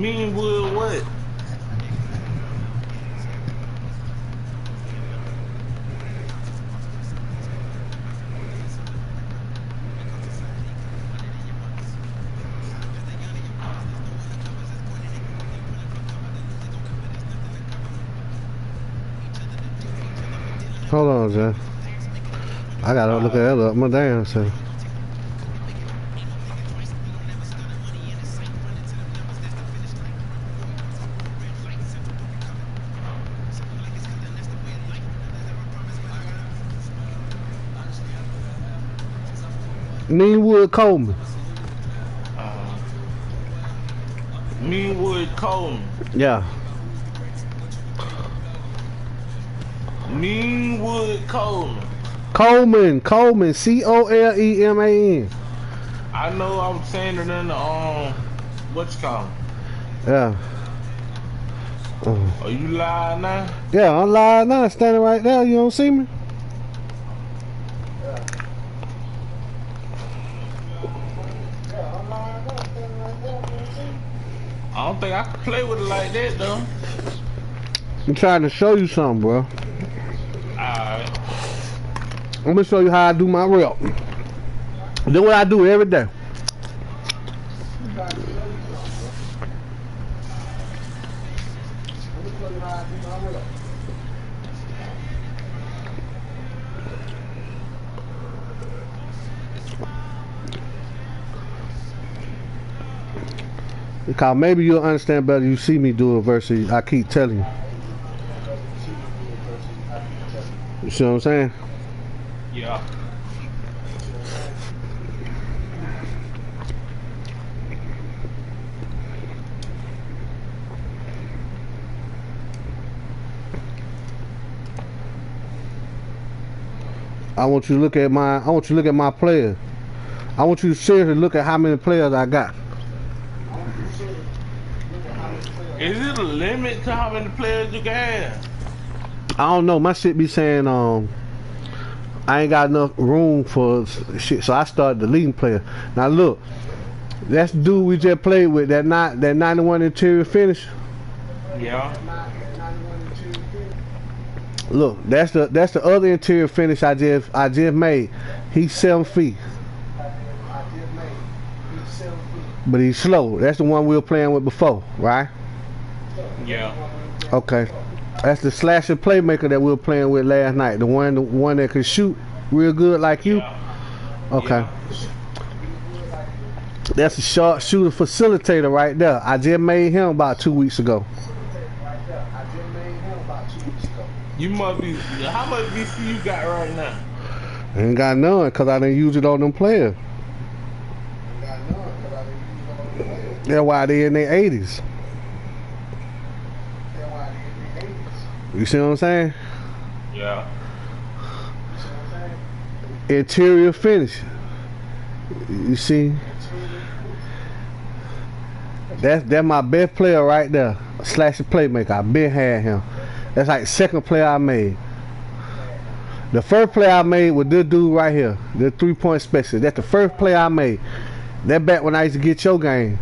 Meanwood what? Hold on, John. I gotta look at that up. My damn self. Meanwood Coleman. Meanwood Coleman. Yeah. Meanwood Coleman. Coleman, C-O-L-E-M-A-N. I know I'm saying it in the what you call it? Yeah. Are you live now? Yeah, I'm live now, standing right there. You don't see me? I don't think I can play with it like that though. I'm trying to show you something, bro. Alright. I'm gonna show you how I do my rep. Do what I do every day. Because maybe you'll understand better you see me do it versus I keep telling you. You see what I'm saying? Yeah. I want you to look at my players. I want you to seriously look at how many players I got. Is it a limit to how many players you can have? I don't know. My shit be saying I ain't got enough room for shit, so I started deleting players. Now look, that's the dude we just played with, that 91 interior finish. Yeah. Look, that's the other interior finish I just made. He's 7 feet. But he's slow. That's the one we were playing with before, right? Yeah. Okay. That's the slasher playmaker that we were playing with last night. The one that could shoot real good like you. Yeah. Okay. Yeah. That's a sharp shooter facilitator right there. I just made him about 2 weeks ago. You must be. How much VC you got right now? I ain't got none because I didn't use it on them players. That's why they in their 80s. You see what I'm saying? Yeah. Interior finish. You see? That's my best player right there. Slasher playmaker. I been had him. That's like the second player I made. The first player I made was this dude right here. The 3-point specialist. That's the first player I made. That back when I used to get your game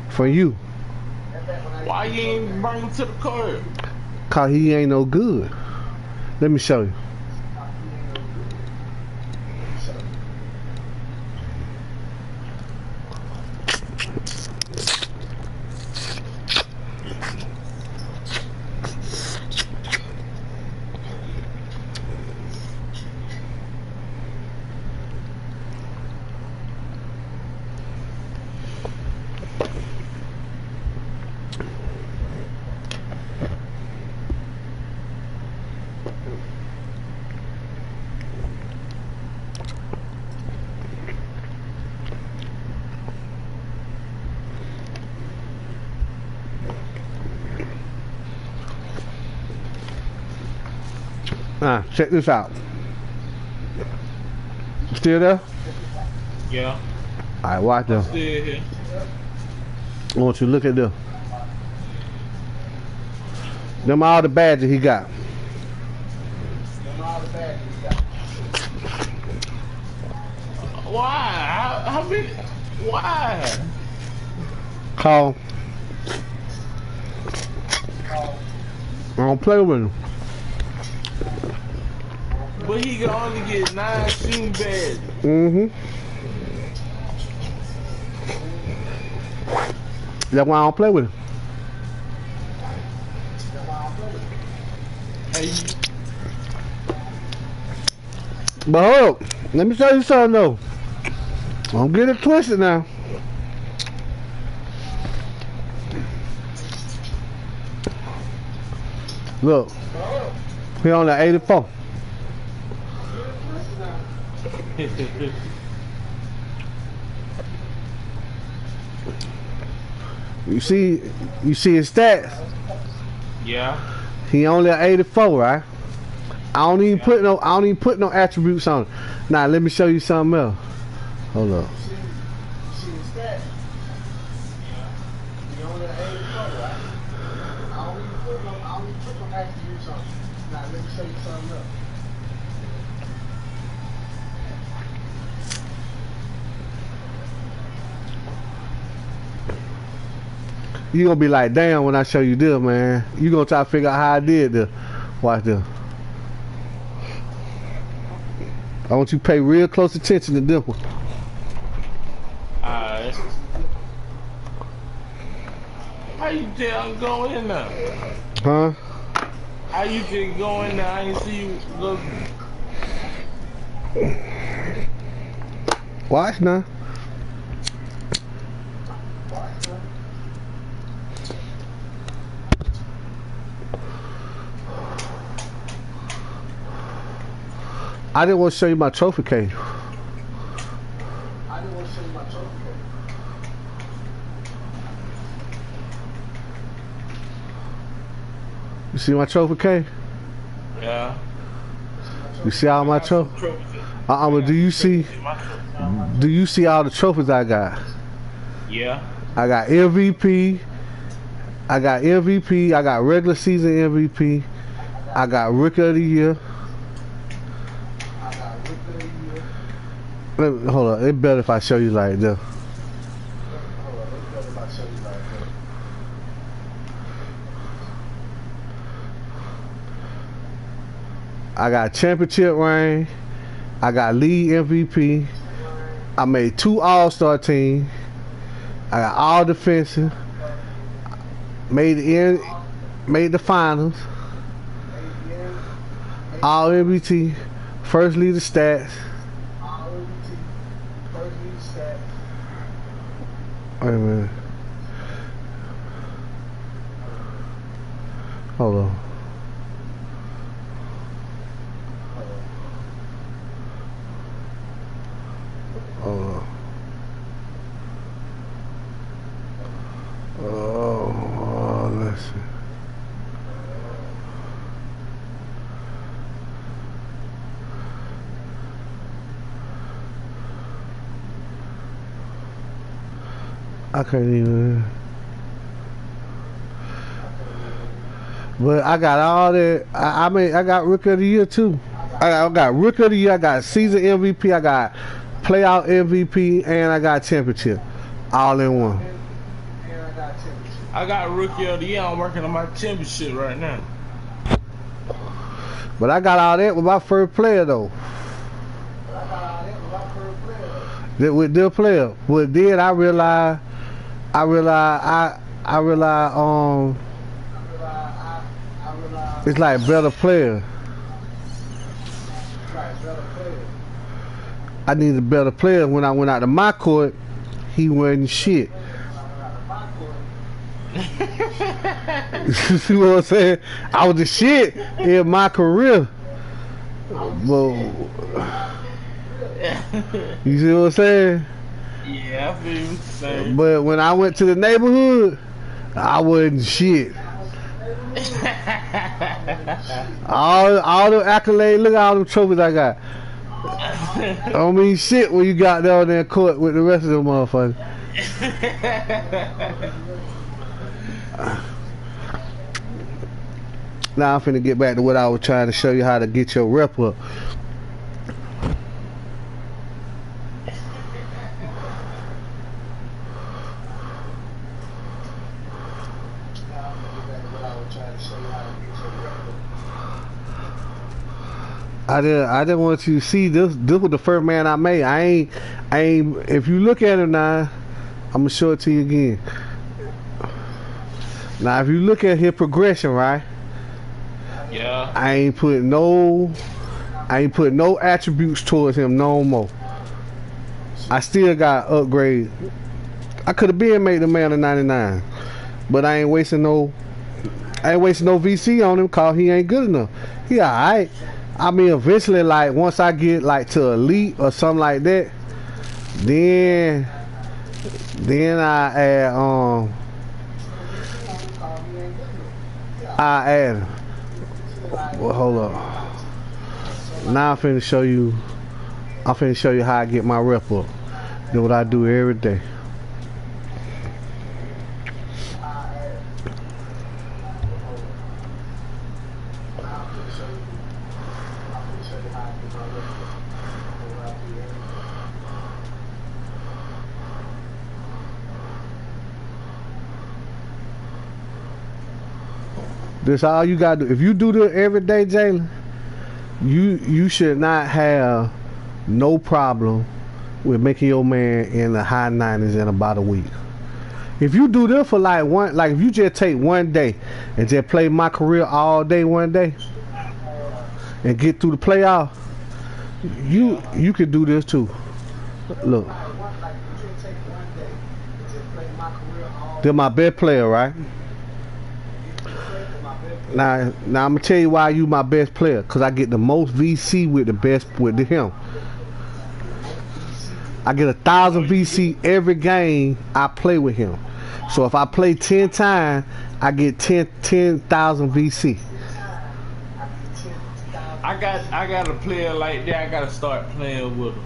from you. Why you ain't bring him to the court? Cause he ain't no good. Let me show you. Check this out. Still there? Yeah. Alright, watch this. Still here. I want you to look at this. Them all the badges he got. Why? How many? Why? Call. I don't play with him. But he can only get 9 shooting badges. That's why I don't play with him. Hey, But hold up, let me show you something though. Don't get it twisted now. Look, he on the 84. You see his stats. yeah. He only at 84, right? I don't even put no attributes on it. Now let me show you something else. Hold up. See his stats. He only at 84, right? I don't even put no attributes on it. Now let me show you something else. You gonna be like, damn, when I show you this, man. You gonna try to figure out how I did this. Watch this. I want you to pay real close attention to this one. Alright. How you tell I'm going in now? Huh? How you just go in there? I ain't see you go. Watch now. I didn't want to show you my trophy case. I didn't want to show you my trophy case. You see my trophy case? Yeah. You see all my trophies? But do you see all the trophies I got? Yeah. I got MVP. I got regular season MVP. I got Rookie of the Year. Hold on, it's better if I show you like this. I got championship ring. I got league MVP. I made 2 All-Star teams. I got all defensive. Made the finals. All MVP. First leader stats. Wait a minute. Hold on. Oh, let's see. I can't even. But I got all that. I got Rookie of the Year too. I got Rookie of the Year. I got season MVP. I got playoff MVP, and I got championship, all in one. I got Rookie of the Year. I'm working on my championship right now. But I got all that with my first player though. With their player. But then I realized it's like better player. I needed a better player. When I went out to my court, he wasn't shit. You see what I'm saying? I was the shit in my career. But you see what I'm saying? Yeah, I feel you saying. But when I went to the neighborhood, I wasn't shit. all the accolades, look at all the trophies I got. I don't mean shit when you got down there in court with the rest of them motherfuckers. Now I'm finna get back to what I was trying to show you, how to get your rep up. I didn't want you to see this. This was the first man I made. I ain't. If you look at him now, I'm gonna show it to you again. Now, if you look at his progression, right? Yeah. I ain't put no attributes towards him no more. I still got upgrade. I could have been made the man of 99, but I ain't wasting no VC on him cause he ain't good enough. He alright. I mean, eventually, like once I get like to elite or something like that, then I add him. Well, hold up. Now I'm finna show you how I get my rep up. Do what I do every day. This all you gotta do. If you do this every day, Jalen, you should not have no problem with making your man in the high 90s in about a week. If you do this for like if you just take one day and just play my career all day one day and get through the playoff, you could do this too. Look, they're my best player, right? Now I'm gonna tell you why you my best player, cause I get the most VC with him. I get 1,000 VC every game I play with him. So if I play 10 times, I get 10,000 VC. I got a player like that. I gotta start playing with him.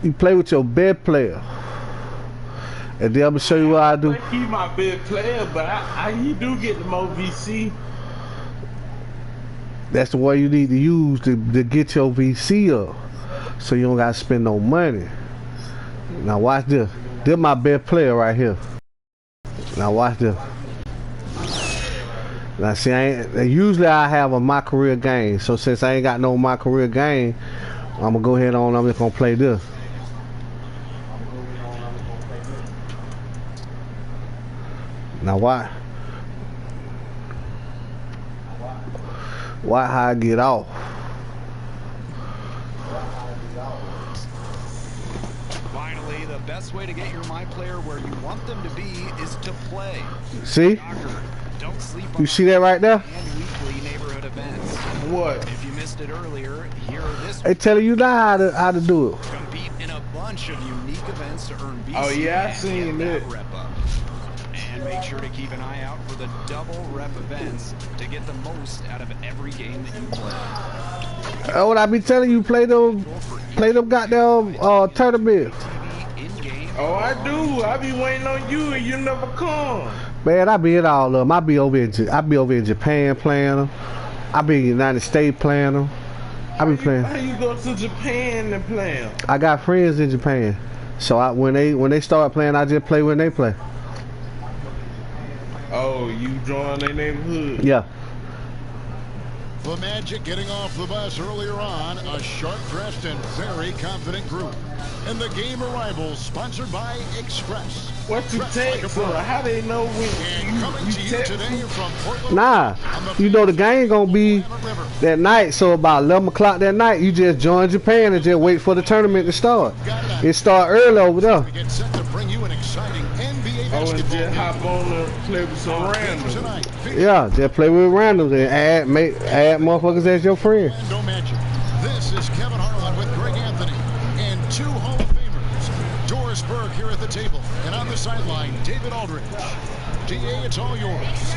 You play with your best player. And then I'm gonna show you what I do. He's my best player, but he do get the most VC. That's the way you need to use to get your VC up, so you don't gotta spend no money. Now watch this. This my best player right here. Now watch this. Now see, usually I have a my career game. So since I ain't got no my career game, I'm gonna go ahead on. I'm just gonna play this. Now watch how I get off. Finally, the best way to get your my player where you want them to be is to play. See? Don't sleep you see that right there? and weekly neighborhood events. What? If you missed it earlier, here are this. They telling you now how to do it. Compete in a bunch of unique events to earn VC. Oh yeah, I seen it. Rep up. And make sure to keep an eye out for the double rep events to get the most out of every game that you play. Oh, what I be telling you, play them goddamn tournament. Oh, I do. I be waiting on you and you never come. Man, I be in all of them. I be over in Japan playing them. I be in the United States playing them. I be playing. How you go to Japan and play them? I got friends in Japan, so when they start playing, I just play when they play. Oh, you join their neighborhood? Yeah. The Magic getting off the bus earlier on, a sharp-dressed and very confident group. And the game arrivals sponsored by Express. What you take for? How they know when And coming to you today from Portland. Nah, you know the game gonna be that night, so about 11 o'clock that night, you just join Japan and just wait for the tournament to start. It start early over there. We get set to bring you an exciting NBA Oh, and basketball just hop on and play with some randoms. tonight. Yeah, just play with randoms and add motherfuckers as your friend. Orlando Magic. This is Kevin Harlan with Greg Anthony and two Hall of Famers. Doris Burke here at the table, and on the sideline, David Aldridge. DA, it's all yours.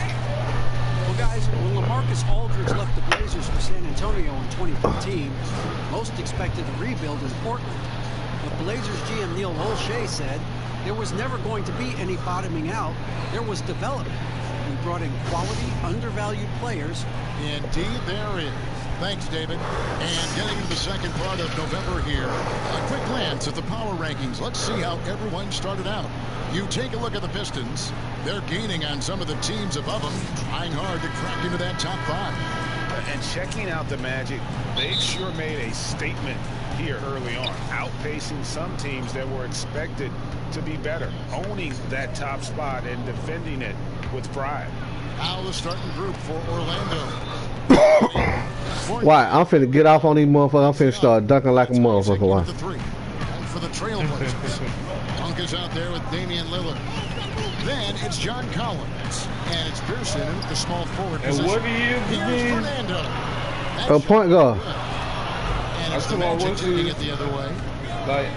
Well, guys, when LaMarcus Aldridge left the Blazers for San Antonio in 2015, most expected a rebuild in Portland. But Blazers GM Neil Olshey said there was never going to be any bottoming out. There was development. We brought in quality, undervalued players. Indeed, there is. Thanks, David. And getting to the second part of November here, a quick glance at the power rankings. Let's see how everyone started out. You take a look at the Pistons. They're gaining on some of the teams above them, trying hard to crack into that top five. And checking out the Magic, they sure made a statement here early on, outpacing some teams that were expected to be better, owning that top spot and defending it with pride. Now the starting group for Orlando. Why? I'm finna get off on these motherfuckers. I'm finna start dunking like a motherfucker. Why? And for the Trailblazers, Dunk is out there with Damian Lillard. Then it's John Collins, and it's Pearson in the small forward And position. what do you Here's mean? Fernando. A point guard. And it's That's the what I Magic want sending to- it the other way. Like,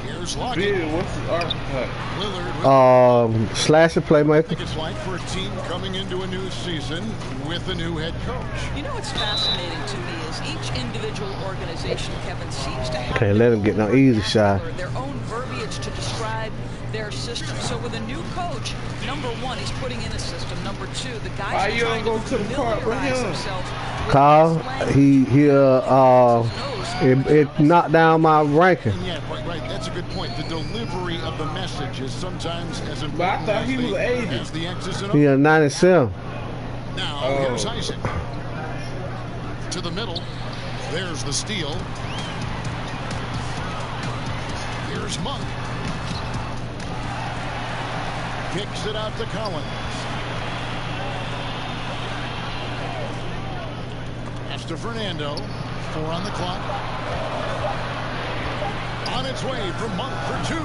Here's Lockett. Bill, what's the archetype? Lillard with Slasher I playmaker. think it's like for a team coming into a new season with a new head coach. You know what's fascinating to me is each individual organization, Kevin, seems to have Can't let him get no easy shot. their own verbiage to describe their system. So with a new coach, number one, he's putting in a system. Number two, the Why guys are you trying don't go to the park with familiarize him? themselves with Carl, this slang. it knocked down my ranking. And yeah, right. That's a good point. The delivery of the message is sometimes as important But I thought as he was 80. as the X's and O's. He a 97. Now, Oh. here's Isaac. To the middle. There's the steal. Here's Monk. Kicks it out to Collins. That's to Fernando. 4 on the clock. On its way from Monk for 2.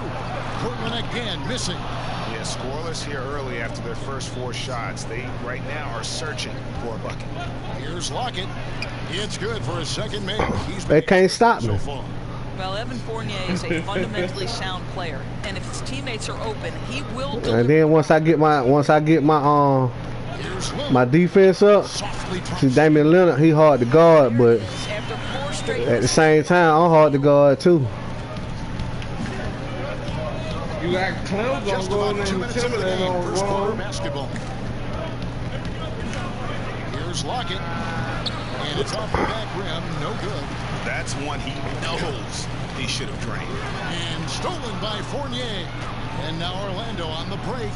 Portland again missing. Yeah, scoreless here early after their first 4 shots. They right now are searching for a bucket. Here's Lockett. It's good for a second make. He's They can't stop so me. far. Well, Evan Fournier is a fundamentally sound player, and if his teammates are open, he will deliver. And then once I get my Here's Lillard. my defense up, Softly see Damian Lillard, he hard to guard, but After 4 straight at the same time, I'm hard to guard too. You got Clemson Just going about 2 and minutes into the intimidate game. on First quarter Ron. basketball. Here's Lockett. And it's off the back rim. No good. That's one he knows he should have drained. And stolen by Fournier. And now Orlando on the break.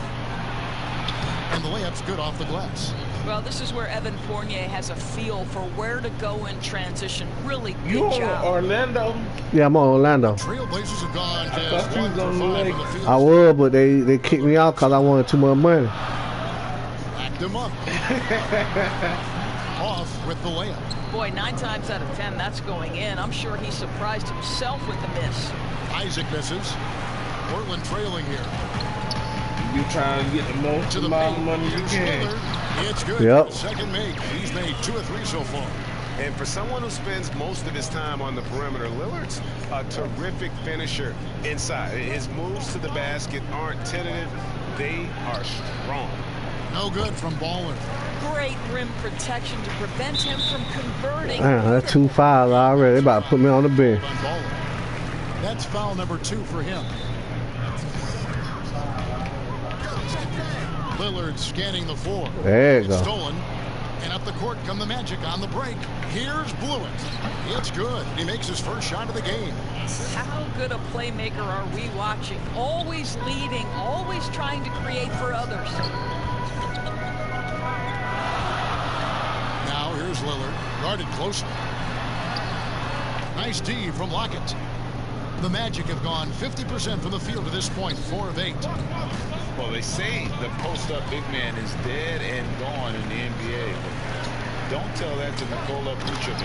And the layup's good off the glass. Well, this is where Evan Fournier has a feel for where to go in transition. Really You good on job. Orlando? Yeah, I'm on Orlando. Trailblazers have gone thought just you 1 was for on 5 the in leg. the field. I would, but they kicked me out because I wanted too much money. Backed him up. Off with the layup. Boy, 9 times out of 10, that's going in. I'm sure he surprised himself with the miss. Isaac misses. Portland trailing here. You trying to get the most To the amount of paint. money you Here's can. Lillard. It's good. Yep. Second make. He's made 2 or 3 so far. And for someone who spends most of his time on the perimeter, Lillard's a terrific finisher inside. His moves to the basket aren't tentative. They are strong. No good from Baller. Great rim protection to prevent him from converting. Damn, that's 2 fouls already. They about to put me on the bench. On Baller. That's foul number 2 for him. Lillard scanning the floor. There you It's go. stolen. And up the court come the Magic on the break. Here's Blewett. It's good. He makes his first shot of the game. How good a playmaker are we watching? Always leading, always trying to create for others. Now here's Lillard. Guarded closely. Nice D from Lockett. The Magic have gone 50% from the field to this point, 4 of 8. Well, they say the post-up big man is dead and gone in the NBA. But don't tell that to Nikola Vucevic,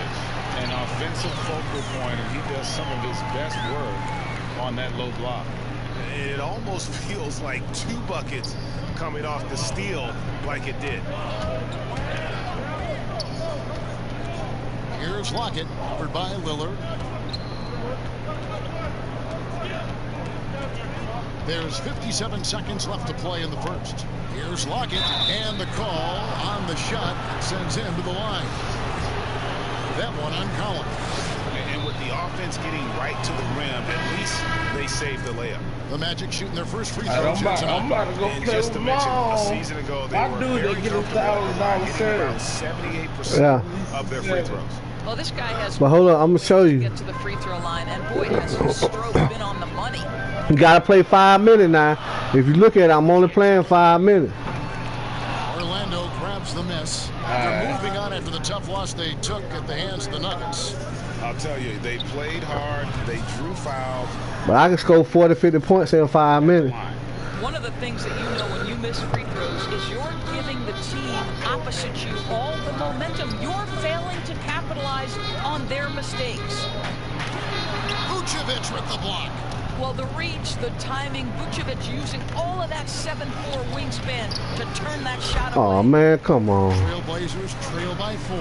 an offensive focal point, and he does some of his best work on that low block. It almost feels like 2 buckets coming off the steal like it did. Here's Lockett, covered by Lillard. There's 57 seconds left to play in the first. Here's Lockett, and the call on the shot sends him to the line. That one on Collins. And with the offense getting right to the rim, at least they saved the layup. The Magic shooting their first free I'm throws here about tonight. to go And play just with to mention, a Maul. season ago, they I were do, very they get comfortable $1,000 hitting about service. 78% Yeah. of their free throws. Well, this guy has But hold on, I'm gonna show to you. get to the free throw line, and boy, has his stroke been on the money. You gotta play 5 minutes now. If you look at it, I'm only playing 5 minutes. Orlando grabs the miss. I They're moving on after the tough loss they took at the hands of the Nuggets. I'll tell you, they played hard. They drew fouls. But I can score 40, 50 points in 5 minutes. One of the things that you know when you miss free throws is you're giving the team opposite you all the momentum. You're failing to capitalize on their mistakes. Vucevic with the block. Well, the reach, the timing, Vucevic using all of that 7'4" wingspan to turn that shot away. Oh man, come on. Trailblazers trail by 4.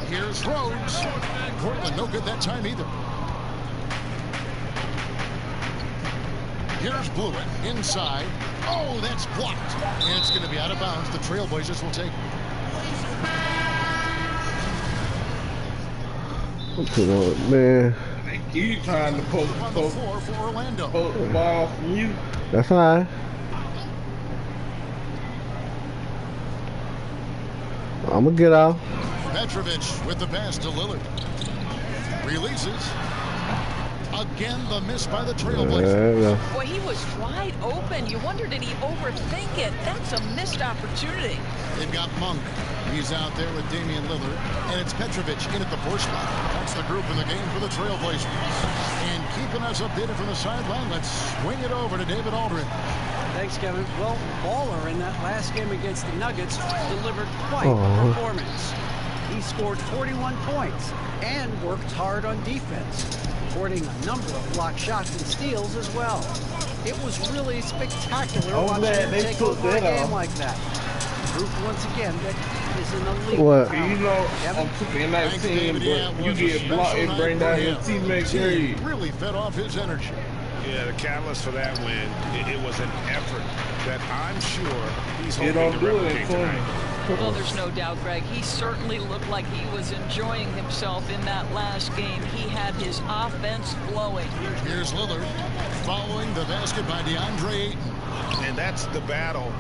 Here's Rhodes. Portland no good that time either. Here's Blewett inside. Oh, that's blocked. And it's going to be out of bounds. The Trailblazers will take it. Man. You trying to poke On the floor for Orlando. the ball from you. That's fine. I'm gonna get off. Petrovic with the pass to Lillard. Releases. Again, the miss by the Trailblazers. Boy, he was wide open. You wonder, did he overthink it? That's a missed opportunity. They've got Monk. He's out there with Damian Lillard. And it's Petrovic in at the 4 spot. That's the group in the game for the Trailblazers. And keeping us updated from the sideline, let's swing it over to David Aldridge. Thanks, Kevin. Well, Baller in that last game against the Nuggets delivered quite a performance. He scored 41 points and worked hard on defense, recording a number of blocked shots and steals as well. It was really spectacular watching him take over a game like that. Proof once again that he is in the league. What? You know, I'm in that team, but you get blocked and bring down your teammate grade. Really fed off his energy. Yeah, the catalyst for that win, it was an effort that I'm sure he's You hoping don't to do it replicate for tonight. him. Well, there's no doubt, Greg. He certainly looked like he was enjoying himself in that last game. He had his offense flowing. Here's Lillard following the basket by DeAndre Ayton. And that's the battle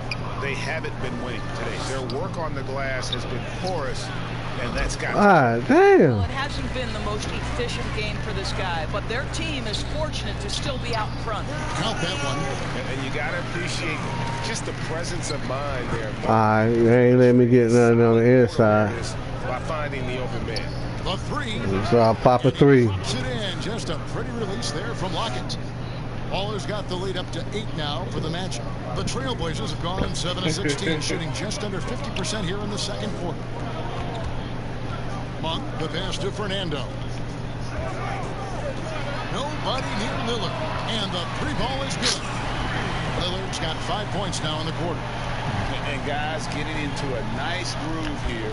they haven't been winning today. Their work on the glass has been porous, and that's got Ah, Well, damn. it hasn't been the most efficient game for this guy, but their team is fortunate to still be out front. Count that one. and you got to appreciate just the presence of mind there. Alright, they ain't let me get nothing on the inside. By finding the open man. The 3. So I'll pop a 3. Drops it in. Just a pretty release there from Lockett. Baller's got the lead up to 8 now for the matchup. The Trailblazers have gone 7 of 16, shooting just under 50% here in the second quarter. Monk, the pass to Fernando. Nobody near Lillard. And the 3 ball is good. Lillard's got 5 points now in the quarter. And guys getting into a nice groove here.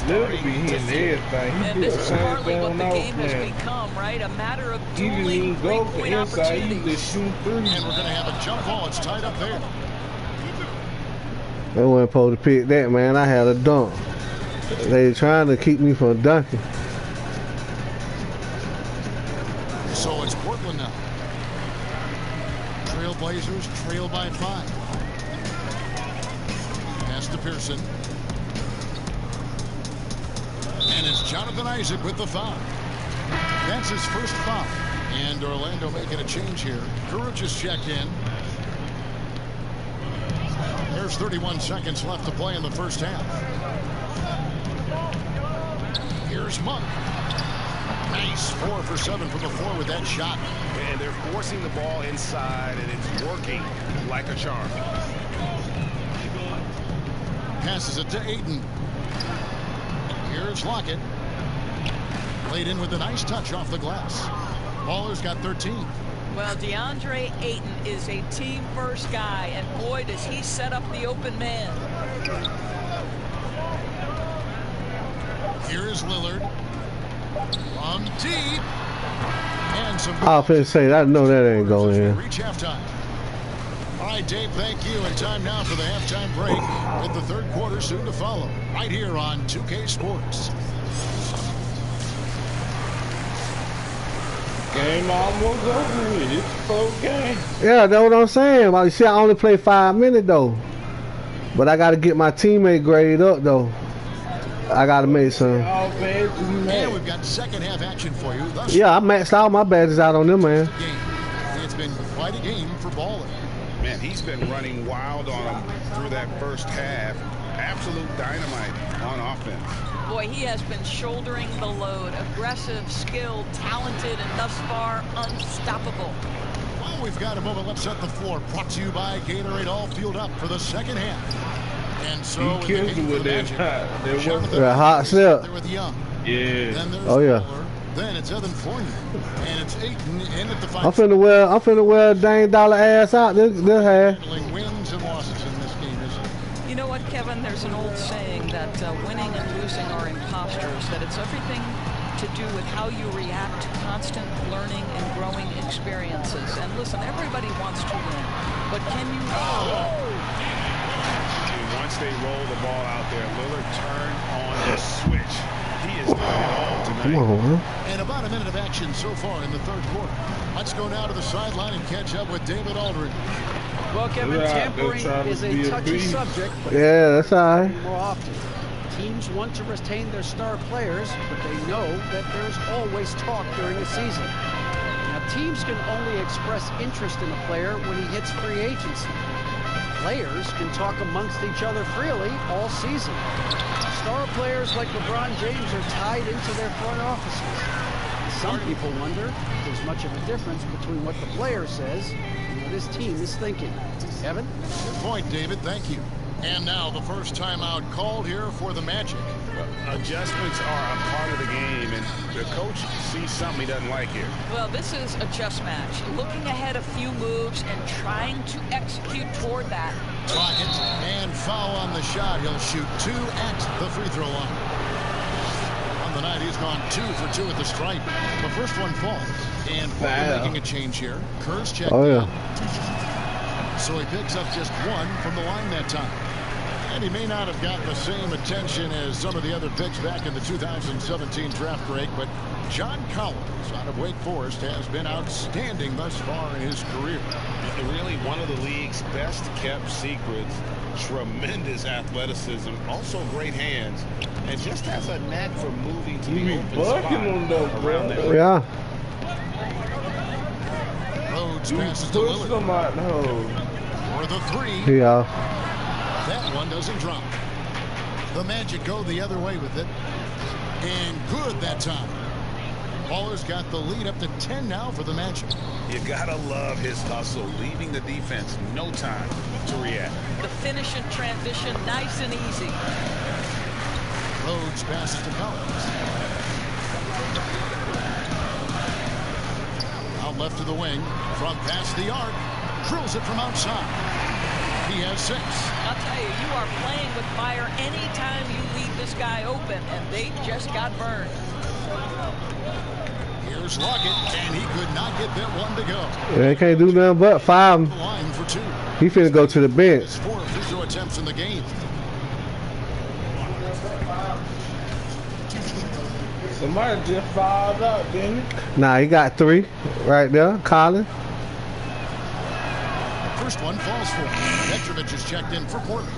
Literally be hitting everything. He And did this the is same partly what thing the on game has offense. become, right? A matter of He didn't dueling even go for three-point inside. He opportunities. just shoot threes. And we're going to have a jump ball. It's tied up there. They wasn't supposed to pick that, man. I had a dunk. They trying to keep me from dunking. So it's Portland now. Trailblazers trail by 5. Pass to Pearson. And it's Jonathan Isaac with the foul. That's his first foul. And Orlando making a change here. Courage is checked in. There's 31 seconds left to play in the first half. Here's Monk. Nice 4 for 7 from the floor with that shot. And they're forcing the ball inside, and it's working like a charm. Passes it to Ayton. Here's Lockett. Laid in with a nice touch off the glass. Baller's got 13. Well, DeAndre Ayton is a team-first guy, and boy, does he set up the open man. Here is Lillard. From deep. And some I was finna say, I know that ain't going in. reach halftime. All right, Dave, thank you. And time now for the halftime break with the third quarter soon to follow. Right here on 2K Sports. Game almost over with. It's a close game. Yeah, that's what I'm saying. Like, see, I only play 5 minutes though, but I got to get my teammate grade up though. I got to make some. And we've got second half action for you. Thus Yeah, I maxed all my badges out on them, man. game. It's been quite a game for Baller. Man, he's been running wild on them through that first half. absolute dynamite on offense. Boy, he has been shouldering the load. Aggressive, skilled, talented, and thus far unstoppable. Well, we've got a moment. Let's set the floor. Brought to you by Gatorade. All fueled up for the second half. And so He kills you with that hot. That hot snap. With Young. Yeah. Then there's Oh yeah. Fuller. Then it's Evan Fournier. And it's Ayton in at the I'm final. finna wear Dame Dollar ass out this half. Wins and losses in this game, isn't it? You know what, Kevin? There's an old saying that winning and losing are imposters, that it's everything to do with how you react to constant learning and growing experiences. And listen, everybody wants to win, but can you... Once they roll the ball out there, Lillard turned on the switch. He is doing it all tonight. Come on, man. And about a minute of action so far in the third quarter. Let's go now to the sideline and catch up with David Aldridge. Well, Kevin, tampering is a touchy subject, but Yeah, that's all right. more often. Teams want to retain their star players, but they know that there's always talk during the season. Now, teams can only express interest in a player when he hits free agency. Players can talk amongst each other freely all season. Star players like LeBron James are tied into their front offices. Some people wonder if there's much of a difference between what the player says and what his team is thinking. Kevin? Good point, David. Thank you. And now the first timeout called here for the Magic. Adjustments are a part of the game, and the coach sees something he doesn't like here. Well, this is a chess match. Looking ahead a few moves and trying to execute toward that. Lockett, and foul on the shot. He'll shoot 2 at the free throw line. On the night, he's gone 2 for 2 at the stripe. The first one falls. And Portland making a change here. Kerr's checked in. So he picks up just 1 from the line that time. And he may not have gotten the same attention as some of the other picks back in the 2017 draft break, but John Collins out of Wake Forest has been outstanding thus far in his career. Really one of the league's best kept secrets. Tremendous athleticism, also great hands, and just has a knack for moving to the open spot around that. Yeah. Rhodes passes to Lillard. For the 3. Yeah. That one doesn't drop. The Magic go the other way with it. And good that time. Baller's got the lead up to 10 now for the Magic. You gotta love his hustle, leaving the defense no time to react. The finish and transition, nice and easy. Rhodes passes to Collins. Out left to the wing. From past the arc. Drills it from outside. He has 6. I'll tell you, you are playing with fire anytime you leave this guy open, and they just got burned. Here's Lockett, and he could not get that one to go. They can't do nothing but foul him. Line for 2. He finna go to the bench. 4 free throw attempts in the game. Somebody just fouled out, didn't he? Nah, he got 3 right there. Colin. First one falls for him. Petrovic is checked in for Portland.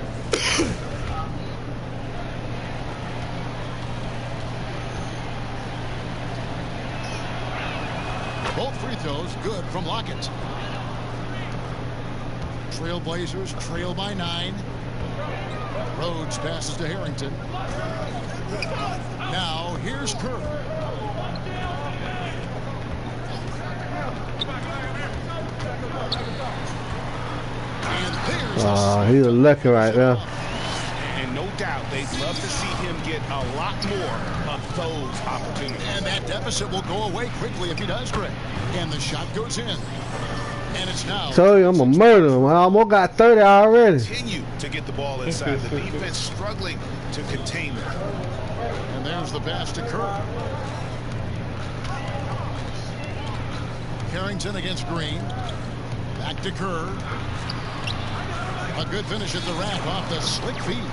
Both free throws good from Lockett. Trailblazers trail by 9. Rhodes passes to Harrington. Now here's Kerr. He's a lucky right there. And no doubt they'd love to see him get a lot more of those opportunities. And that deficit will go away quickly if he does, Greg. And the shot goes in. And it's now. Tell you, I'm a murder him. I almost got 30 already. Continue to get the ball inside. The defense struggling to contain them. And there's the pass to Kerr. Harrington against Green. Back to Kerr. A good finish at the rack off the slick feed.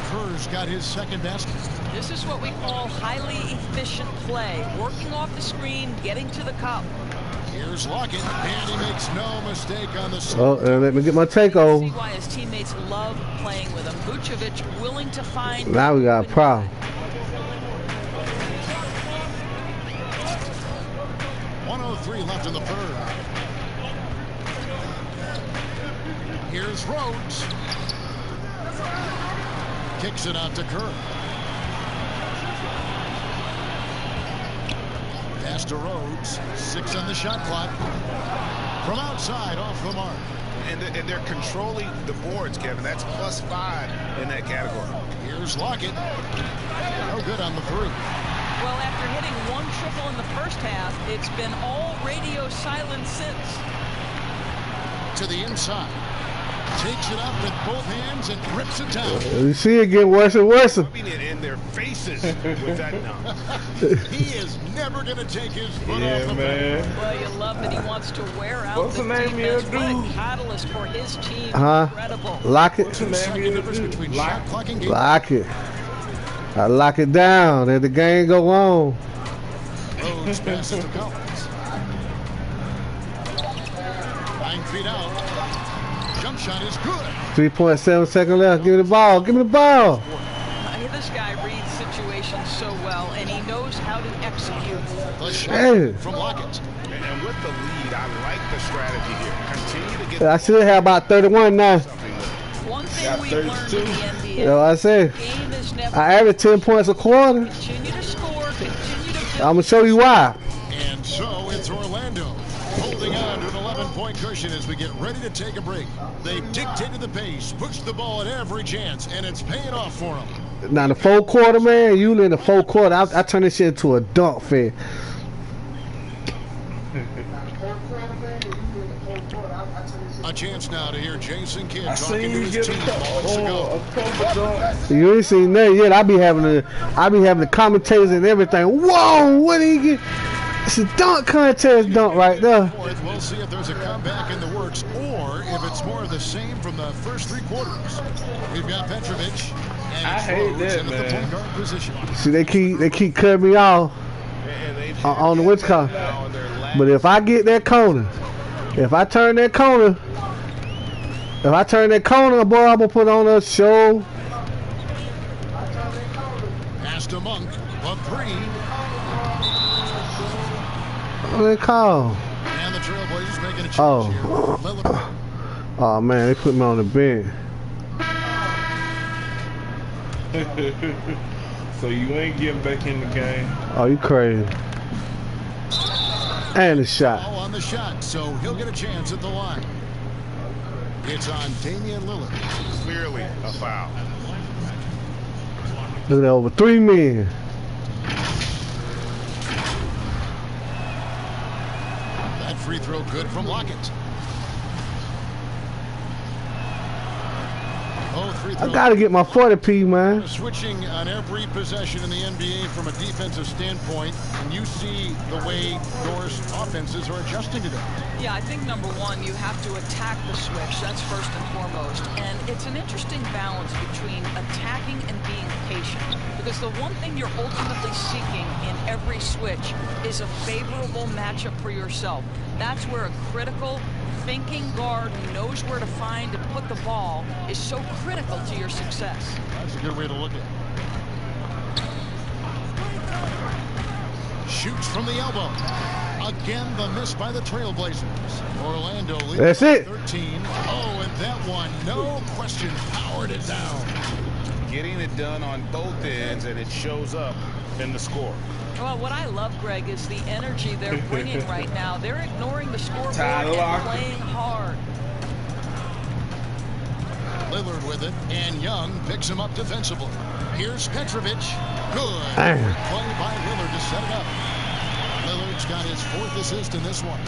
Kerr's got his second basket. This is what we call highly efficient play. Working off the screen, getting to the cup. Here's Lockett, and he makes no mistake on the... Oh, let me get my takeover. See why his teammates love playing with him. Vucevic willing to find... Now we got a problem. .103 left in the third. Here's Rhodes. Kicks it out to Kerr. Pass to Rhodes. 6 on the shot clock. From outside, off the mark. And they're controlling the boards, Kevin. That's +5 in that category. Here's Lockett. No good on the 3. Well, after hitting 1 triple in the first half, it's been all radio silence since. To the inside. Takes it up with both hands and rips it down. You see it get worse and worse. Rubbing it in their faces with that dunk. He is never going to take his foot Yeah, off the man. Well, you love that he wants to wear out What's the the name of your defense. What a dude? catalyst for his team. Incredible. Lock it. What's the name of Second your difference dude? between Lock- shot clock and game. Lock it. I lock it down. Let the game go on. Rhodes passes to Collins. 9 feet out. Jump shot is good. 3.7 seconds left. Give me the ball. Give me the ball. This guy reads situations so well, and he knows how to execute. The shot Hey. from Lockett. And with the lead, I like the strategy here. Continue to get I should have about 31 now. something with it. One thing Got we've learned in 32. the NBA, You know what I say? game is never I average 10 points a quarter. continue to score, continue to build. I'm going to show you why. And so it's Orlando holding on to an 11-point cushion as we get ready to take a break. They've dictated the pace, pushed the ball at every chance, and it's paying off for them. Now, the fourth quarter, man, usually in the fourth quarter, I turn this shit into a dunk fest. A chance now to hear Jason Kidd I talking seen to you his get team moments ago. a couple dunks. You ain't seen nothing yet. I be having the commentators and everything. Whoa, what did he get? It's a dunk contest dunk right there. Fourth, we'll see if there's a comeback in the works or if it's more of the same from the first 3 quarters. We've got Petrovic and I hate Rhodes that, in at the man. point guard position. See, they keep cutting me off And they've on the what's called. now in their last But if I get that corner, if I turn that corner, boy, I'm gonna put on a show. Pass to Monk, a 3. What they call? And the Trailblazers making a change Oh. here. Lillard. Oh man, they put me on the bench. So you ain't getting back in the game. Oh, you crazy? And a shot. All on the shot, so he'll get a chance at the line. It's on Damian Lillard. clearly a foul. Look at that, over 3 men. That free throw good from Lockett. Oh, free I throw. gotta get my 40p, man. Switching on every possession in the NBA from a defensive standpoint, and you see the way Norris offenses are adjusting to that. Yeah, I think number one, you have to attack the switch. That's first and foremost. And it's an interesting balance between attacking and being patient. Because the one thing you're ultimately seeking in every switch is a favorable matchup for yourself. That's where a critical thinking guard who knows where to find and put the ball is so critical to your success. That's a good way to look at it. Shoots from the elbow. Again, the miss by the Trailblazers. Orlando leads That's it. 13. Oh, and that one, no question, powered it down. Getting it done on both ends, and it shows up in the score. Well, what I love, Greg, is the energy they're bringing right now. They're ignoring the scoreboard Tyler and Lockett. playing hard. Lillard with it, and Young picks him up defensively. Here's Petrovic. Good. Damn. Great play by Lillard to set it up. Lillard's got his 4th assist in this one.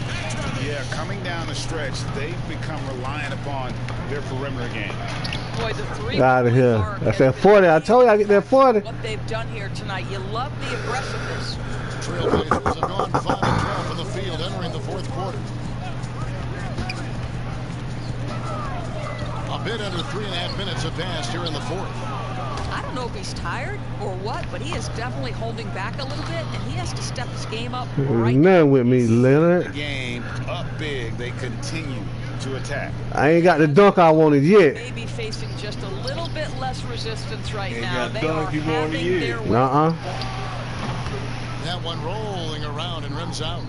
Yeah, coming down the stretch, they've become reliant upon their perimeter game. Boy, the three Out of here. arc That's has that been 40. I told you I get that 40. what they've done here tonight. You love the aggressiveness. Trailblazers have gone 5 and 12 from the field entering the 4th quarter. A bit under 3.5 minutes have passed here in the 4th. I don't know if he's tired or what, but he is definitely holding back a little bit, and he has to step his game up right now. Nothing with me, Leonard. Game up big, they continue to attack. I ain't got the dunk I wanted yet. Maybe facing just a little bit less resistance right Ain't now. got They dunk are you wanted having yet. their way. Nuh-uh. That one rolling around and rims out.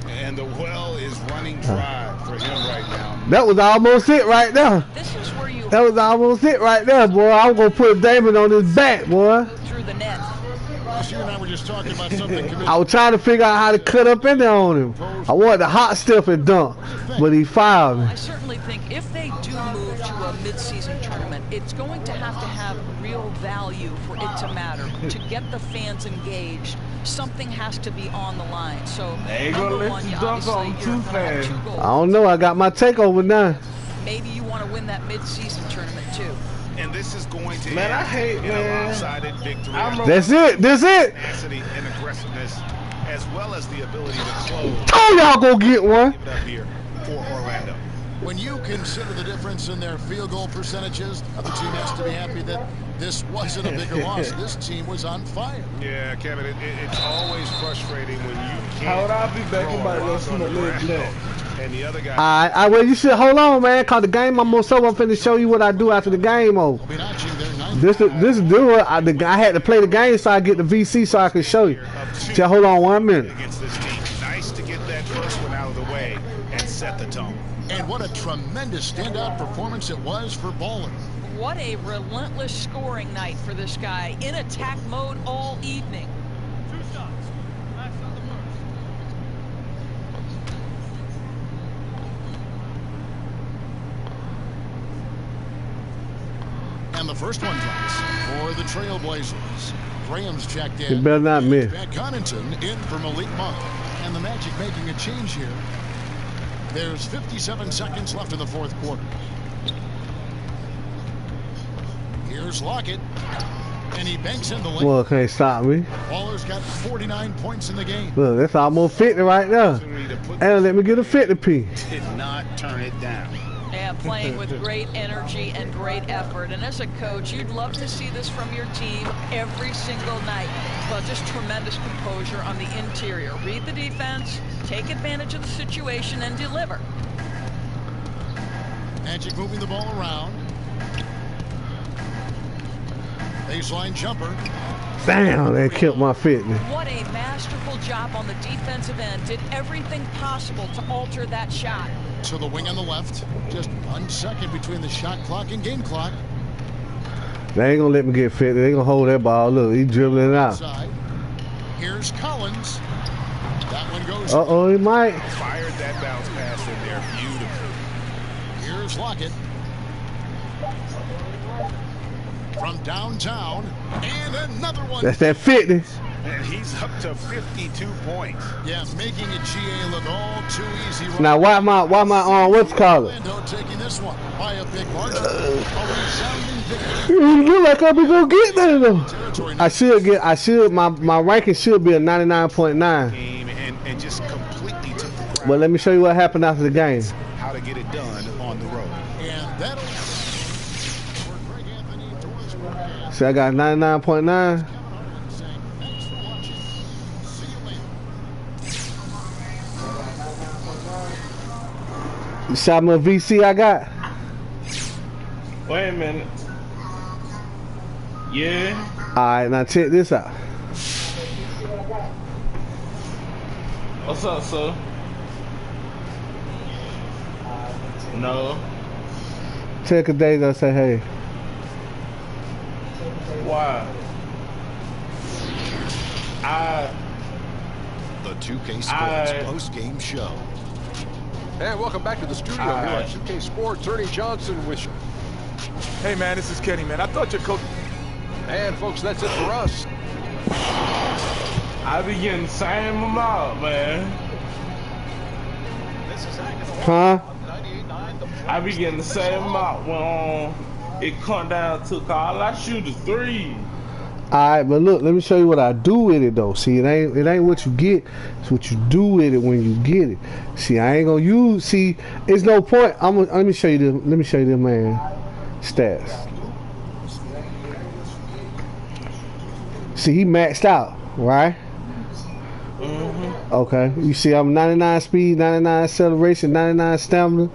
And the well is running dry for him right now. That was almost it right there. This is where you That was almost it right there, boy. I'm gonna put Damon on his back, boy. Through the net. You and I were just talking about something. I was trying to figure out how to cut up in there on him. I wanted the hot stuff and dunk, but he fouled me. I certainly think if they do move to a mid-season tournament, it's going to have real value for it to matter. To get the fans engaged, something has to be on the line. So, They ain't gonna let you dunk on too fast. I don't know. I got my takeover now. Maybe you want to win that mid-season tournament too. And this is going to Man, I hate, in man. a lopsided victory. That's it. That's it. Tenacity and aggressiveness, as well as the ability to close. Oh, y'all go get one. Give it up here for Orlando. When you consider the difference in their field goal percentages, the team has to be happy that this wasn't a bigger loss. This team was on fire. Yeah, Kevin, it's always frustrating when you can't. How would I be back throw a about rock this on the little ground, black? and the other guy. I well, you should hold on, man. Cause the game almost over. I'm finna show you what I do after the game over. This do it. I had to play the game so I get the VC so I can show you. Just hold on 1 minute. Against this team. Nice to get that first one out of the way and set the tone. And what a tremendous standout performance it was for Ballin. What a relentless scoring night for this guy. In attack mode all evening. And the first one drops for the Trailblazers. Graham's checked in. You better not miss. Pat Connaughton in for Malik Monk. And the Magic making a change here. There's 57 seconds left in the fourth quarter. Here's Lockett. And he banks in the lane. Well, can't stop me. Baller's got 49 points in the game. Look, that's almost 50 right there. And let me get a 50p. Did not turn it down. Yeah, playing with great energy and great effort. And as a coach, you'd love to see this from your team every single night. But just tremendous composure on the interior. Read the defense, take advantage of the situation, and deliver. Magic moving the ball around. Baseline jumper. Damn, they killed my fitness. What a masterful job on the defensive end. Did everything possible to alter that shot. To the wing on the left. Just 1 second between the shot clock and game clock. They ain't gonna let me get fit. They gonna hold that ball. Look, he dribbling it out. Here's Collins. That one goes. Uh-oh, he might. Fired that bounce pass in there beautifully. Here's Lockett. From downtown. And another one. That's that fitness. And he's up to 52 points. Yeah, making a GA look all too easy. Right Now, why my what's called it? Orlando taking this one by a big margin. A resounding victory. You look like I'm gonna get there though. My ranking should be a 99.9. Game and just completely took the crowd. But let me show you what happened after the game. How to get it done on the road. And that'll for Greg Anthony Doors broadcast. See, I got 99.9. Saying thanks for watching. See you later. You saw my VC I got? Wait a minute. Yeah. Alright, now check this out. What's up, sir? No. Take a day to say hey. Why? The 2K Sports post-game show. And welcome back to the studio here on 2K Sports. Ernie Johnson with you. Hey, man, this is Kenny, man. I thought your coach... And, folks, that's it for us. I be getting the same amount, man. Huh? I be getting the same amount when it come down to all I shoot is 3. Alright, but look, let me show you what I do with it though. See, it ain't what you get, it's what you do with it when you get it. See, I ain't gonna use. See, it's no point. Let me show you this. Let me show you this, man. Stats. See, he maxed out, right? Okay. You see, I'm 99 speed, 99 acceleration, 99 stamina.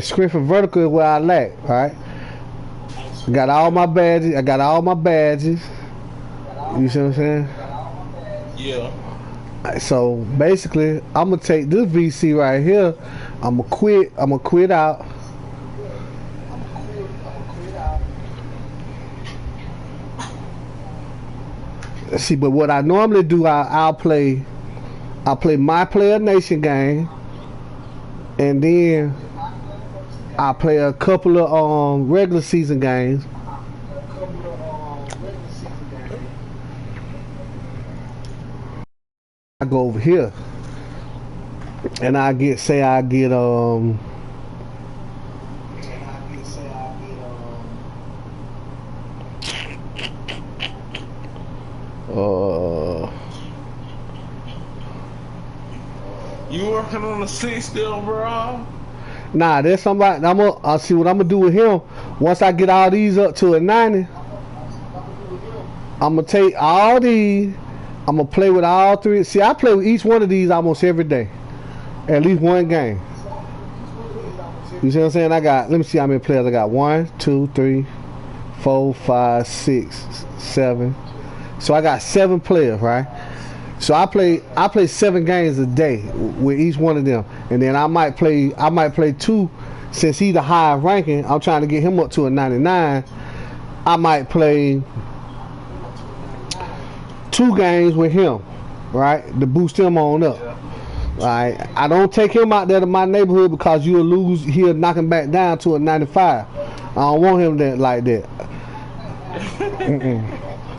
Sprint for vertical is where I lack, right? I got all my badges. You see what I'm saying? Yeah. So basically, I'm gonna take this VC right here. I'm gonna quit out. See, but what I normally do, I'll play my Player Nation game, and then I play a couple of regular season games. I go over here, and I get You working on the 60 overall? Nah, there's somebody. I'll see what I'm gonna do with him. Once I get all these up to a 90, I'm gonna take all these. I'm gonna play with all three. See, I play with each one of these almost every day, at least one game. You see what I'm saying? Let me see how many players I got. 1, 2, 3, 4, 5, 6, 7. So I got 7 players, right? So I play 7 games a day with each one of them, and then I might play 2, since he's the high ranking. I'm trying to get him up to a 99. I might play 2 games with him, right, to boost him on up. Right, I don't take him out there to my neighborhood because you'll lose. He'll knock him back down to a 95. I don't want him like that.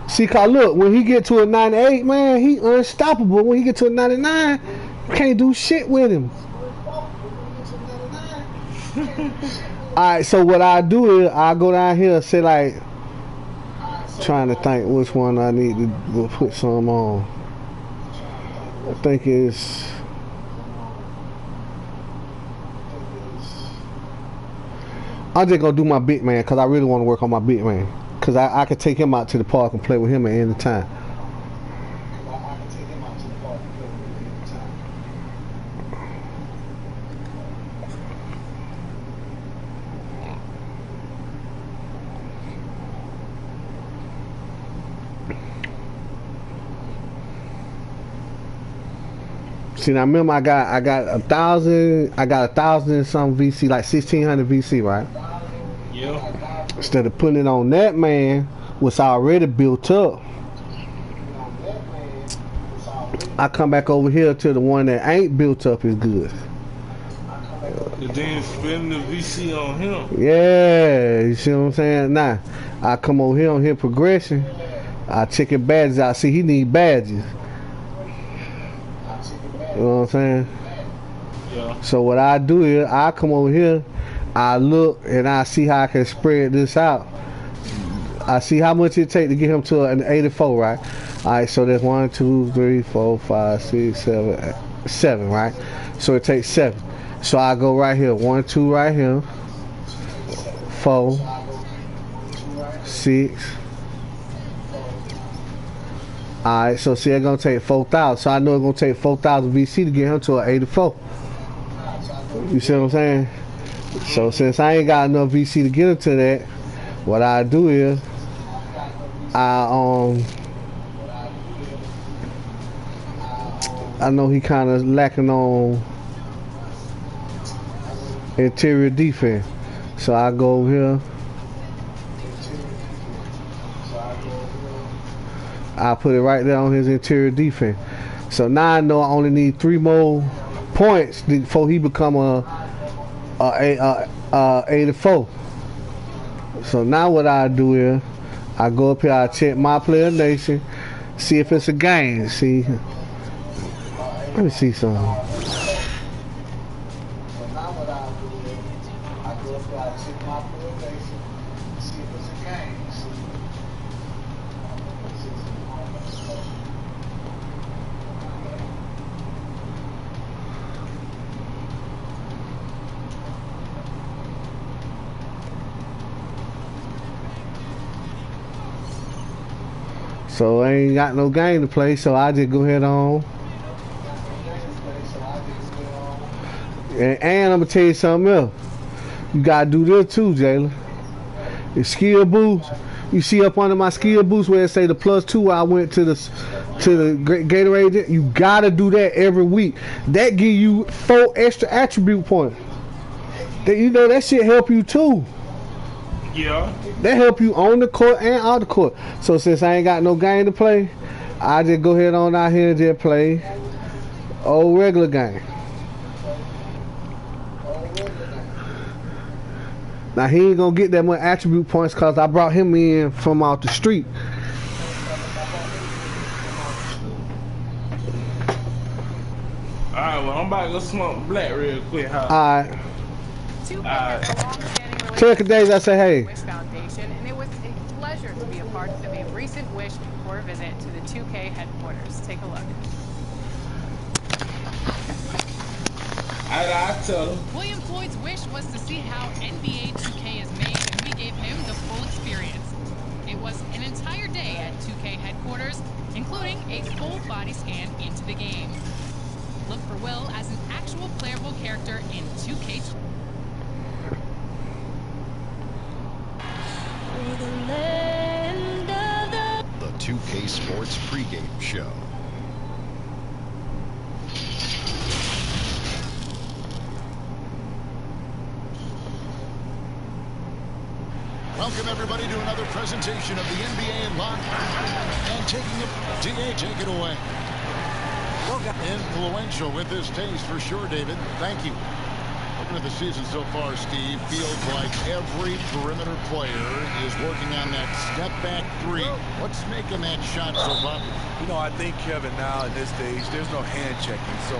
See, cause look, when he get to a 98, man, he unstoppable. When he get to a 99, you can't do shit with him. Alright, so what I do is I go down here and say, like, trying to think which one I need to put some on. I think it's I'm just gonna do my big man because I really want to work on my big man. Because I could take him out to the park and play with him at any time. See, now remember I got 1,000 and some VC, like 1,600 VC, right? Yeah. Instead of putting it on that man, what's already built up, I come back over here to the one that ain't built up is good. And then spend the VC on him. Yeah, you see what I'm saying? Now, I come over here on his progression, I check his badges out. See, he need badges. You know what I'm saying? Yeah. So what I do is, I come over here, I look and I see how I can spread this out. I see how much it take to get him to an 84, right? Alright, so that's 1, 2, 3, 4, 5, 6, 7, 7, right? So it takes 7. So I go right here, 1, 2 right here, 4, 6. Alright, so see, it's gonna take 4,000. So I know it's gonna take 4,000 VC to get him to an 84. You see what I'm saying? So since I ain't got enough VC to get him to that, what I do is I know he kind of lacking on interior defense, so I go over here. I put it right there on his interior defense. So now I know I only need 3 more points before he become a 84. So now what I do is I go up here, I check my Player Nation, see if it's a game. See, let me see something. So I ain't got no game to play, so I just go ahead on. And I'm gonna tell you something else. You gotta do this too, Jayla. The skill boost. You see up under my skill boost where it say the +2, I went to the Gatorade. You gotta do that every week. That give you 4 extra attribute points. That, you know, that shit help you too. Yeah. That help you on the court and off the court. So since I ain't got no game to play, I just go ahead on out here and just play old regular game. Now he ain't gonna get that much attribute points because I brought him in from out the street. Alright, well I'm about to go smoke black real quick. Alright. Alright. Tell Days I say hey. Wish Foundation, and it was a pleasure to be a part of a recent Wish tour visit to the 2K headquarters. Take a look. I tell him. William Floyd's wish was to see how NBA 2K is made, and we gave him the full experience. It was an entire day at 2K headquarters, including a full body scan into the game. Look for Will as an actual playable character in 2K. The 2K Sports pregame show. Welcome, everybody, to another presentation of the NBA in Live. And taking it, DA, take it away. Influential with this taste for sure, David. Thank you. Looking at the season so far, Steve, feels like every perimeter player is working on that step-back three. What's making that shot so popular? You know, I think, Kevin, now in this stage, there's no hand checking. So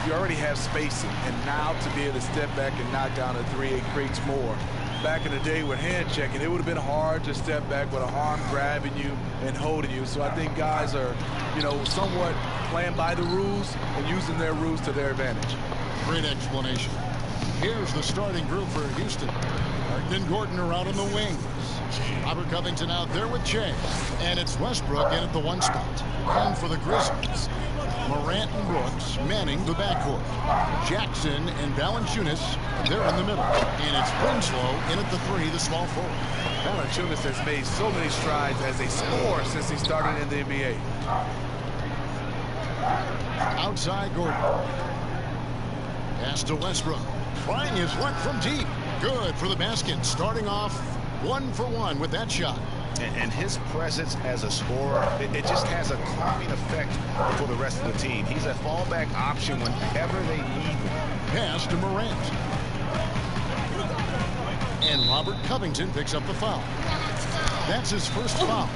you already have spacing. And now to be able to step back and knock down a three, it creates more. Back in the day with hand checking, it would have been hard to step back with an arm grabbing you and holding you. So I think guys are, you know, somewhat playing by the rules and using their rules to their advantage. Great explanation. Here's the starting group for Houston. Harden and Gordon are out on the wings. Robert Covington out there with Jay. And it's Westbrook in at the one spot. And for the Grizzlies, Morant and Brooks manning the backcourt. Jackson and Valanciunas, they're in the middle. And it's Winslow in at the three, the small forward. Valanciunas has made so many strides as a scorer since he started in the NBA. Outside Gordon. Pass to Westbrook. Trying his luck from deep. Good for the basket. Starting off 1-for-1 with that shot. And his presence as a scorer, it just has a calming effect for the rest of the team. He's a fallback option whenever they need one. Pass to Morant. And Robert Covington picks up the foul. That's his first foul.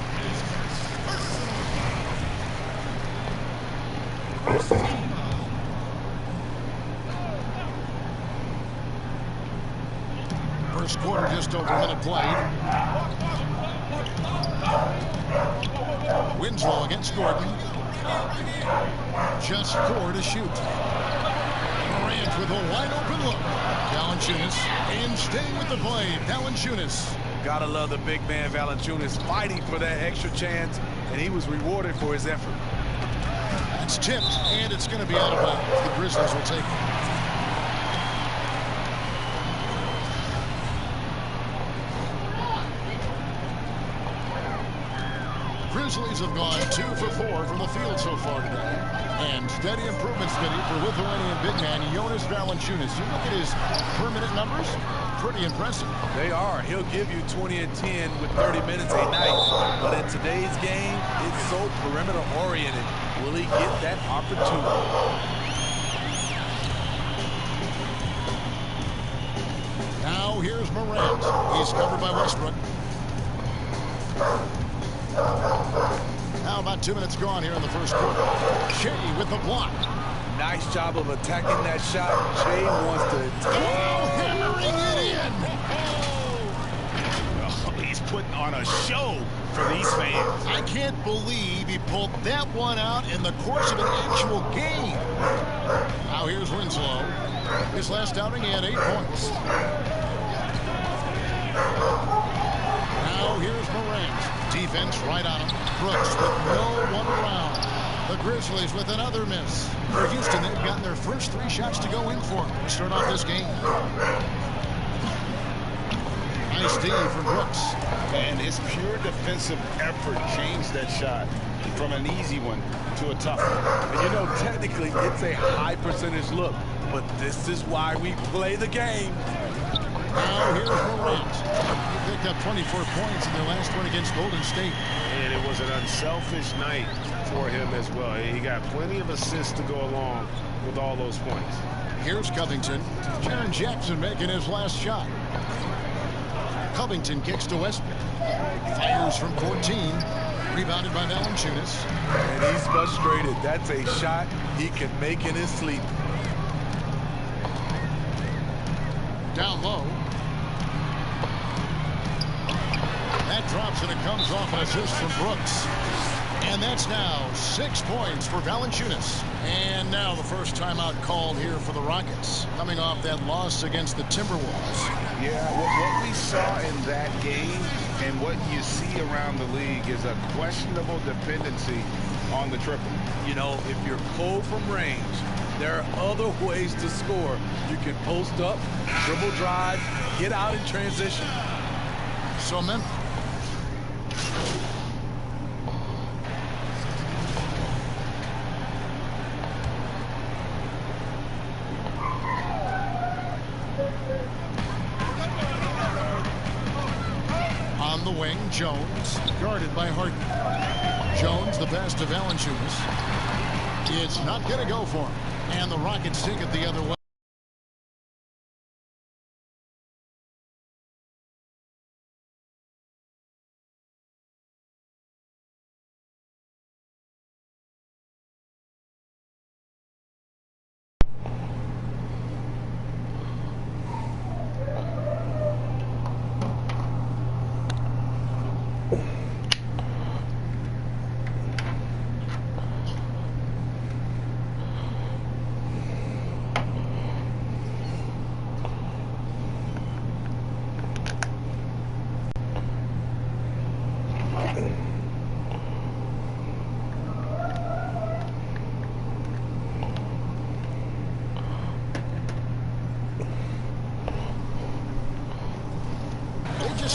First quarter, just over a minute played. Winslow against Gordon. Just 4 to shoot. Morant with a wide open look. Valanciunas and staying with the play. Valanciunas. Gotta love the big man Valanciunas fighting for that extra chance, and he was rewarded for his effort. It's tipped, and it's going to be out of bounds. The Grizzlies will take it. Grizzlies have gone 2 for 4 from the field so far today. And steady improvement, Smitty, for Lithuanian big man Jonas Valanciunas. You look at his permanent numbers, pretty impressive. They are. He'll give you 20 and 10 with 30 minutes a night. But in today's game, it's so perimeter oriented. Will he get that opportunity? Now here's Morant. He's covered by Westbrook. Now about 2 minutes gone here in the first quarter. Shea with the block. Nice job of attacking that shot. Shea wants to... hammering it in. Oh, he's putting on a show for these fans. I can't believe he pulled that one out in the course of an actual game. Now here's Winslow. His last outing, he had 8 points. Now here's Morant. Defense right on him. Brooks with no one around. The Grizzlies with another miss. For Houston, they've gotten their first 3 shots to go in for them to start off this game. Nice D from Brooks. And his pure defensive effort changed that shot from an easy one to a tough one. And you know, technically, it's a high percentage look, but this is why we play the game. Now here's Morant. He picked up 24 points in their last one against Golden State. And it was an unselfish night for him as well. He got plenty of assists to go along with all those points. Here's Covington. Jaren Jackson making his last shot. Covington kicks to Westbrook. Fires from 14. Rebounded by Valanciunas. And he's frustrated. That's a shot he can make in his sleep. Down low. That drops and it comes off an assist from Brooks. And that's now 6 points for Valanciunas. And now the first timeout called here for the Rockets, coming off that loss against the Timberwolves. Yeah, what we saw in that game and what you see around the league is a questionable dependency on the triple. You know, if you're cold from range, there are other ways to score. You can post up, dribble drive, get out in transition. So Memphis. On the wing, Jones, guarded by Harden. Jones, the pass to Valanciunas. It's not going to go for him. And the Rockets take it the other way.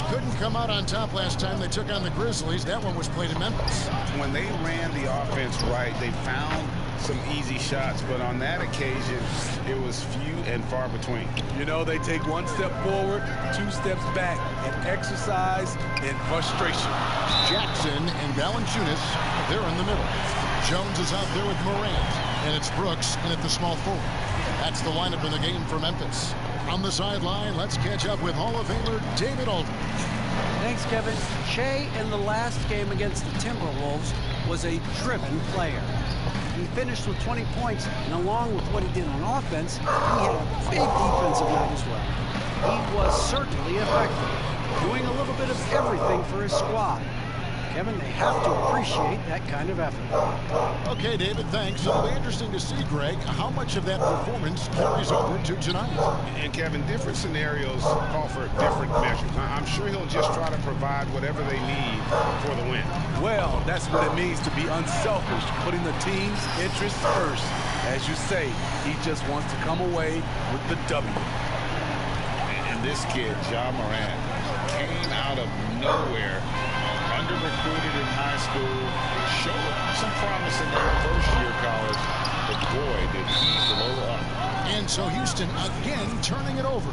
Couldn't come out on top last time they took on the Grizzlies. That one was played in Memphis. When they ran the offense right, they found some easy shots, but on that occasion, it was few and far between. You know, they take 1 step forward, 2 steps back, and exercise in frustration. Jackson and Valanciunas, they're in the middle. Jones is out there with Morant, and it's Brooks in at the small forward. That's the lineup in the game for Memphis. On the sideline, let's catch up with Hall of Famer David Aldridge. Thanks, Kevin. Shea in the last game against the Timberwolves was a driven player. He finished with 20 points, and along with what he did on offense, he had a big defensive night as well. He was certainly effective, doing a little bit of everything for his squad. Kevin, they have to appreciate that kind of effort. Okay, David, thanks. It'll be interesting to see, Greg, how much of that performance carries over to tonight. And, Kevin, different scenarios call for different measures. I'm sure he'll just try to provide whatever they need for the win. Well, that's what it means to be unselfish, putting the team's interests first. As you say, he just wants to come away with the W. And this kid, Ja Morant, came out of nowhere. Under-recruited in high school, showed some promise in their first year of college, but boy, did he blow up. And so Houston again turning it over.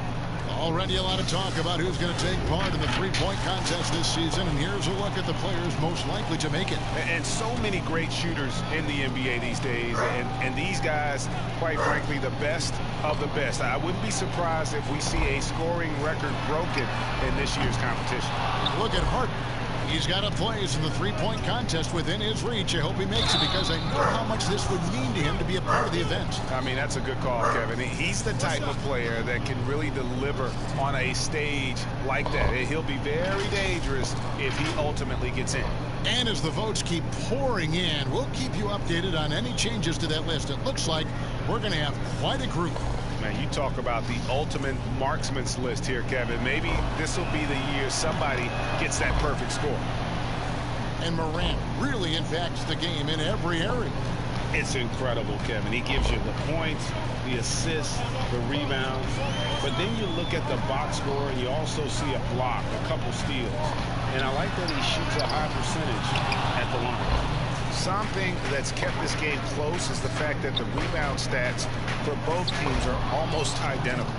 Already a lot of talk about who's going to take part in the three-point contest this season, and here's a look at the players most likely to make it. And so many great shooters in the NBA these days, and these guys, quite frankly, the best of the best. I wouldn't be surprised if we see a scoring record broken in this year's competition. Look at Harden. He's got a place in the three-point contest within his reach. I hope he makes it because I know how much this would mean to him to be a part of the event. I mean, that's a good call, Kevin. He's the type of player that can really deliver on a stage like that. He'll be very dangerous if he ultimately gets in. And as the votes keep pouring in, we'll keep you updated on any changes to that list. It looks like we're going to have quite a group. Man, you talk about the ultimate marksman's list here, Kevin. Maybe this will be the year somebody gets that perfect score. And Morant really impacts the game in every area. It's incredible, Kevin. He gives you the points, the assists, the rebounds. But then you look at the box score and you also see a block, a couple steals. And I like that he shoots a high percentage at the line. Something that's kept this game close is the fact that the rebound stats for both teams are almost identical.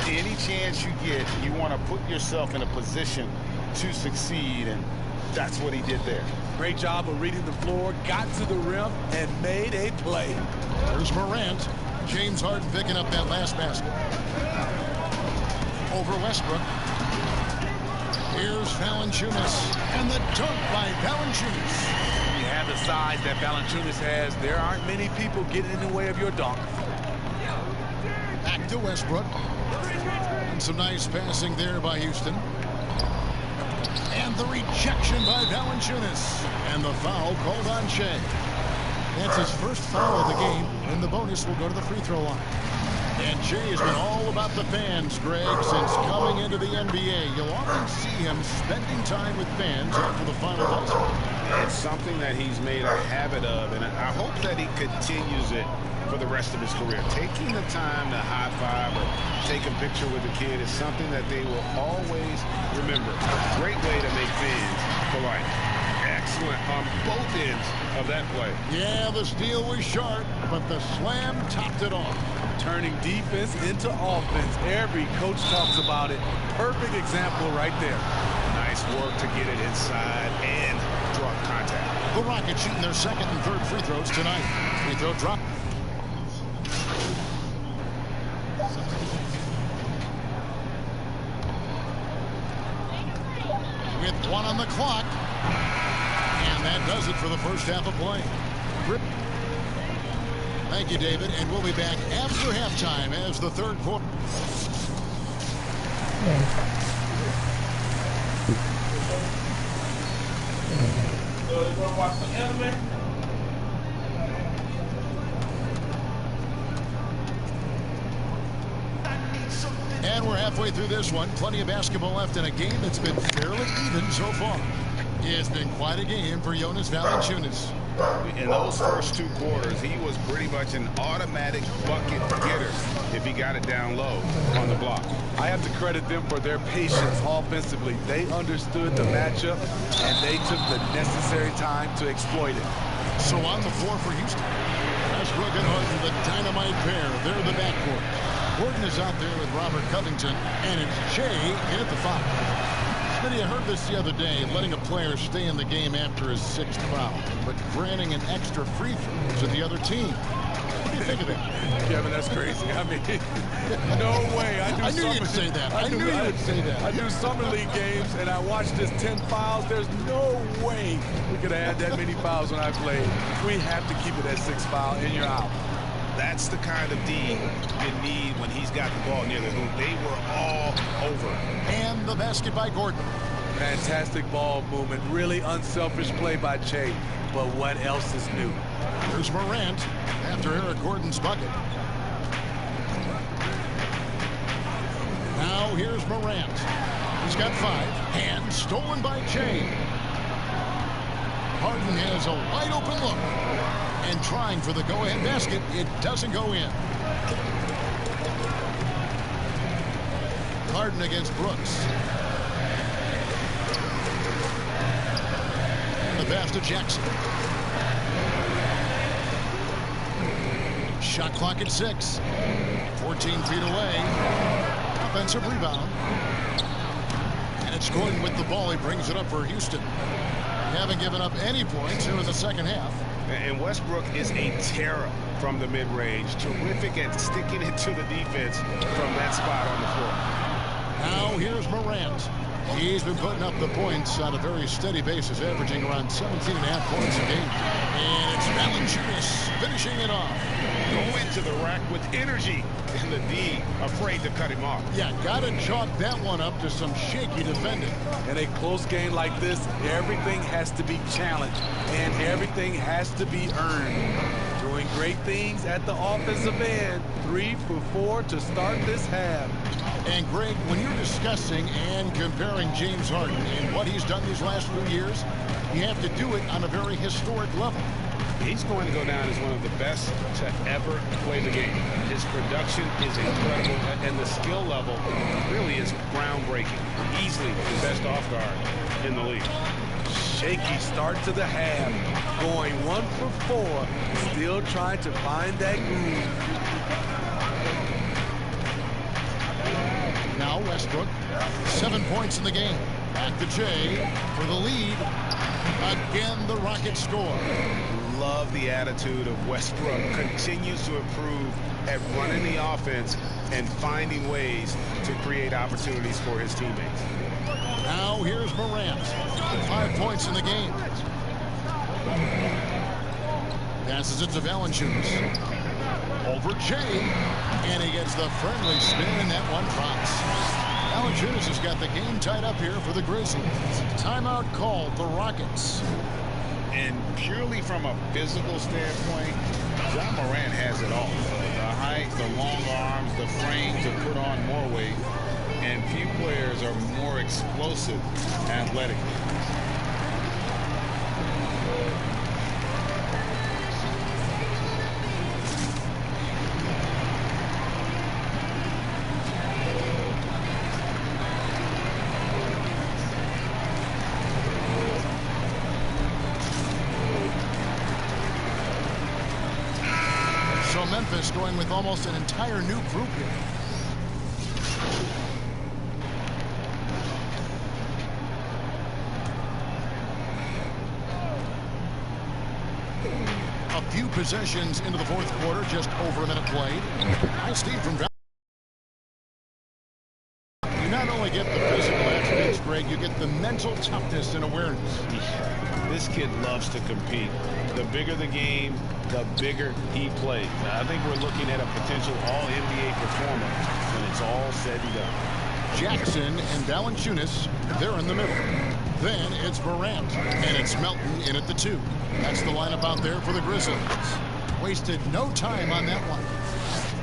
Any chance you get, you want to put yourself in a position to succeed. And That's what he did there. Great job of reading the floor, got to the rim, and made a play. There's Morant. James Harden picking up that last basket. Over Westbrook. Here's Valanciunas. And the dunk by Valanciunas. You have the size that Valanciunas has. There aren't many people getting in the way of your dunk. Back to Westbrook. And some nice passing there by Houston. And the rejection by Valanciunas. And the foul called on Shea. That's his first foul of the game, and the bonus will go to the free throw line. And Shea has been all about the fans, Greg, since coming into the NBA. You'll often see him spending time with fans after the final buzzer. It's something that he's made a habit of, and I hope that he continues it for the rest of his career. Taking the time to high five or take a picture with the kid is something that they will always remember. Great way to make fans for life. Excellent on both ends of that play. Yeah, the steal was sharp, but the slam topped it off. Turning defense into offense. Every coach talks about it. Perfect example right there. Nice work to get it inside and draw contact. The Rockets shooting their second and third free throws tonight. Free throw drop. With 1 on the clock. And that does it for the first half of play. Thank you, David. And we'll be back after halftime as the third quarter. Watch the anime. And we're halfway through this one. Plenty of basketball left in a game that's been fairly even so far. It's been quite a game for Jonas Valanciunas. In those first 2 quarters, he was pretty much an automatic bucket getter if he got it down low on the block. I have to credit them for their patience offensively. They understood the matchup, and they took the necessary time to exploit it. So on the floor for Houston, Westbrook and Harden, the dynamite pair. They're the backcourt. Gordon is out there with Robert Covington, and it's Shea in at the foul. Smitty, I heard this the other day, letting a player stay in the game after his 6th foul, but granting an extra free throw to the other team. What do you think of that? Kevin, that's crazy. I mean, no way. I knew you'd say that. I knew you would say that. I do summer league games, and I watched this 10 fouls. There's no way we could have had that many fouls when I played. We have to keep it at 6 foul, and you're out. That's the kind of D you need when he's got the ball near the hoop. They were all over. And the basket by Gordon. Fantastic ball movement. Really unselfish play by Shea. But what else is new? There's Morant after Eric Gordon's bucket. Now here's Morant. He's got 5. And stolen by Shea. Harden has a wide open look. And trying for the go-ahead basket. It doesn't go in. Harden against Brooks. And the pass to Jackson. Shot clock at 6. 14 feet away. Offensive rebound. And it's Gordon with the ball. He brings it up for Houston. They haven't given up any points here in the second half. And Westbrook is a terror from the mid-range. Terrific at sticking it to the defense from that spot on the floor. Now here's Morant. He's been putting up the points on a very steady basis, averaging around 17.5 points a game. And it's Valanciunas finishing it off. Go into the rack with energy, and the D afraid to cut him off. Yeah, got to chalk that one up to some shaky defending. In a close game like this, everything has to be challenged, and everything has to be earned. Doing great things at the offensive end. 3 for 4 to start this half. And Greg, when you're discussing and comparing James Harden and what he's done these last few years, you have to do it on a very historic level. He's going to go down as one of the best to ever play the game. His production is incredible, and the skill level really is groundbreaking. Easily the best off guard in the league. Shaky start to the half, going 1 for 4, still trying to find that groove. Now Westbrook, 7 points in the game. Back to Jay for the lead. Again, the Rockets score. Love the attitude of Westbrook. Continues to improve at running the offense and finding ways to create opportunities for his teammates. Now here's Morant. 5 points in the game. Passes it to Valanciunas. Over Jay. And he gets the friendly spin, and that one drops. Valanciunas has got the game tied up here for the Grizzlies. Timeout called the Rockets. And purely from a physical standpoint, John Morant has it all. The height, the long arms, the frame to put on more weight. And few players are more explosive athletically. So Memphis going with almost an entire new group here. A few possessions into the fourth quarter, just over a minute played. Nice Steve from Val. You not only get the physical attributes, Greg, you get the mental toughness and awareness. This kid loves to compete. The bigger the game, the bigger he plays. Now, I think we're looking at a potential all-NBA performer when it's all said and done. Jackson and Valanciunas, they're in the middle. Then it's Morant, and it's Melton in at the 2. That's the lineup out there for the Grizzlies. Wasted no time on that one.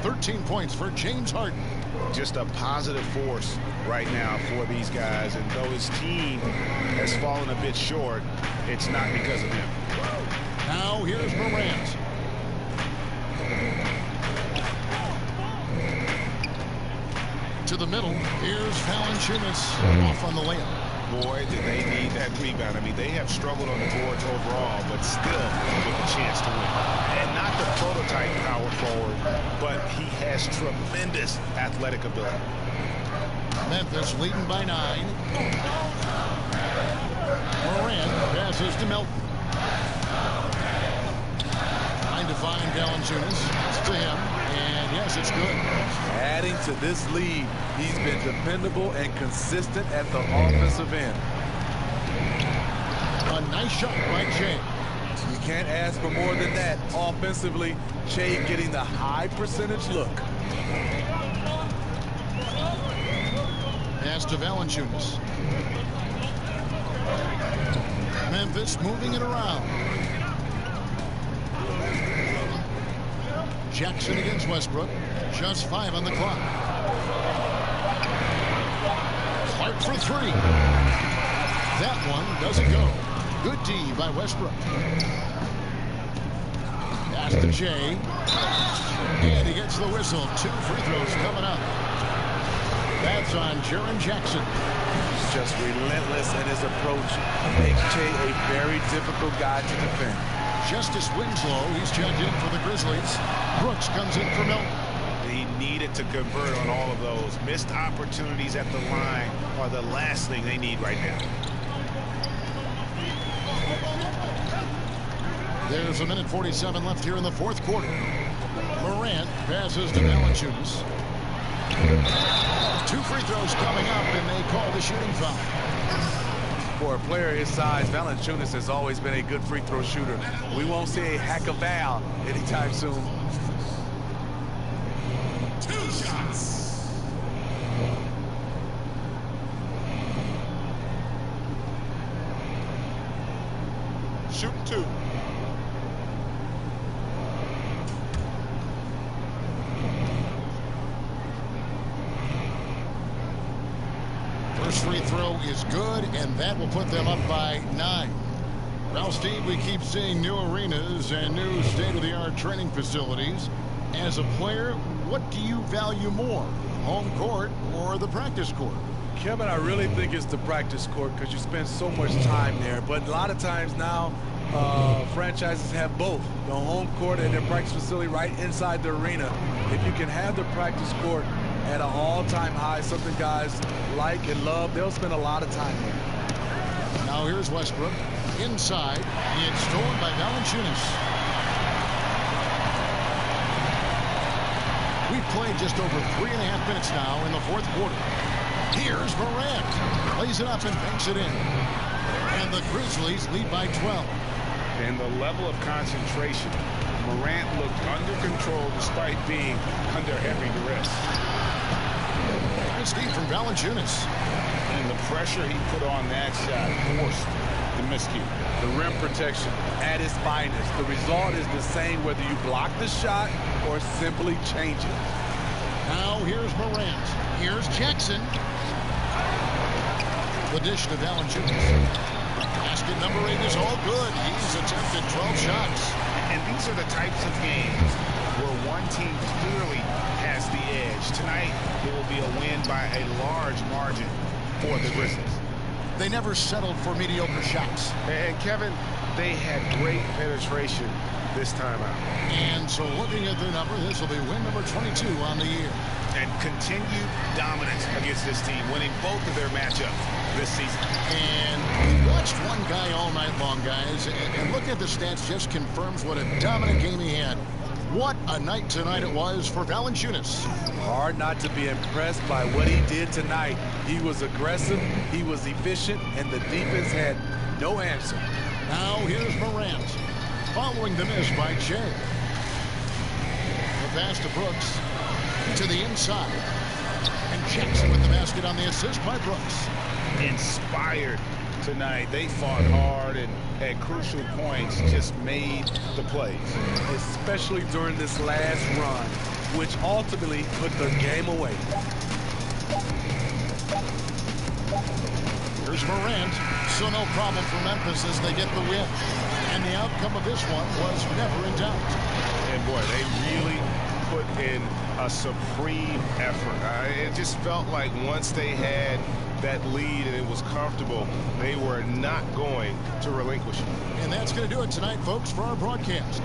13 points for James Harden. Just a positive force right now for these guys, and though his team has fallen a bit short, it's not because of him. Now here's Morant. To the middle, here's Valanciunas off on the layup. Boy, did they need that rebound. I mean, they have struggled on the boards overall, but still with a chance to win. And not the prototype power forward, but he has tremendous athletic ability. Memphis leading by 9. Morant passes to Melton. Trying to find Valanciunas. It's to him, and yes, it's good. Adding to this lead, he's been dependable and consistent at the offensive end. A nice shot by Jay. You can't ask for more than that. Offensively, Jay getting the high percentage look. Pass to Valanciunas. Memphis moving it around. Jackson against Westbrook. Just 5 on the clock. Clark for 3. That one doesn't go. Good D by Westbrook. Pass to Jay. And he gets the whistle. 2 free throws coming up. That's on Jaren Jackson. He's just relentless in his approach. Makes Jay a very difficult guy to defend. Justice Winslow, he's checked in for the Grizzlies. Brooks comes in for Melton. He needed to convert on all of those. Missed opportunities at the line are the last thing they need right now. There's a minute 47 left here in the fourth quarter. Morant passes to Valanciunas. 2 free throws coming up, and they call the shooting foul. For a player his size, Valanciunas has always been a good free throw shooter. We won't see a hack of Val anytime soon. 2 shots. Shoot 2. First free throw is good, and that will put them up by 9. Well, Steve, we keep seeing new arenas and new state-of-the-art training facilities. As a player, what do you value more, home court or the practice court? Kevin, I really think it's the practice court because you spend so much time there. But a lot of times now, franchises have both, the home court and their practice facility right inside the arena. If you can have the practice court at an all-time high, something guys like and love. They'll spend a lot of time here. Now here's Westbrook. Inside. It's stolen by Valanciunas. We've played just over 3.5 minutes now in the fourth quarter. Here's Morant. Plays it up and banks it in. And the Grizzlies lead by 12. And the level of concentration. Morant looked under control despite being under heavy duress. Nice deep from Valanciunas. And the pressure he put on that shot forced the miscue. The rim protection at its finest. The result is the same whether you block the shot or simply change it. Now here's Morant. Here's Jackson. The dish to Valanciunas. Basket number 8 is all good. He's attempted 12 shots. And these are the types of games where one team clearly has the edge. Tonight, it will be a win by a large margin for the Grizzlies. They never settled for mediocre shots. And Kevin, they had great penetration this time out. And so looking at their number, this will be win number 22 on the year. And continued dominance against this team, winning both of their matchups this season. And we watched one guy all night long, guys, and look at the stats, just confirms what a dominant game he had. What a night tonight it was for Valanciunas. Hard not to be impressed by what he did tonight. He was aggressive, he was efficient, and the defense had no answer. Now here's Morant, following the miss by Jay. The pass to Brooks, to the inside. And Jackson with the basket on the assist by Brooks. Inspired tonight. They fought hard and at crucial points just made the plays. Especially during this last run, which ultimately put the game away. Here's Morant. So no problem for Memphis as they get the win. And the outcome of this one was never in doubt. And boy, they really put in a supreme effort. It just felt like once they had that lead and it was comfortable, they were not going to relinquish it. And that's going to do it tonight, folks, for our broadcast.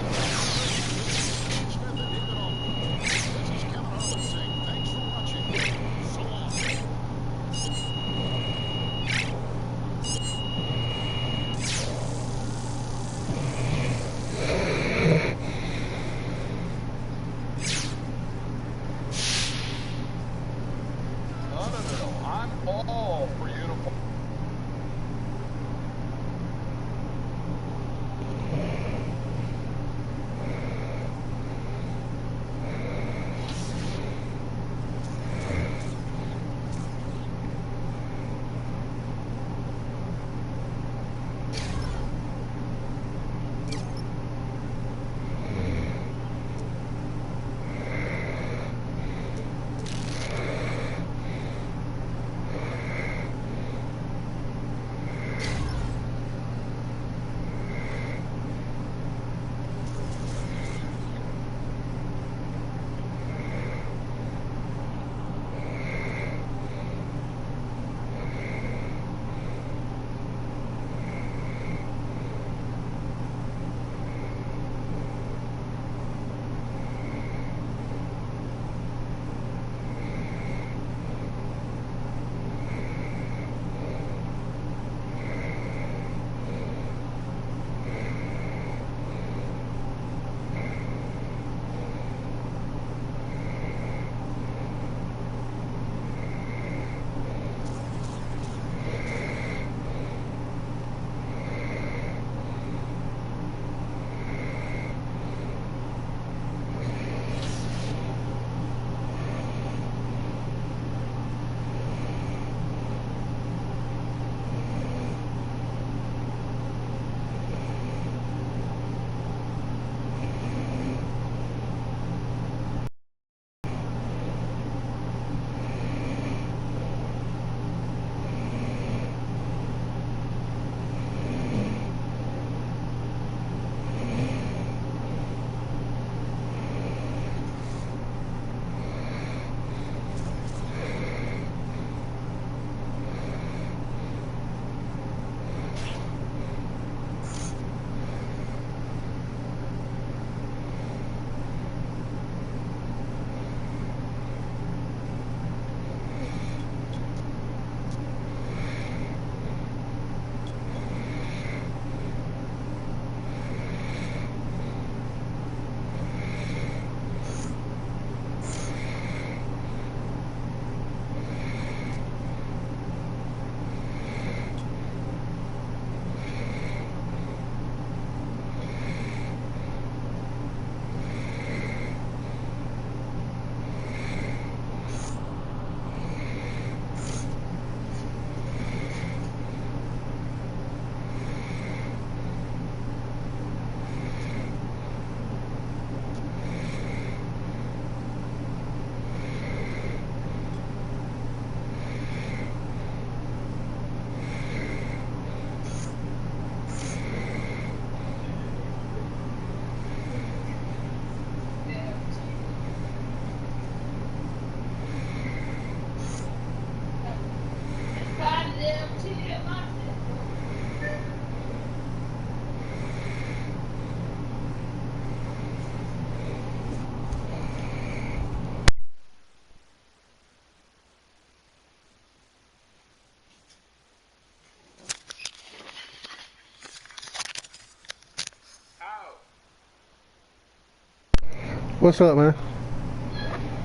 What's up, man?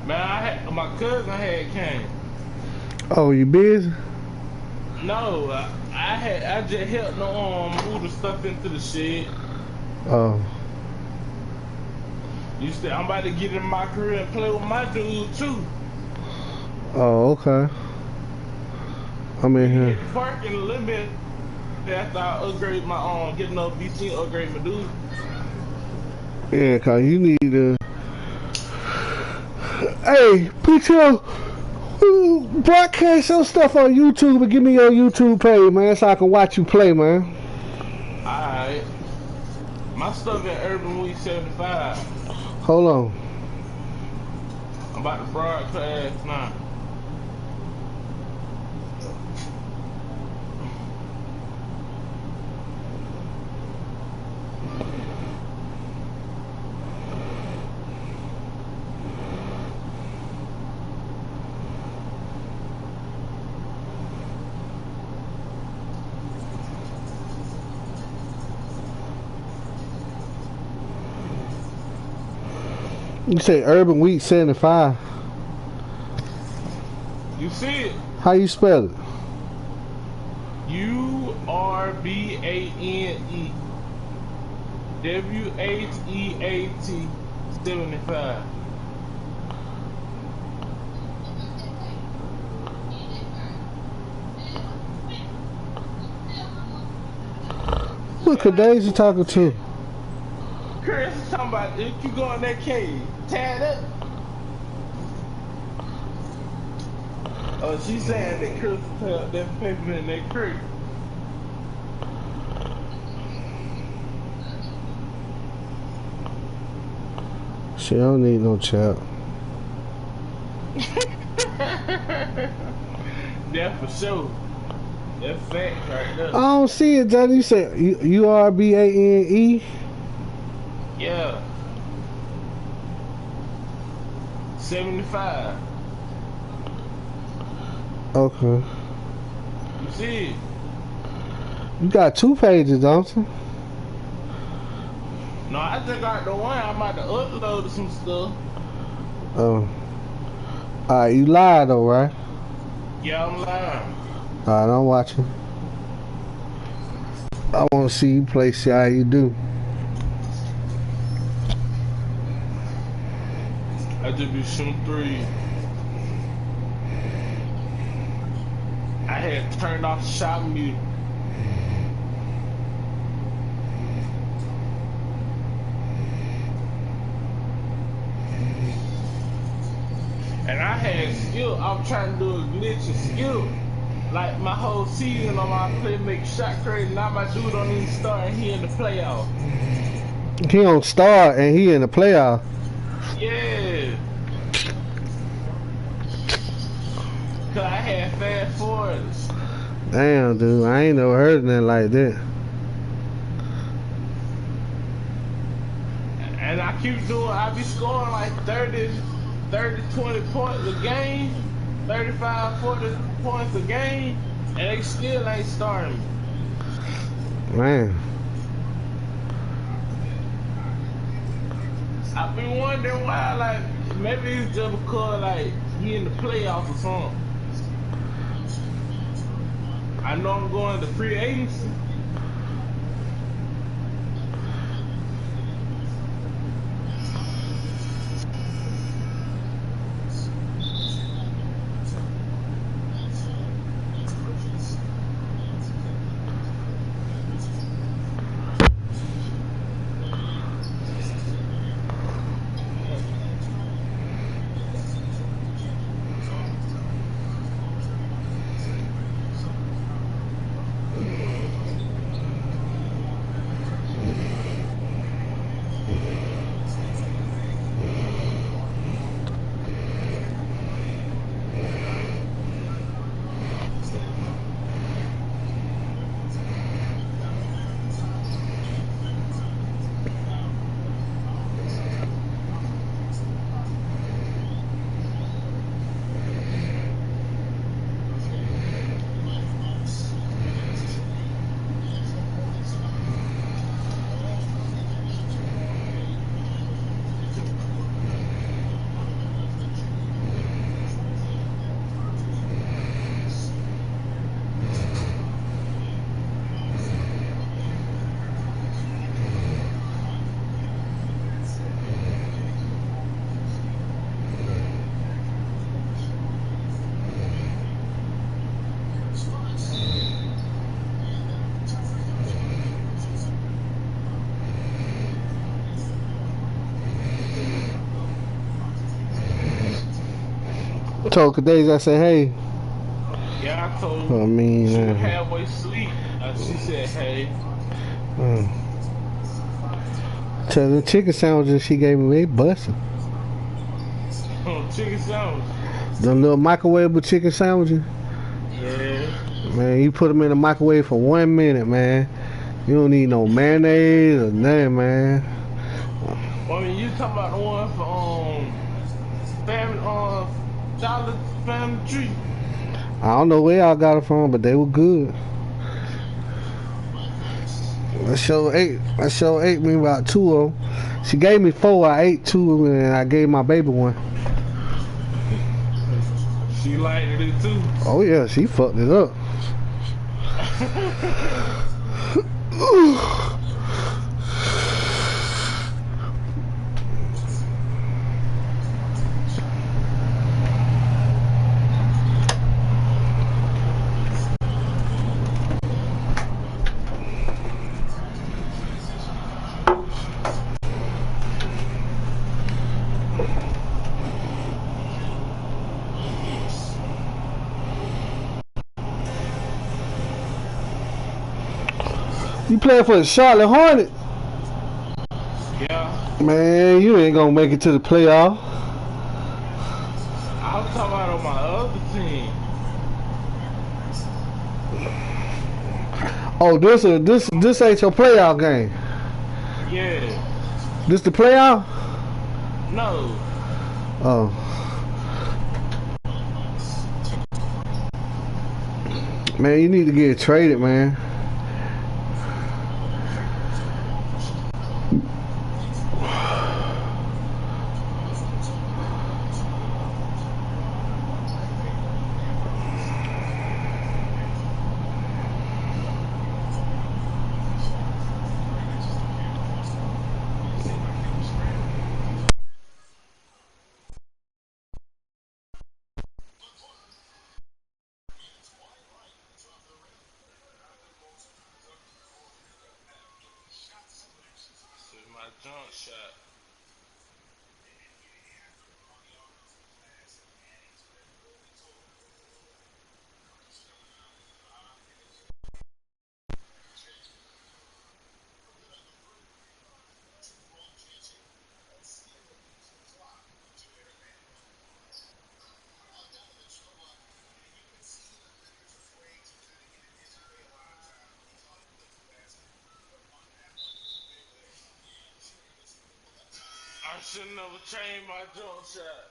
Man, my cousin had came. Oh, you busy? No, I just helped them move the stuff into the shed. Oh. You said I'm about to get in my career and play with my dude too. Oh, okay. I'm in here. Parking a little bit after I upgrade my get enough VC, upgrade my dude. Yeah, cause you need to. Hey, PTO, broadcast your stuff on YouTube and give me your YouTube page, man, so I can watch you play, man. Alright. My stuff in Urban Week 75. Hold on. I'm about to broadcast now. You say Urban Week 75. You see it? How you spell it? URBANE WHEAT 75. Look, Daisy talking to. Chris is talking about if you go in that cave, tie it up. Oh, she's saying that Chris put that paper in that crate. She don't need no child. That's for sure. That's fact right there. I don't see it, Johnny. You say URBANE? Yeah. 75. Okay. You see it? You got 2 pages, don't you? No, I just got the one. I'm about to upload some stuff. Oh. Alright, you lied though, right? Yeah, I'm lying. Alright, I'm watching. I want to see you play, see how you do. I just be shooting 3. I had turned off shot mute. And I had skill. I was trying to do a glitch of skill. Like my whole season on my play make shot crazy. Now my dude don't even start and he in the playoff. He don't start and he in the playoff. Yeah. Cause I had fast forwards. Damn, dude, I ain't never heard of nothing like that. And I keep doing, I be scoring like 30, 20 points a game, 35, 40 points a game, and they still ain't starting me. Man. I be wondering why, like, maybe it's just because, like, he in the playoffs or something. I know I'm going to free agency. Told Kadeja, I said, hey. Yeah, I told I her. mean, She was halfway asleep. She said, hey. Tell the chicken sandwiches she gave me, they busting. Chicken sandwich. The little microwavable chicken sandwiches. Yeah. Man, you put them in the microwave for 1 minute, man. You don't need no mayonnaise or nothing, man. I mean, you talking about the one for family Charlotte Family Tree? I don't know where y'all got it from, but they were good. I sure ate me about 2 of them. She gave me 4, I ate 2, and I gave my baby 1. She liked it too. Oh yeah, she fucked it up. You playing for the Charlotte Hornets? Yeah. Man, you ain't gonna make it to the playoff. I was talking about on my other team. Oh, this ain't your playoff game. Yeah. This the playoff? No. Oh. Man, you need to get traded, man. My jump shot. I should never change my jump shot.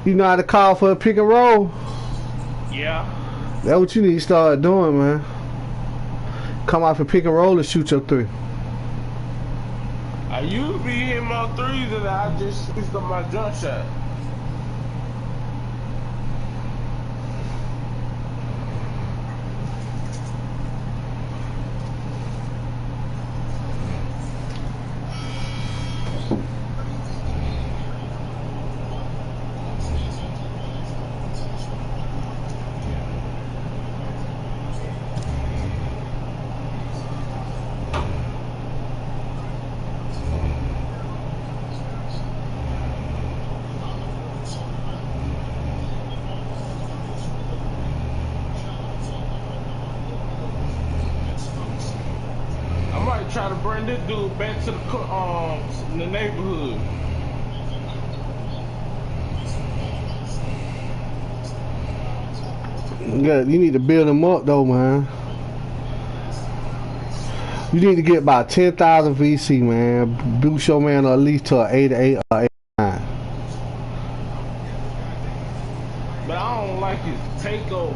You know how to call for a pick and roll? Yeah. That's what you need to start doing, man. Come off a pick and roll and shoot your 3. I used to be hitting my 3s and I just switched up my jump shot. Try to bring this dude back to the neighborhood. Yeah, you need to build him up though, man. You need to get about 10,000 VC, man. Boost your man at least to an 88 or 89. But I don't like his takeover.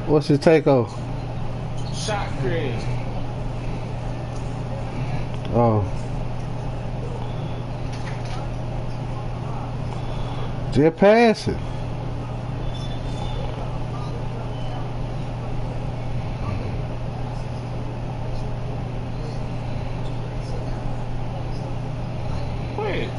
What's his takeover? Shot creation. Oh. Just pass it. Wait.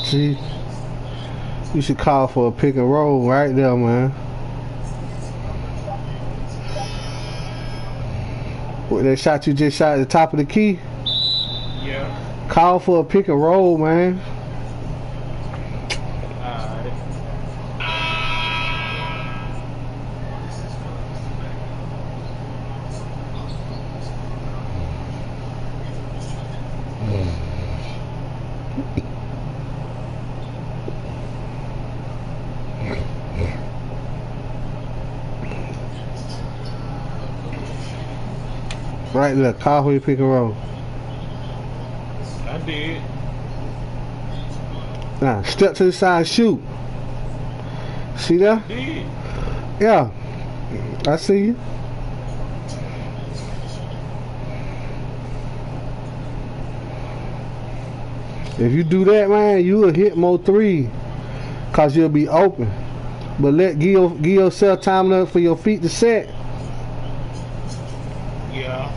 See, you should call for a pick and roll right there, man. With that shot you just shot at the top of the key. Yeah. Call for a pick and roll, man. Alright. Right there, call for your pick and roll. I did. Now, step to the side, shoot. See there? I did. Yeah. I see you. If you do that, man, you will hit more three. Cause you'll be open. But give yourself time enough for your feet to set. Yeah.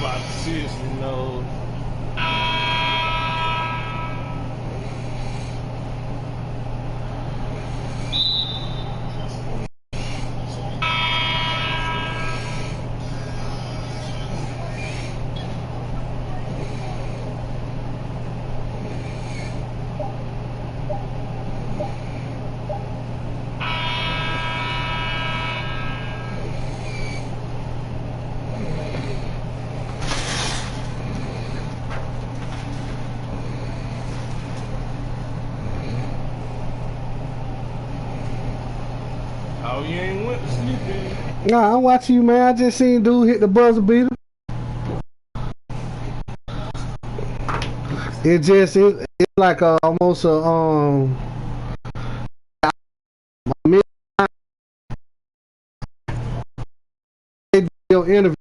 About to seriously know. Oh, you ain't went to sleep then? Nah, I'm watching you, man. I just seen dude hit the buzzer beater. It's like almost a your interview.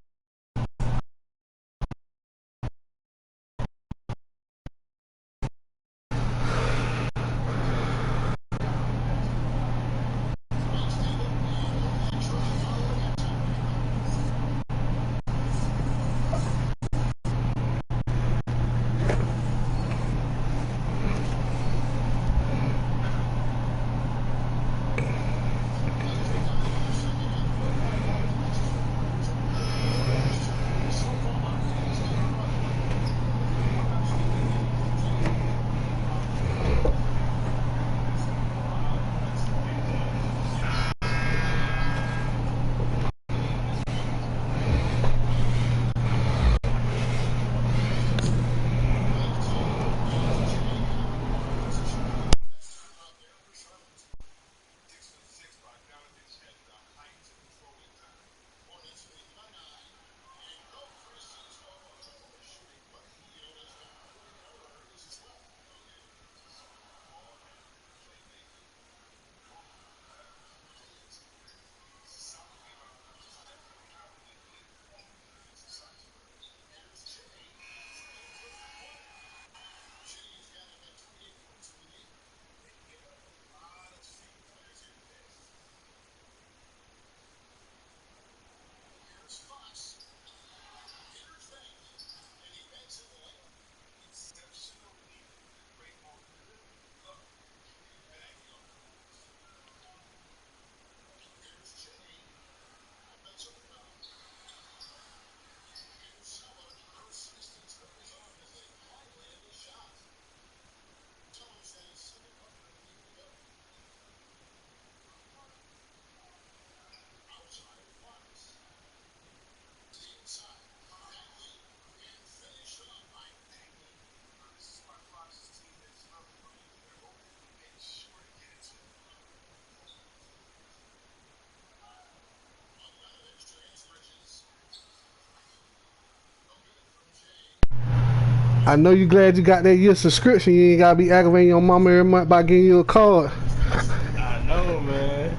I know you glad you got that year subscription. You ain't gotta be aggravating your mama every month by getting you a card. I know, man.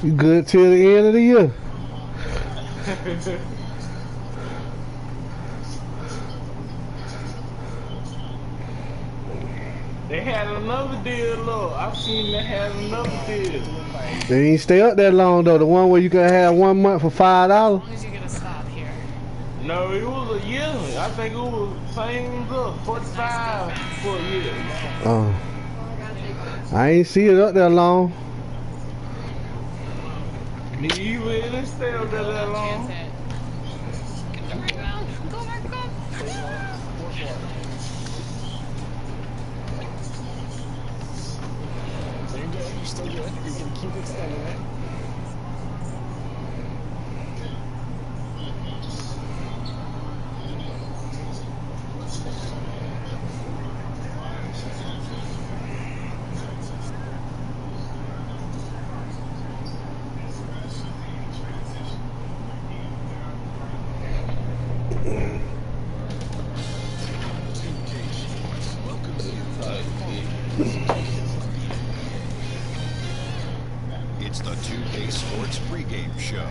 You good till the end of the year. They had another deal, look. I've seen they had another deal. They ain't stay up that long though. The one where you can have 1 month for $5. As long as you get a stop here. No, it was a year. I think it was same look, 45 for a year. I ain't see it up there long. Me either. It didn't stay up there that long. Go, Mark, go. You're still good. You can keep extending it. It's the 2K Sports pregame show.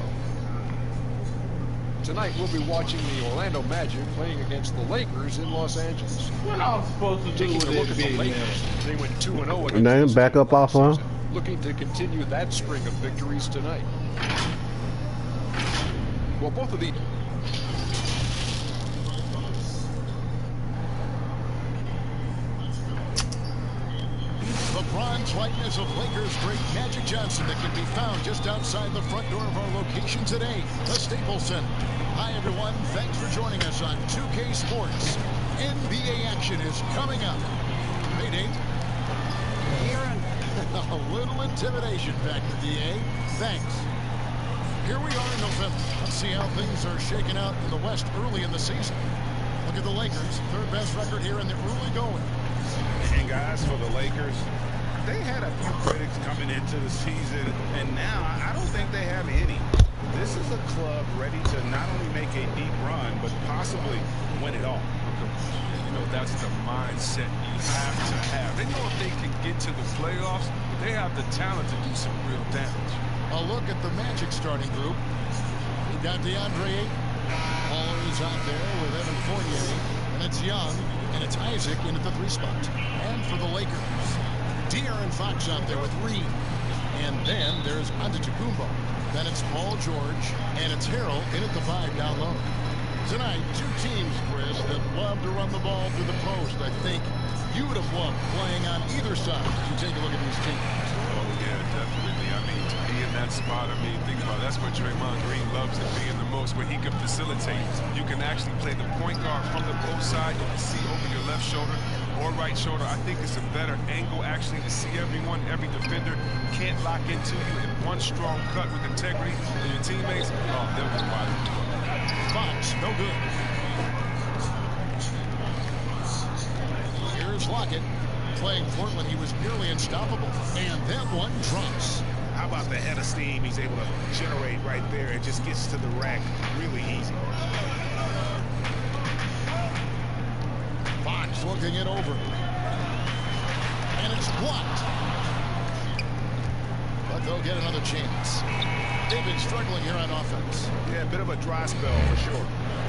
Tonight we'll be watching the Orlando Magic playing against the Lakers in Los Angeles. What I was supposed to do Taking with a look at this the big Lakers, man? they went 2-0 And then against back up off huh? looking to continue that string of victories tonight. Well, both of these. The bronze likeness of Lakers great Magic Johnson that can be found just outside the front door of our location today, the Staples Center. Hi, everyone. Thanks for joining us on 2K Sports. NBA action is coming up. Hey, Nate. A little intimidation back to DA. Thanks. Here we are in November. Let's see how things are shaking out in the West early in the season. Look at the Lakers, third best record here in the early going. And guys, for the Lakers, they had a few critics coming into the season, and now I don't think they have any. This is a club ready to not only make a deep run, but possibly win it all. You know, that's the mindset you have to have. They know if they can get to the playoffs, they have the talent to do some real damage. A look at the Magic starting group. You've got DeAndre Ayton. Waller is out there with Evan Fournier. And it's Young. And it's Isaac in at the 3 spot. And for the Lakers, De'Aaron Fox out there with Reed. And then there's Antetokounmpo. Then it's Paul George. And it's Harrell in at the 5 down low. Tonight, 2 teams, Chris, that love to run the ball through the post. I think you would have loved playing on either side as you take a look at these teams. Oh, yeah, definitely. I mean, to be in that spot, I mean, think about it. That's where Draymond Green loves to be in the most, where he can facilitate. You can actually play the point guard from the both sides. You can see over your left shoulder or right shoulder. I think it's a better angle, actually, to see everyone. Every defender can't lock into you in one strong cut with integrity. And your teammates, oh, they'll be wide. Fox, no good. Here's Lockett. Playing Portland, he was nearly unstoppable. And that one drops. How about the head of steam he's able to generate right there? It just gets to the rack really easy. Fox looking it over. And it's blocked. But they'll get another chance. They've been struggling here on offense. Yeah, a bit of a dry spell for sure.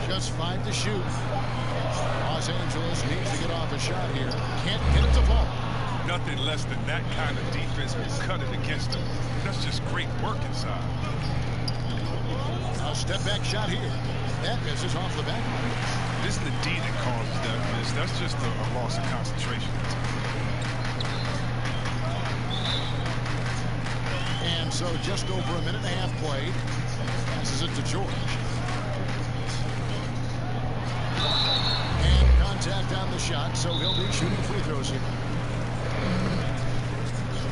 Just 5 to shoot. Los Angeles needs to get off a shot here. Can't get it to fall. Nothing less than that kind of defense will cut it against them. That's just great work inside. A step back shot here. That misses off the back. This is the D that causes that miss. That's just a loss of concentration. And so just over a minute and a half played. Passes it to George. And contact on the shot, so he'll be shooting free throws here.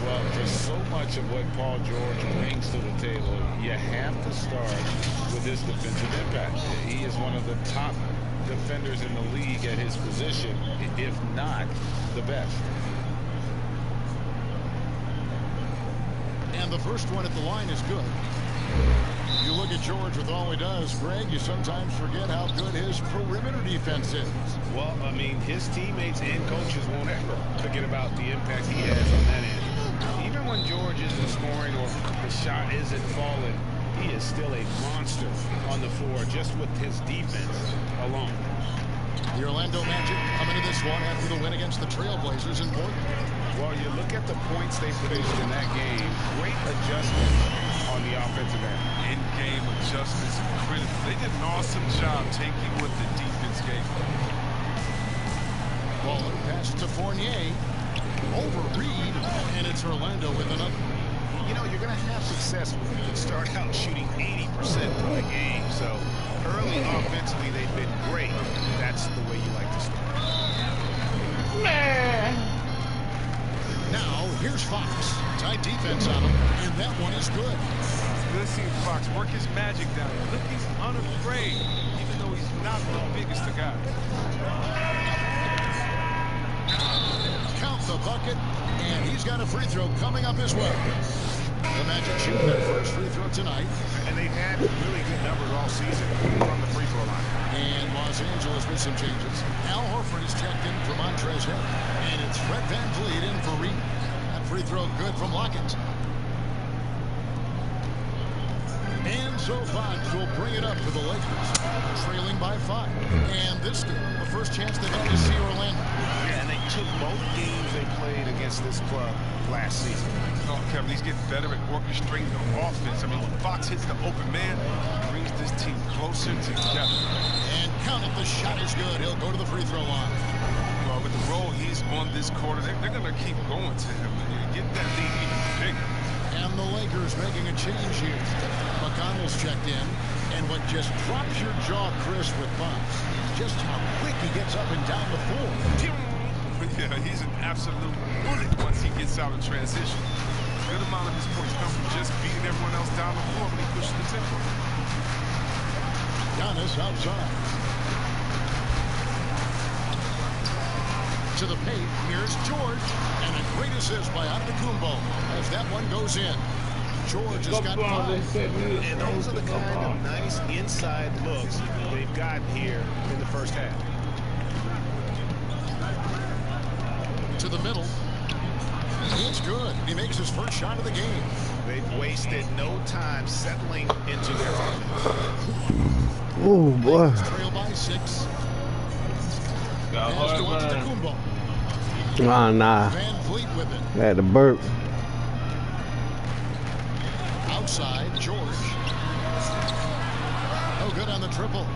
Well, for so much of what Paul George brings to the table, you have to start with his defensive impact. He is one of the top defenders in the league at his position, if not the best. And the first one at the line is good. You look at George with all he does, Greg, you sometimes forget how good his perimeter defense is. Well, I mean, his teammates and coaches won't ever forget about the impact he has on that end. Even when George isn't scoring or the shot isn't falling, he is still a monster on the floor just with his defense alone. The Orlando Magic coming to this one after the win against the Trailblazers in Portland. Well, you look at the points they produced in that game, great adjustment on the offensive end. In-game adjustments are critical. They did an awesome job taking what the defense gave them. Waller passes to Fournier. Over Reed, and it's Orlando with another. You know, you're going to have success when you start out shooting 80% for the game. So early offensively, they've been great. That's the way you like to start. Man. Now, here's Fox. Tight defense on him, and that one is good. Good seeing Fox work his magic down. Look, he's unafraid, even though he's not the biggest of guys. Count the bucket, and he's got a free throw coming up as well. The Magic shooting their first free throw tonight. And they've had really good numbers all season from the free throw line. And Los Angeles with some changes. Al Horford is checked in for Montrezl Harrell. And it's Fred VanVleet in for Reed. That free throw good from Lockett. And so Fox will bring it up to the Lakers, trailing by 5. And this game, the first chance they've had to see Orlando. Yeah, and they took both games they played against this club last season. Oh, Kevin, he's getting better at orchestrating the offense. I mean, when Fox hits the open man, he brings this team closer together. And count it, the shot is good. He'll go to the free throw line. Well, with the role he's on this quarter, they're going to keep going to him and get that lead even bigger. And the Lakers making a change here. McConnell's checked in. And what just drops your jaw, Chris, with Fox, just how quick he gets up and down the floor. Yeah, he's an absolute bullet once he gets out of transition. A good amount of his points come from just beating everyone else down the floor when he pushes the tempo. Giannis outside. To the paint, here's George. And a great assist by Antetokounmpo as that one goes in. George has got 5. And those are the kind of nice inside looks they've gotten here in the first half. To the middle. It's good. He makes his first shot of the game. They've wasted no time settling into their offense. Oh, boy. Trail by 6. Nah. Van Vliet with it. I had to burp. Outside, George. No good on the triple.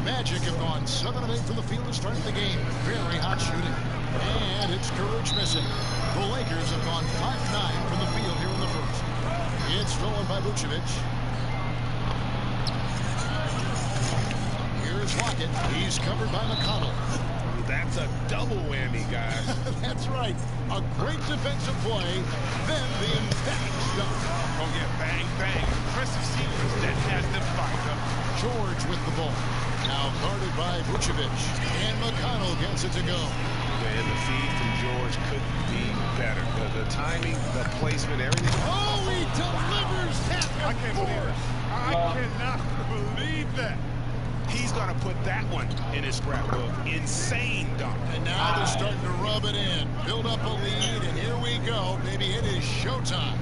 Magic have gone 7 of 8 from the field to start the game. Very hot shooting. And it's Courage missing. The Lakers have gone 5-9 from the field here in the first. It's stolen by Vucevic. Here's Lockett. He's covered by McConnell. That's a double whammy, guys. That's right. A great defensive play, then the emphatic dunk. Oh, yeah, bang, bang. Impressive sequence that has them fired up. George with the ball. Now guarded by Vucevic. And McConnell gets it to go. And the feed from George couldn't be better. The timing, the placement, everything. Oh, he delivers that. I can't believe it. I cannot believe that. He's going to put that one in his scrapbook. Insane dunk. And now they're starting to rub it in. Build up a lead, and here we go. Maybe it is showtime.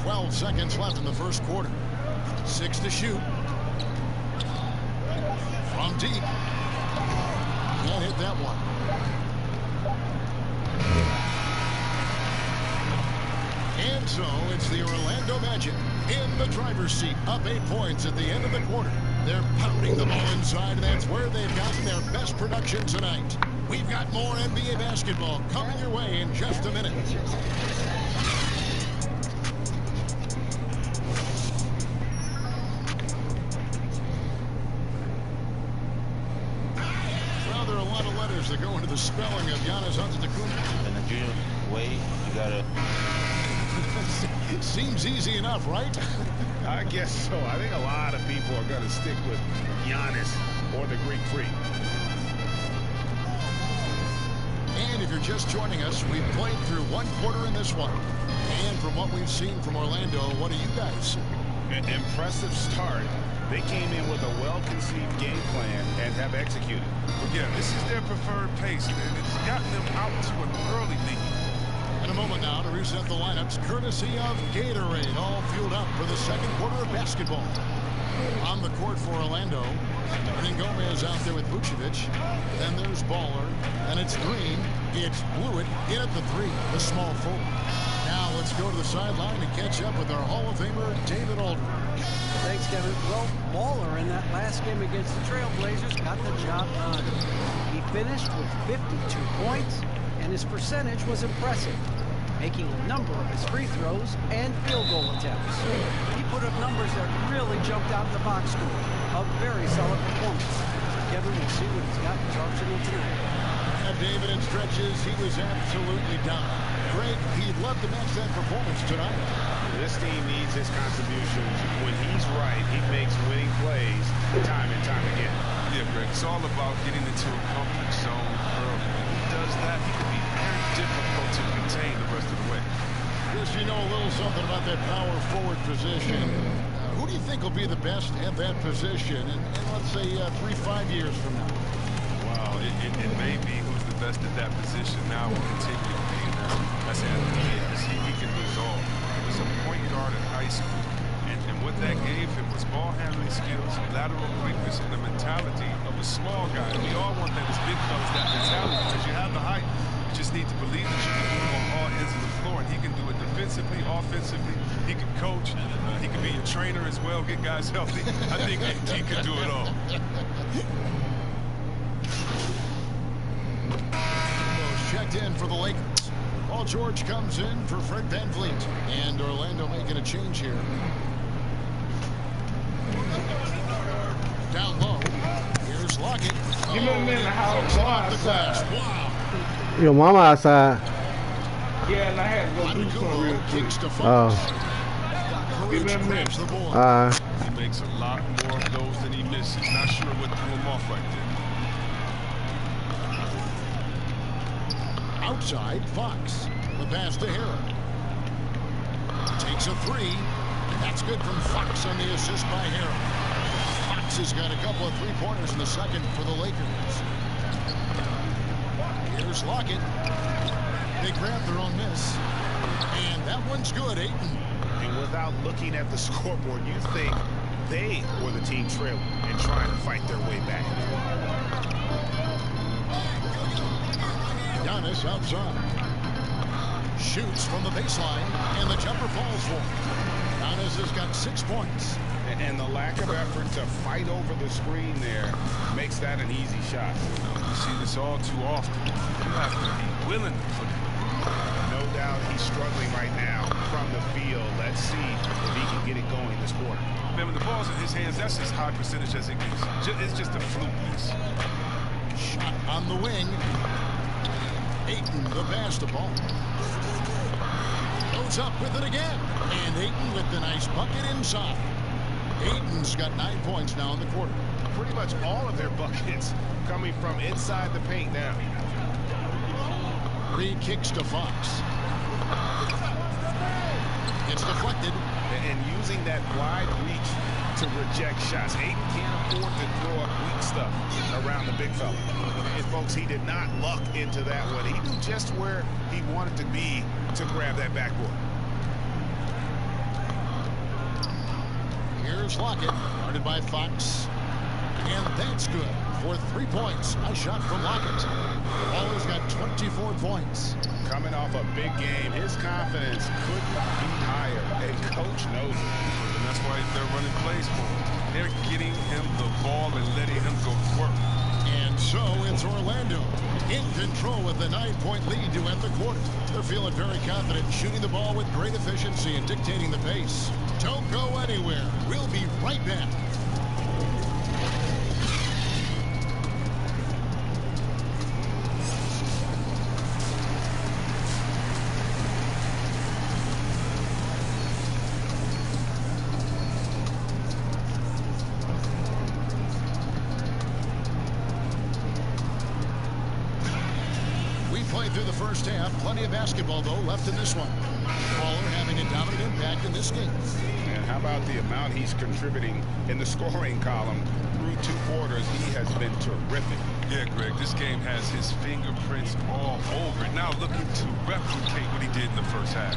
12 seconds left in the first quarter. 6 to shoot. From deep. Can't hit that one. And so it's the Orlando Magic in the driver's seat, up 8 points at the end of the quarter. They're pounding the ball inside, and that's where they've gotten their best production tonight. We've got more NBA basketball coming your way in just a minute. Well, there are a lot of letters that go into the spelling of Giannis Antetokounmpo. In the junior way, you gotta... Seems easy enough, right? I guess so. I think a lot of people are going to stick with Giannis or the Greek Freak. And if you're just joining us, we've played through 1 quarter in this one. And from what we've seen from Orlando, what do you guys see? An impressive start. They came in with a well-conceived game plan and have executed. Yeah, this is their preferred pace, man. It's gotten them out to an early lead. In a moment now to reset the lineups, courtesy of Gatorade, all fueled up for the second quarter of basketball. On the court for Orlando, and Gomez out there with Vucevic. Then there's Baller, and it's Green. It's Blewett in at the 3, the small forward. Now let's go to the sideline and catch up with our Hall of Famer, David Aldridge. Thanks, Kevin. Well, Baller in that last game against the Trailblazers got the job done. He finished with 52 points, and his percentage was impressive, making a number of his free throws and field goal attempts. He put up numbers that really jumped out in the box score. A very solid performance. Kevin, we'll see what he's got in Arsenal tonight. And David, in stretches, he was absolutely down. Greg, he'd love to match that performance tonight. This team needs his contributions. When he's right, he makes winning plays time and time again. Yeah, Greg, it's all about getting into a comfort zone early. When he does that, he can be very difficult to contain the rest of the way. Chris, you know a little something about that power forward position. Who do you think will be the best at that position in let's say, 3-5 years from now? Wow, it may be who's the best at that position now will continue to be there. That's Anthony Davis. He can do it all. He was a point guard in high school. And what that gave him was ball handling skills, lateral quickness, and the mentality of a small guy. We all want that as big fellas, that mentality, because you have the height. You just need to believe that you can do it on all ends of the floor, and he can do it defensively, offensively. He can coach. He can be a trainer as well, get guys healthy. I think he can do it all. Checked in for the Lakers. Paul George comes in for Fred VanVleet. And Orlando making a change here. Down low. Here's Lockett. Give me a minute how to go outside. Wow. Your mama outside. Yeah, and I had to go do some real quick. Oh. Give me a minute. He makes a lot more of those than he misses. Not sure what threw him off right there. Outside, Fox. The pass to Harrell. Takes a 3. That's good from Fox on the assist by Harrell. Fox has got a couple of 3-pointers in the second for the Lakers. Here's Lockett. They grab their own miss. And that one's good, Ayton. And without looking at the scoreboard, you think they were the team trailing and trying to fight their way back. Giannis outside. Shoots from the baseline, and the jumper falls for him. Giannis has got 6 points. And the lack of effort to fight over the screen there makes that an easy shot. You see this all too often. You have to be willing to put it. No doubt he's struggling right now from the field. Let's see if he can get it going this quarter. Man, when the ball's in his hands, that's as high percentage as it gets. It's just a fluke miss. Shot on the wing. Ayton, the pass to Ball. Goes up with it again. And Ayton with the nice bucket inside. Ayton's got 9 points now in the quarter. Pretty much all of their buckets coming from inside the paint now. Free kicks to Fox. It's deflected. And using that wide reach to reject shots. Ayton can't afford to throw up weak stuff around the big fella. And folks, he did not luck into that one. He knew just where he wanted to be to grab that backboard. Here's Lockett, guarded by Fox. And that's good for 3 points. A shot from Lockett. Baller's got 24 points. Coming off a big game, his confidence couldn't be higher. And coach knows it. And that's why they're running plays for him. They're getting him the ball and letting him go to work. And so it's Orlando in control with a 9-point lead to end the quarter. They're feeling very confident, shooting the ball with great efficiency and dictating the pace. Don't go anywhere. We'll be right back. Through the first half, plenty of basketball though left in this one. Baller having a dominant impact in this game. And how about the amount he's contributing in the scoring column through 2 quarters? He has been terrific. Yeah, Greg, this game has his fingerprints all over it. Now looking to replicate what he did in the first half.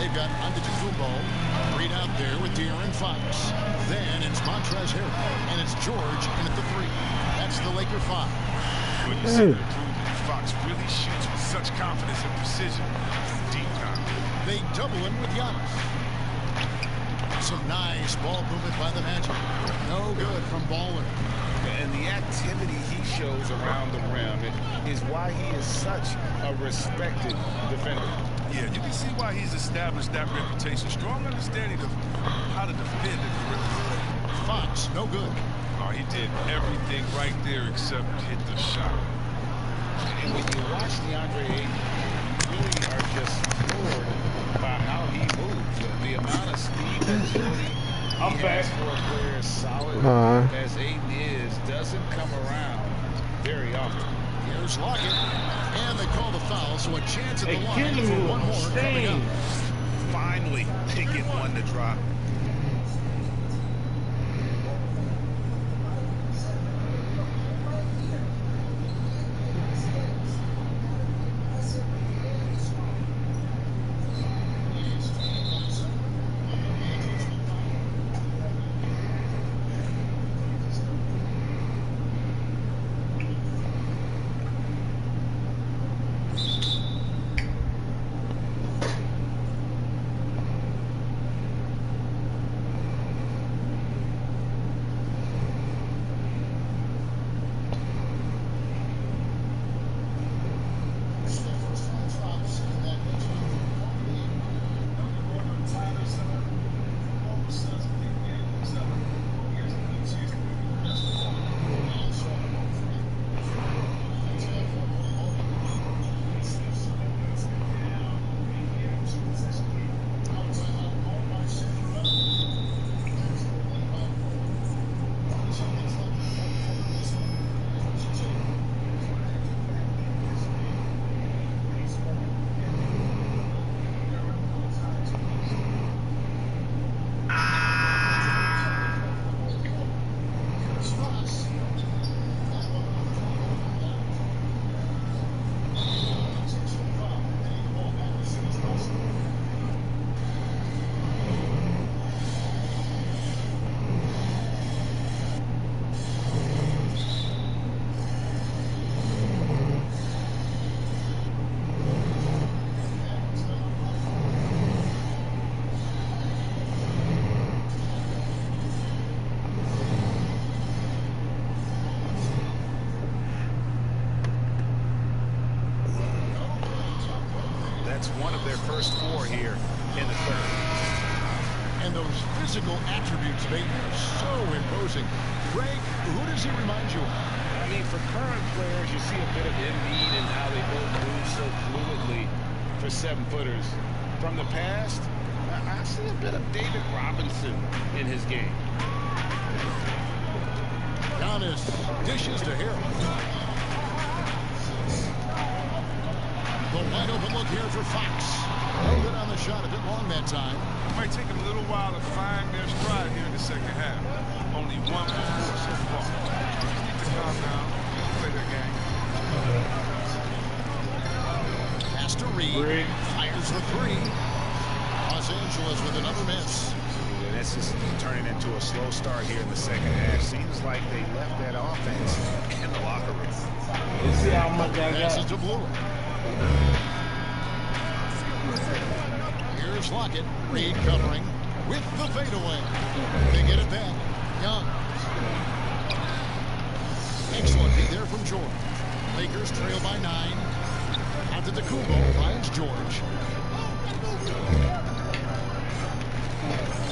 They've got Antetokounmpo read out there with De'Aaron Fox. Then it's Montrezl Harrell, and it's George in at the 3. That's the Laker 5. When you see the improvement, Fox really shoots with such confidence and precision. Deep time. They double him with Giannis. Some nice ball movement by the Magic. No good from Baller. And the activity he shows around the rim is why he is such a respected defender. Yeah, you can see why he's established that reputation. Strong understanding of how to defend at the rim. Fox, no good. Oh, he did everything right there except hit the shot. And when you watch DeAndre Ayton, you really are just floored by how he moves. The amount of speed and agility he has for a player as solid as Ayton is doesn't come around very often. Here's Lockett. And they call the foul, so a chance at the line for one more coming up. Finally, they get one to drop. That's one of their first 4 here in the third. And those physical attributes, Bateman, are so imposing. Greg, who does he remind you of? I mean, for current players, you see a bit of Embiid and how they both move so fluidly for 7-footers. From the past, I see a bit of David Robinson in his game. Giannis dishes to Harrell. The wide open look here for Fox. No good on the shot, a bit long that time. It might take them a little while to find their stride here in the second half. Only 1 before so far. Just need to calm down, play their game. Pass to Reed. Fires the 3. Los Angeles with another miss. And this is turning into a slow start here in the second half. Seems like they left that offense in the locker room. You see how much I got? Passes to Blue. Here's Lockett. Reed covering with the fadeaway. They get it back. Young. Excellent feed there from George. Lakers trail by 9. Antetokounmpo finds George.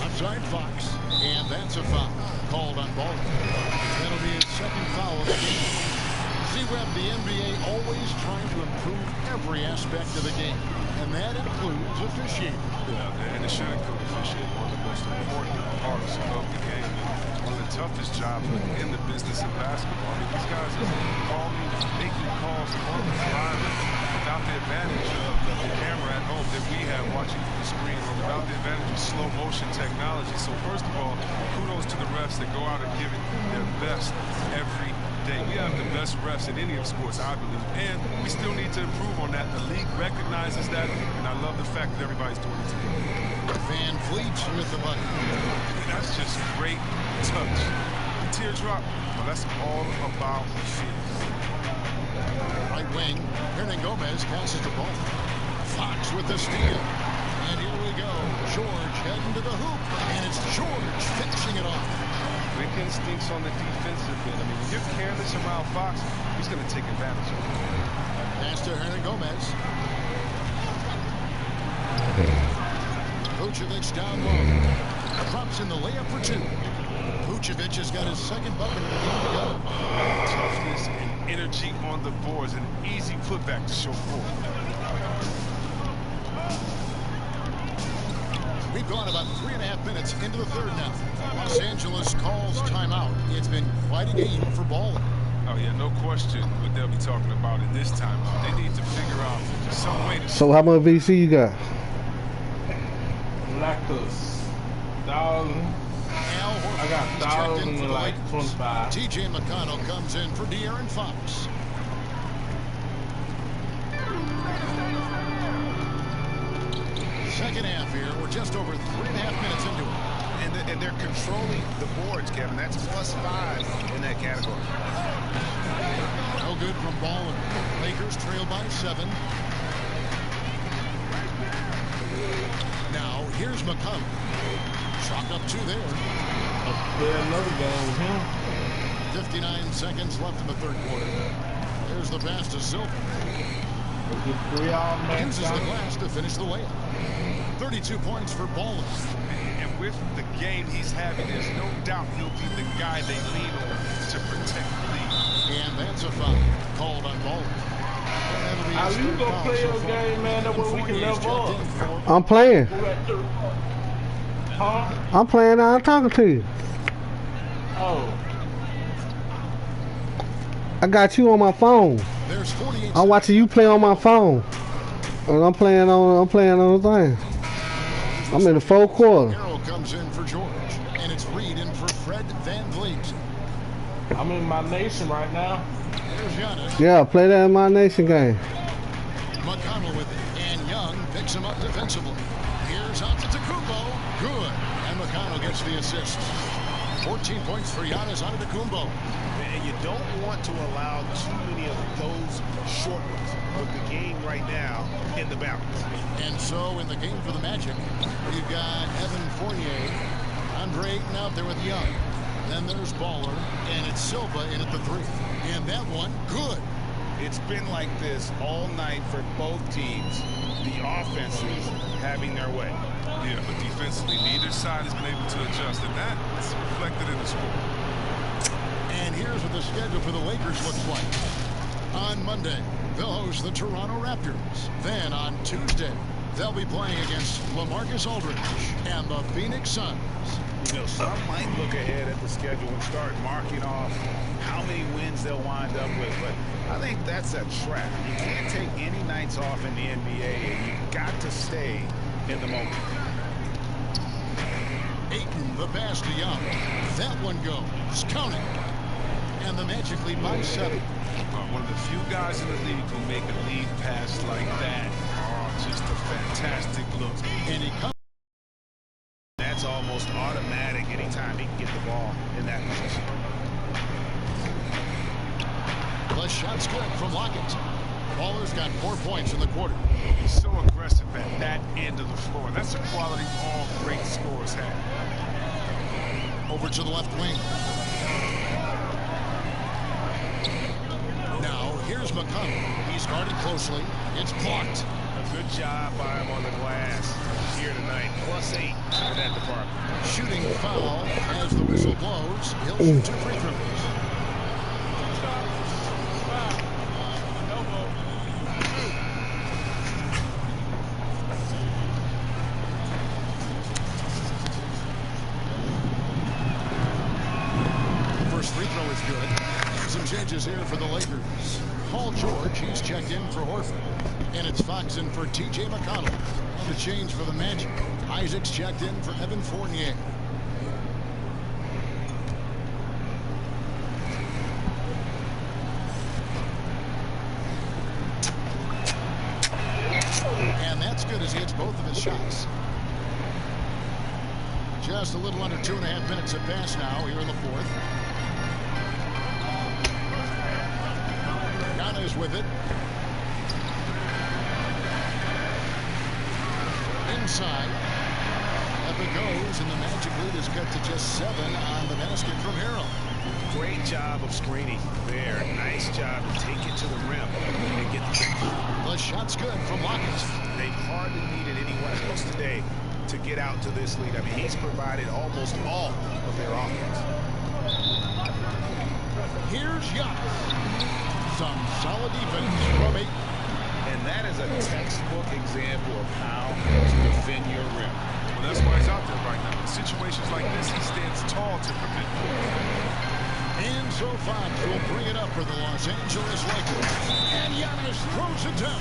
Outside Fox. And that's a foul called on Ball. That'll be his second foul of the game. Z-Web, the NBA always trying to improve every aspect of the game, and that includes officiating. Yeah, and it should include officiating, one of the most important parts of the game. One of the toughest jobs in the business of basketball. I mean, these guys are calling, making calls on the fly without the advantage of the camera at home that we have watching from the screen, or without the advantage of slow motion technology. So first of all, kudos to the refs that go out and give it their best every day. We have the best refs in any of sports, I believe, and we still need to improve on that. The league recognizes that, and I love the fact that everybody's doing it together. Van Fleet with the button. That's just great touch. The teardrop, well, that's all about feeling. Right wing, Hernan Gomez passes the ball. Fox with the steal. And here we go. George heading to the hoop, and it's George finishing it off. Quick instincts on the defensive end. I mean, when you're careless around Fox, he's going to take advantage of it. Pass to Hernan Gomez. Vucevic down low. Drops in the layup for 2. Vucevic has got his second bucket of the game to go. Toughness and energy on the boards. An easy putback to show forth. We've gone about 3.5 minutes into the third now. Los Angeles calls timeout. It's been quite a game for Ball. Oh, yeah, no question what they'll be talking about in this timeout. They need to figure out some way to... So how much VC you got? Lactose. 1,000. I got 1,000 and like 25. TJ McConnell comes in for De'Aaron Fox. Second half here. We're just over 3.5 minutes into it. And they're controlling the boards, Kevin. That's +5 in that category. No good from Ball. Lakers trail by 7. Now, here's McConnell. Chalk up 2 there. Play another game with him. 59 seconds left in the third quarter. There's the pass to Silver. Uses the glass to finish the layup. 32 points for Ball. And with the game he's having, there's no doubt he'll be the guy they lean on to protect the lead. And that's a foul called on Ball. Are you gonna play your game, man? That way we can level up. I'm playing. Huh? I'm playing. I'm talking to you. Oh. I got you on my phone. There's 48. I'm watching you play on my phone. And I'm playing on the thing. I'm in the fourth quarter. Carroll comes in for George, and it's Reed in for Fred VanVleet. I'm in my nation right now. There's Giannis. Yeah, play that in my nation game. McConnell with it, and Young picks him up defensively. Here's Antetokounmpo. Good. And McConnell gets the assist. 14 points for Giannis Antetokounmpo. And you don't want to allow too many of those short ones with the game right now in the balance. And so in the game for the Magic, we've got Evan Fournier, Andre Ayton out there with Young. Then there's Baller, and it's Silva in at the 3. And that one, good. It's been like this all night for both teams. the offenses having their way. Yeah, but defensively, neither side has been able to adjust, and that's reflected in the score. And here's what the schedule for the Lakers looks like. On Monday, they'll host the Toronto Raptors. Then on Tuesday, they'll be playing against LaMarcus Aldridge and the Phoenix Suns. You know, some might look ahead at the schedule and start marking off how many wins they'll wind up with, but I think that's a trap. You can't take any nights off in the NBA, and you've got to stay in the moment. Ayton, the pass to Young. That one goes. Counting. And the Magic lead by 7. One of the few guys in the league who make a lead pass like that. Oh, just a fantastic look. And he comes. That's almost automatic anytime he can get the ball in that position. The shot's good from Lockett. Baller's got 4 points in the quarter. He's so aggressive at that end of the floor. That's a quality all great scorers have. Over to the left wing. Now, here's McConnell. He's guarded closely. It's blocked. A good job by him on the glass here tonight. +8 in that department. Shooting foul as the whistle blows. He'll shoot 2 free throws. Free throw is good. Some changes here for the Lakers. Paul George, he's checked in for Horford. And it's Fox in for T.J. McConnell. The change for the Magic. Isaac's checked in for Evan Fournier. And that's good as he hits both of his shots. Just a little under 2.5 minutes have passed now here in the fourth. Is with it. Inside. Up it goes, and the Magic lead is cut to just 7 on the basket from Harrell. Great job of screening there. Nice job to take it to the rim and get the finish. The shot's good from Lockett. They've hardly needed anyone else today to get out to this lead. I mean, he's provided almost all of their offense. Here's Giannis. Some solid defense from 8. And that is a textbook example of how to defend your rim. Well, that's why he's out there right now. In situations like this, he stands tall to prevent it. And so Fox will bring it up for the Los Angeles Lakers. And Giannis throws it down.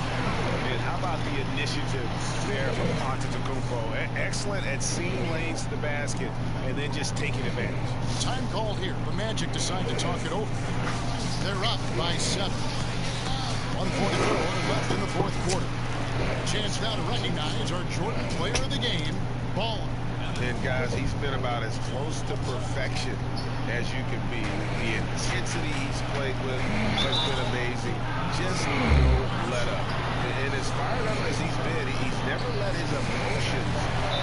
And how about the initiative there from Antetokounmpo? Excellent at seeing lanes to the basket and then just taking advantage. Time called here. The Magic decide to talk it over. They're up by 7. 1:44 left in the fourth quarter. Chance now to recognize our Jordan player of the game, Ball. And guys, he's been about as close to perfection as you can be. The intensity he's played with has been amazing. Just no let up. And as fired up as he's been, he's never let his emotions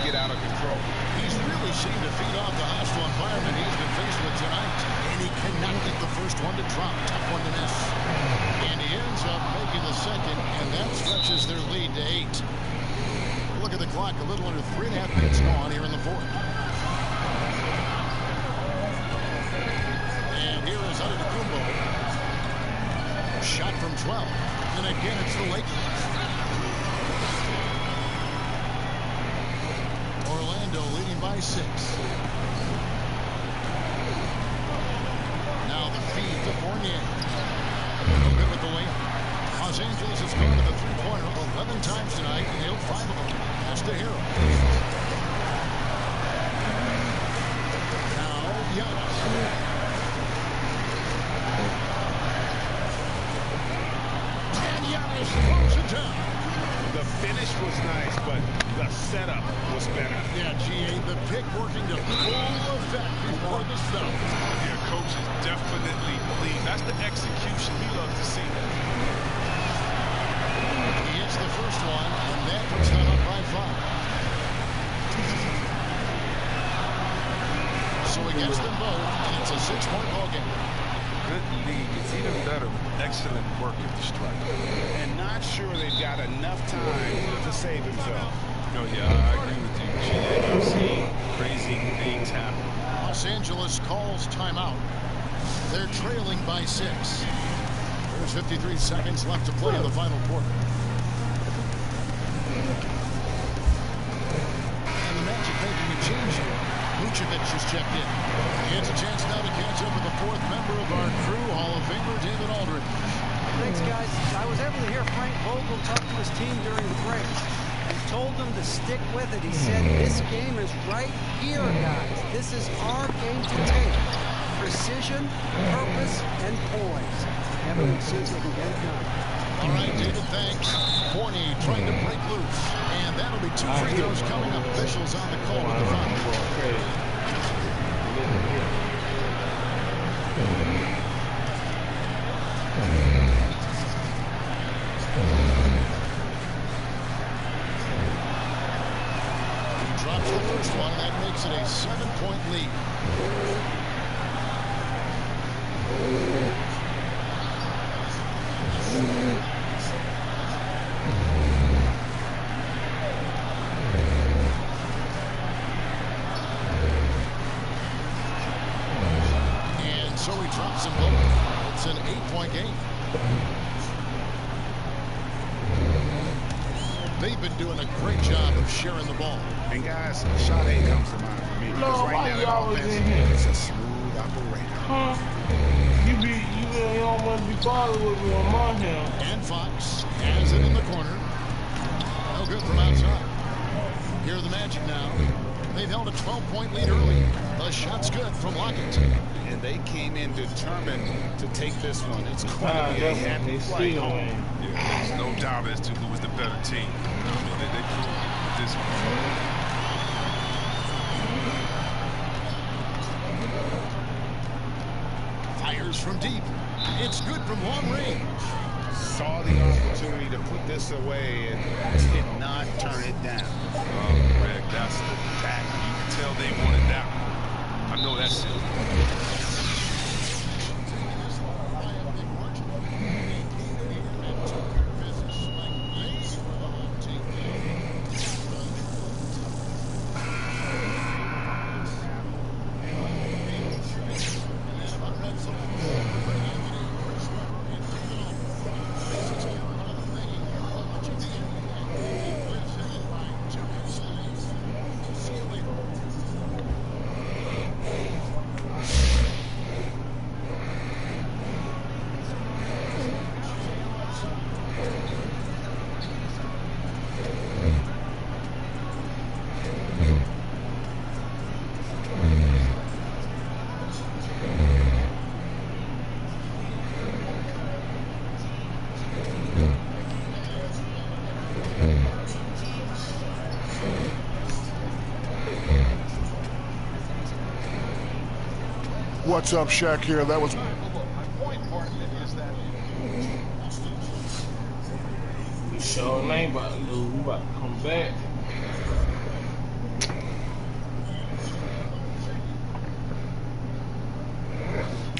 get out of control. He's really seemed to feed off the hostile environment he's been faced with tonight. And he cannot get the first one to drop. Tough one to miss. And he ends up making the second, and that stretches their lead to 8. Look at the clock, a little under 3.5 minutes gone here in the fourth. And here is Antetokounmpo. Shot from 12. And again, it's the Lakers. Orlando leading by 6. Now the feed to Fournier. No good with the layup. Los Angeles has gone to the three-pointer 11 times tonight and nailed 5 of them. That's the hero. Now Giannis. And Giannis throws it down. The finish was nice, but the setup was better. Yeah, G.A., the pick working to full effect before the stop. Yeah, coach is definitely pleased. That's the execution he loves to see. He hits the first one, and that puts them up by 5. So he gets them both, and it's a 6-point ball game. Good lead. It's even better excellent work at the strike. And not sure they've got enough time to save himself. No, yeah, I agree with you, GA. I've seen crazy things happen. Los Angeles calls timeout. They're trailing by 6. There's 53 seconds left to play in the final quarter. And the Magic making a change here. Vucevic has checked in. He has a chance now to catch up with the 4th member of our crew, Hall of Famer David Aldridge. Thanks, guys. I was able to hear Frank Vogel talk to his team during the break. He told them to stick with it. He said, this game is right here, guys. This is our game to take. Precision, purpose, and poise. Haven't seen we can get it done. All right, David, thanks. Forney trying to break loose. And that'll be 2 free throws coming up. Officials on the call with the foul. He drops the first one. That makes it a 7-point lead. And so he drops them both. It's an 8-point game. They've been doing a great job of sharing the ball. And guys, Sade comes to mind for me. Because right now, the offense is a smooth operator. You don't want to be bothered with me on my hand. And Fox has it in the corner. No good from outside. Here are the Magic now. They've held a 12-point lead early. The shot's good from Lockett. And they came in determined to take this one. It's going to be a happy flight home. Yeah, there's no doubt as to who was the better team. I mean, they proved this one. Fires from deep. It's good from long range. Saw the opportunity to put this away and did not turn it down. Oh, Greg, that's the attack. You can tell they wanted that one. I know that's it. What's up, Shaq here? That was... We sure ain't about to lose. We about to come back.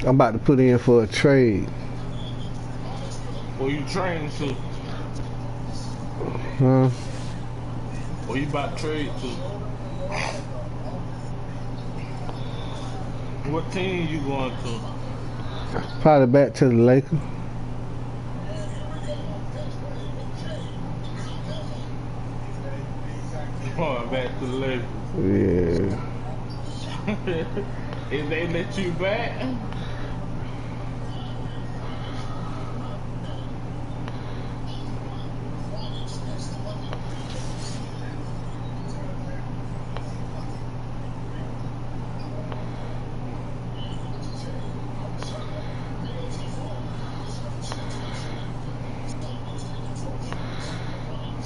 I'm about to put in for a trade. Where you training to? Huh? Where you about to trade to? What team you going to? Probably back to the Lakers. Going back to the Lakers. Yeah. If they let you back?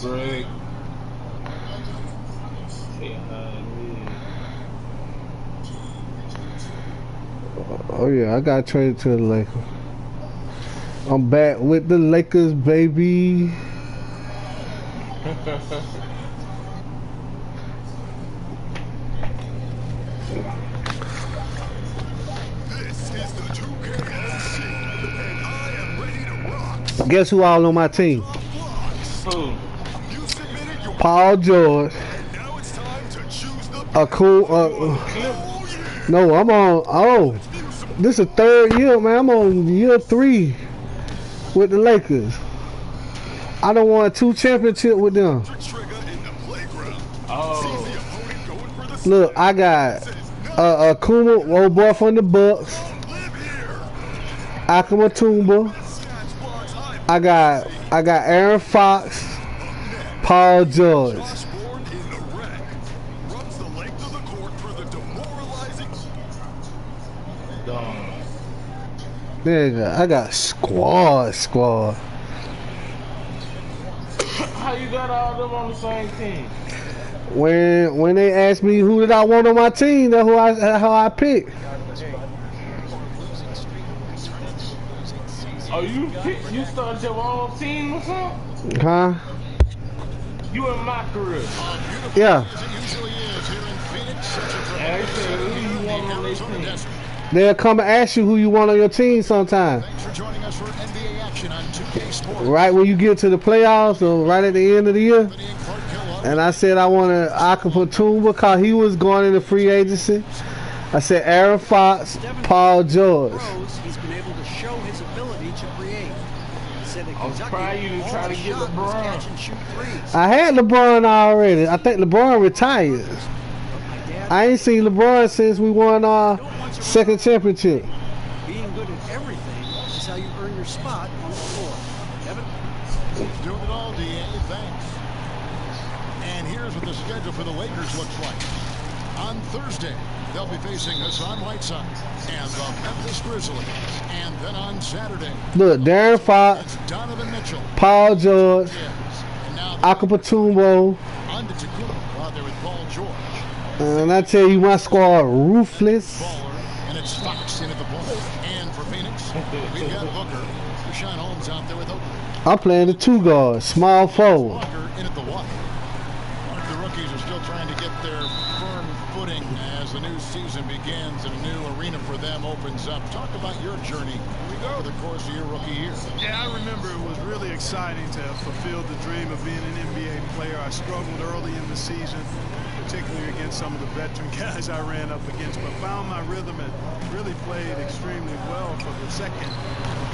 Greg. Oh yeah, I got traded to the Lakers. I'm back with the Lakers, baby. This is the 2KLC, and I am ready to Guess who all on my team? Who? Paul George. A cool. No, I'm on. Oh, this is third year, man. I'm on year 3 with the Lakers. I done won 2 championships with them. Oh. Look, I got Kuma, old boy from the Bucks. Akuma Tumba. I got Aaron Fox, Paul George. Nigga, I got squad. How you got all them on the same team? When they asked me who did I want on my team, that's how I picked. Oh, you started your own team or something? Huh? You in my career? Yeah. And they said who you want on their team? They'll come and ask you who you want on your team sometime. Thanks for joining us for NBA action on 2K Sports. Right when you get to the playoffs or right at the end of the year. And I said I wanted Akuma Tumba because he was going into free agency. I said Aaron Fox, Paul George. He's been able to show his ability to create. I was proud you to try to get LeBron. I had LeBron already. I think LeBron retired. I ain't seen LeBron since we won our second championship. Being good at everything is how you earn your spot on the floor. Evan? Doing it all, DA. Thanks. And here's what the schedule for the Lakers looks like. On Thursday, they'll be facing Hassan Whiteside and the Memphis Grizzlies. And then on Saturday, Look, Darren Fox, Donovan Mitchell, Paul George, Akuma Tumbo. out there with Paul George. And I tell you, my squad ruthless. And it's Fox in at the point. And for Phoenix, we've got Booker. Rashawn Holmes out there with Oakley. I'm playing the 2 guard, small forward. Booker in at the one. The rookies are still trying to get their firm footing as the new season begins and a new arena for them opens up. Talk about your journey over the course of your rookie year. Yeah, I remember it was really exciting to have fulfilled the dream of being an NBA player. I struggled early in the season, particularly against some of the veteran guys I ran up against, but found my rhythm and really played extremely well for the second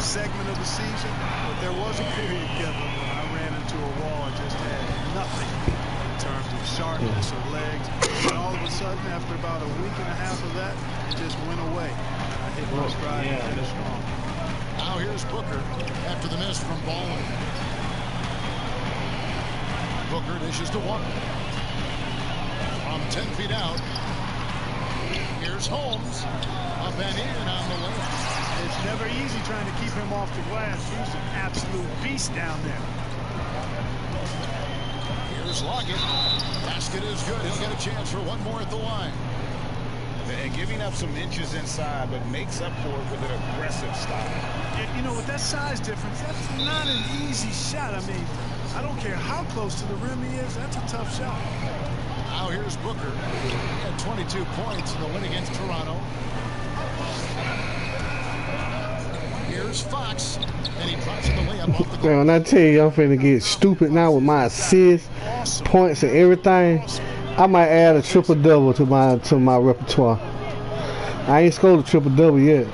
segment of the season. But there was a period, Kevin, when I ran into a wall and just had nothing in terms of sharpness or legs. And all of a sudden, after about a week and a half of that, it just went away. I hit my stride and finished strong. Now here's Booker after the miss from Baldwin. Booker dishes to one. From 10 feet out, here's Holmes. Up and in on the left. It's never easy trying to keep him off the glass. He's an absolute beast down there. Here's Lockett. Basket is good. He'll get a chance for one more at the line. And giving up some inches inside, but makes up for it with an aggressive style. You know, with that size difference, that's not an easy shot. I mean, I don't care how close to the rim he is. That's a tough shot. Now here's Booker. He had 22 points in the win against Toronto. Here's Fox, and he drops in the layup off the goal. Man, when I tell you I'm finna get stupid now with my assists, points, and everything, I might add a triple-double to my repertoire. I ain't scored a triple-double yet.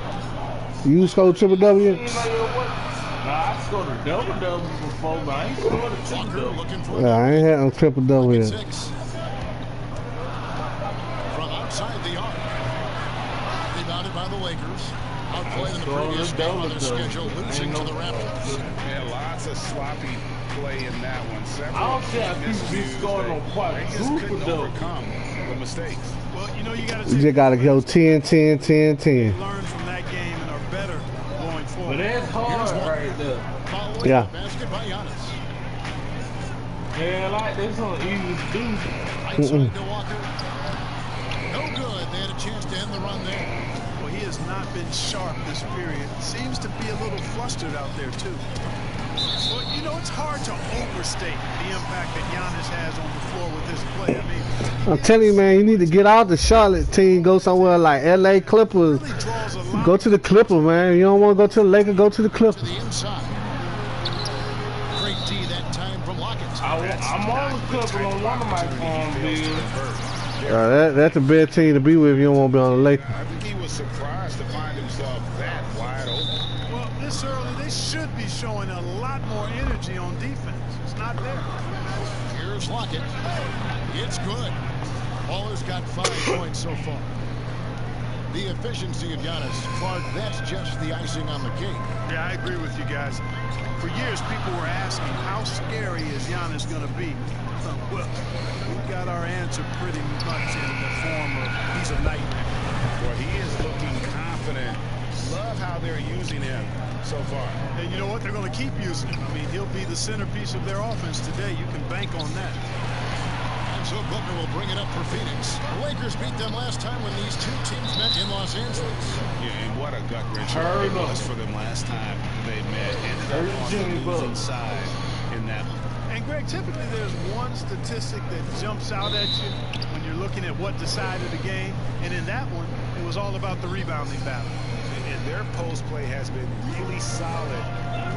You scored a triple-double yet? I scored a double-double before, but I ain't scored a triple-double. Yeah, I ain't had no triple-double yet. From outside the arc. Rebounded by the Lakers. Outplayed in the previous game on their schedule, losing to the Raptors. Yeah, lots of sloppy play in that one. I don't see how people be scoring on quadruple double. Overcome the mistakes. Well, you know, you got You just gotta go 10, 10, 10, 10. learn from that game and are better going forward. But that's hard right there. Yeah. Basket by Giannis. Yeah, like this one easy to do. Outside to Walker. No good. They had a chance to end the run there. Well, he has not been sharp this period. Seems to be a little flustered out there, too. Well, you know, it's hard to overstate the impact that Giannis has on the floor with his play. I mean, I'm telling you, man, you need to get out the Charlotte team, go somewhere like LA Clippers. Go to the Clippers, man. You don't want to go to the Lakers, go to the Clippers. couple on one of my phone bills. That's a bad team to be with if you don't want to be on the Lakers. I think he was surprised to find himself that wide open. Well, this early, they should be showing a lot more energy on defense. It's not there. Here's Lockett. It's good. Baller's got 5 points so far. The efficiency of Giannis, Clark, that's just the icing on the cake. Yeah, I agree with you guys. For years, people were asking, how scary is Giannis going to be? Well, we got our answer pretty much in the form of he's a nightmare. Well, he is looking confident. Love how they're using him so far. And you know what? They're going to keep using him. I mean, he'll be the centerpiece of their offense today. You can bank on that. And so Booker will bring it up for Phoenix. The Lakers beat them last time when these two teams met in Los Angeles. Yeah, and what a gut-wrencher it was for them last time they met. Ended up on the losing side in that one. And Greg, typically there's one statistic that jumps out at you when you're looking at what decided the game. And in that one, it was all about the rebounding battle. And their post play has been really solid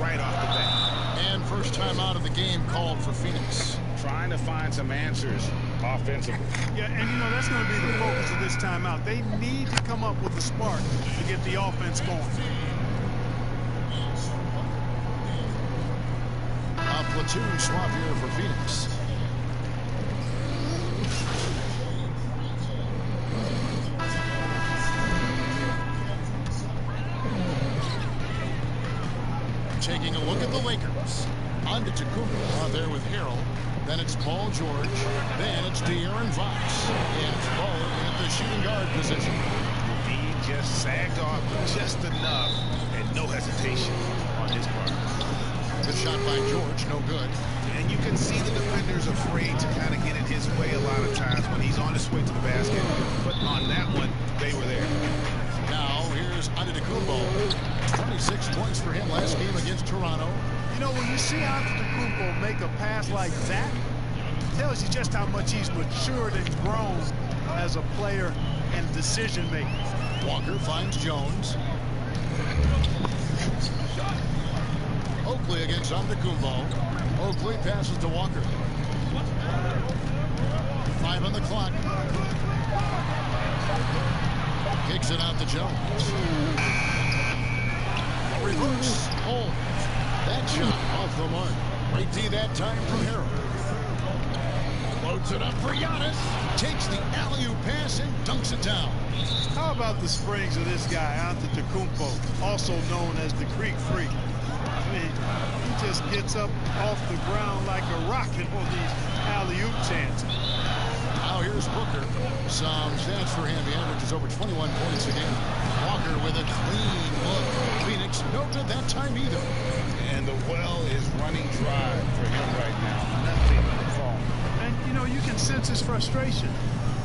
right off the bat. And first time out of the game called for Phoenix. Trying to find some answers offensively. Yeah, and you know, that's going to be the focus of this timeout. They need to come up with the spark to get the offense going. A platoon swap here for Phoenix. Taking a look at the Lakers. Antetokounmpo out there with Harrell. Then it's Paul George. Then it's De'Aaron Fox. And it's Baller at the shooting guard position. He just sagged off just enough and no hesitation on his part. Good shot by George, no good. And you can see the defenders afraid to kind of get in his way a lot of times when he's on his way to the basket. But on that one, they were there. Now here's Antetokounmpo. 26 points for him last game against Toronto. You know, when you see Antetokounmpo make a pass like that, it tells you just how much he's matured and grown as a player and decision maker. Walker finds Jones. Oakley against Antetokounmpo. Oakley passes to Walker. 5 on the clock. Kicks it out to Jones. Reverse. Holmes. That shot off the mark. Right D that time from Harrell. Loads it up for Giannis. Takes the alley-oop pass and dunks it down. How about the springs of this guy, Antetokounmpo, also known as the Greek Freak? I mean, he just gets up off the ground like a rocket on these alley-oop chances. Now here's Booker. Some stats for him. He averages over 21 points a game. Walker with a clean look. Phoenix no good that time either. And the well is running dry for him right now. Nothing falling. And, you know, you can sense his frustration.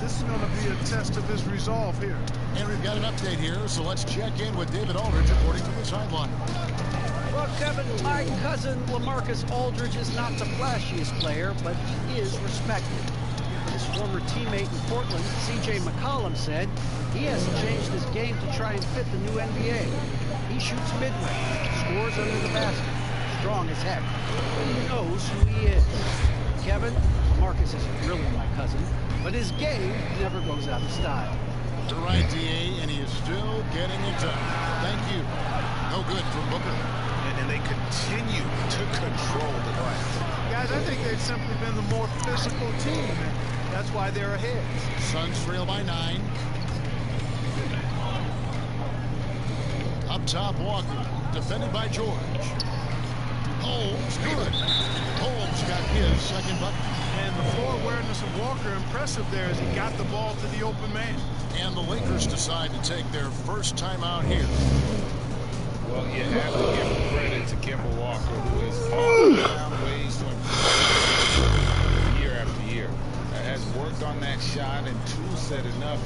This is going to be a test of his resolve here. And we've got an update here, so let's check in with David Aldridge reporting from the sideline. Well, Kevin, my cousin LaMarcus Aldridge is not the flashiest player, but he is respected. His former teammate in Portland, C.J. McCollum, said he hasn't changed his game to try and fit the new NBA. He shoots midway, scores under the basket, strong as heck. He knows who he is. Kevin, LaMarcus isn't really my cousin, but his game never goes out of style. You're right, D.A., and he is still getting it done. Thank you. No good from Booker. And they continue to control the glass. Guys, I think they've simply been the more physical team. That's why they're ahead. Suns trail by 9. Up top, Walker. Defended by George. Holmes, good. Holmes got his second bucket. And the floor awareness of Walker, impressive there as he got the ball to the open man. And the Lakers decide to take their first timeout here. Well, you have to give credit to Kemba Walker, who has always found ways to improve year after year. Has worked on that shot and tool set enough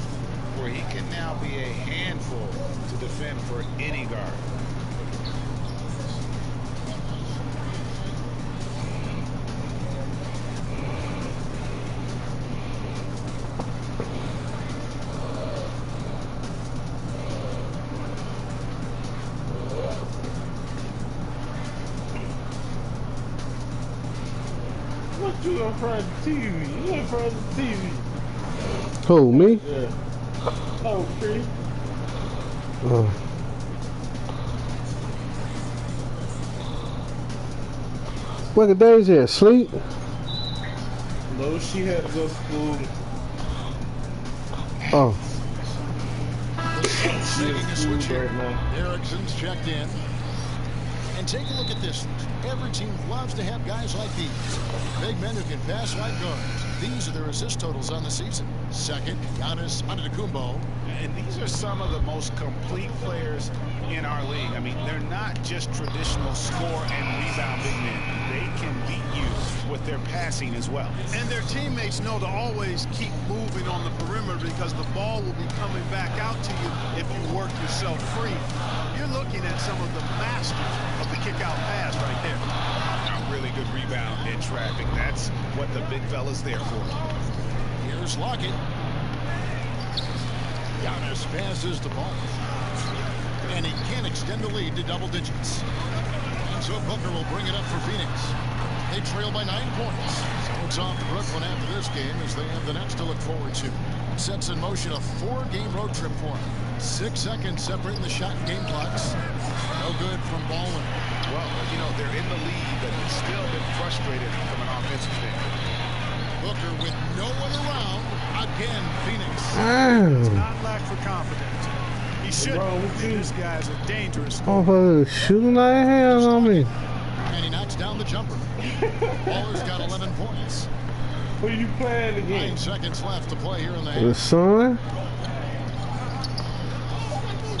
where he can now be a handful to defend for any guard. What you in front of the TV. You in front of the TV. Who, me? Yeah. Oh, Chris. Where the Daisy at? Sleep? No, she had to go to school. Oh. Making a switch here. Erickson's checked in. And take a look at this. Every team loves to have guys like these. Big men who can pass like guards. These are their assist totals on the season. Second, Giannis Antetokounmpo. And these are some of the most complete players in our league. I mean, they're not just traditional score and rebound big men. They can beat you with their passing as well. And their teammates know to always keep moving on the perimeter because the ball will be coming back out to you if you work yourself free. You're looking at some of the masters of the kick-out pass right there. A really good rebound in traffic. That's what the big fella's there for. Here's Lockett. Giannis passes the ball. And he can extend the lead to double digits. And so Booker will bring it up for Phoenix. They trail by 9 points. So it's off to Brooklyn after this game as they have the next to look forward to. Sets in motion a 4-game road trip for them. 6 seconds separating the shot and game clocks. No good from Baldwin. Well, you know, they're in the lead, but still been frustrated from an offensive standpoint. Booker with no one around. Again, Phoenix. It's not lack for confidence. He shouldn't. This guy's a dangerous Oh, shooting like hell on me. And he knocks down the jumper. Baller's got 11 points. Who are you playing again? 9 seconds left to play here in the The half. sun.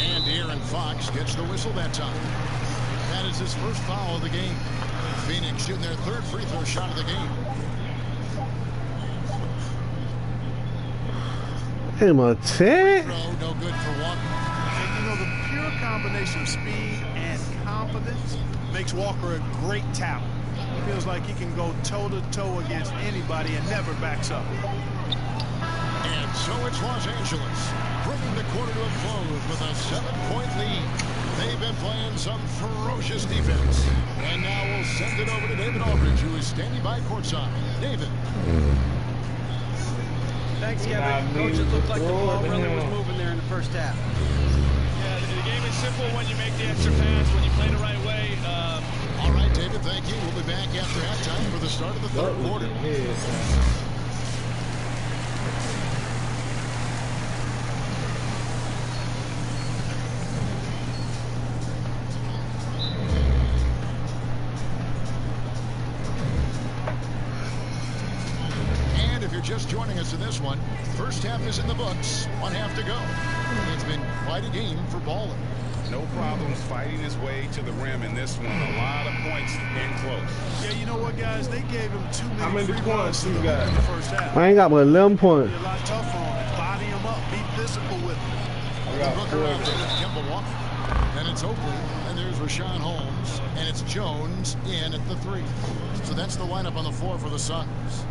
And Aaron Fox gets the whistle that time. That is his first foul of the game. Phoenix shooting their 3rd free throw shot of the game. Him a tech? No good for Walker. And you know, the pure combination of speed and confidence makes Walker a great talent. He feels like he can go toe-to-toe against anybody and never backs up. And so it's Los Angeles, bringing the quarter to a close with a 7-point lead. They've been playing some ferocious defense. And now we'll send it over to David Aldridge, who is standing by courtside. David. Thanks, Kevin. Coach, it looked like the ball really was moving there in the first half. Yeah, the game is simple when you make the extra pass, when you play the right way. All right, David, thank you. We'll be back after halftime for the start of the 3rd quarter. Just joining us in this one. First half is in the books. 1 half to go. It's been quite a game for Ballin. No problems fighting his way to the rim in this one. A lot of points in close. Yeah, you know what, guys? They gave him too many How many free points runs you got? in the first half. I ain't got but 11 points. Be a lot tougher on him. Body him up. Be physical with him. Booker out there with Kemba Walker. And it's Oakley. And there's Rashawn Holmes. And it's Jones in at the 3. So that's the lineup on the floor for the Suns.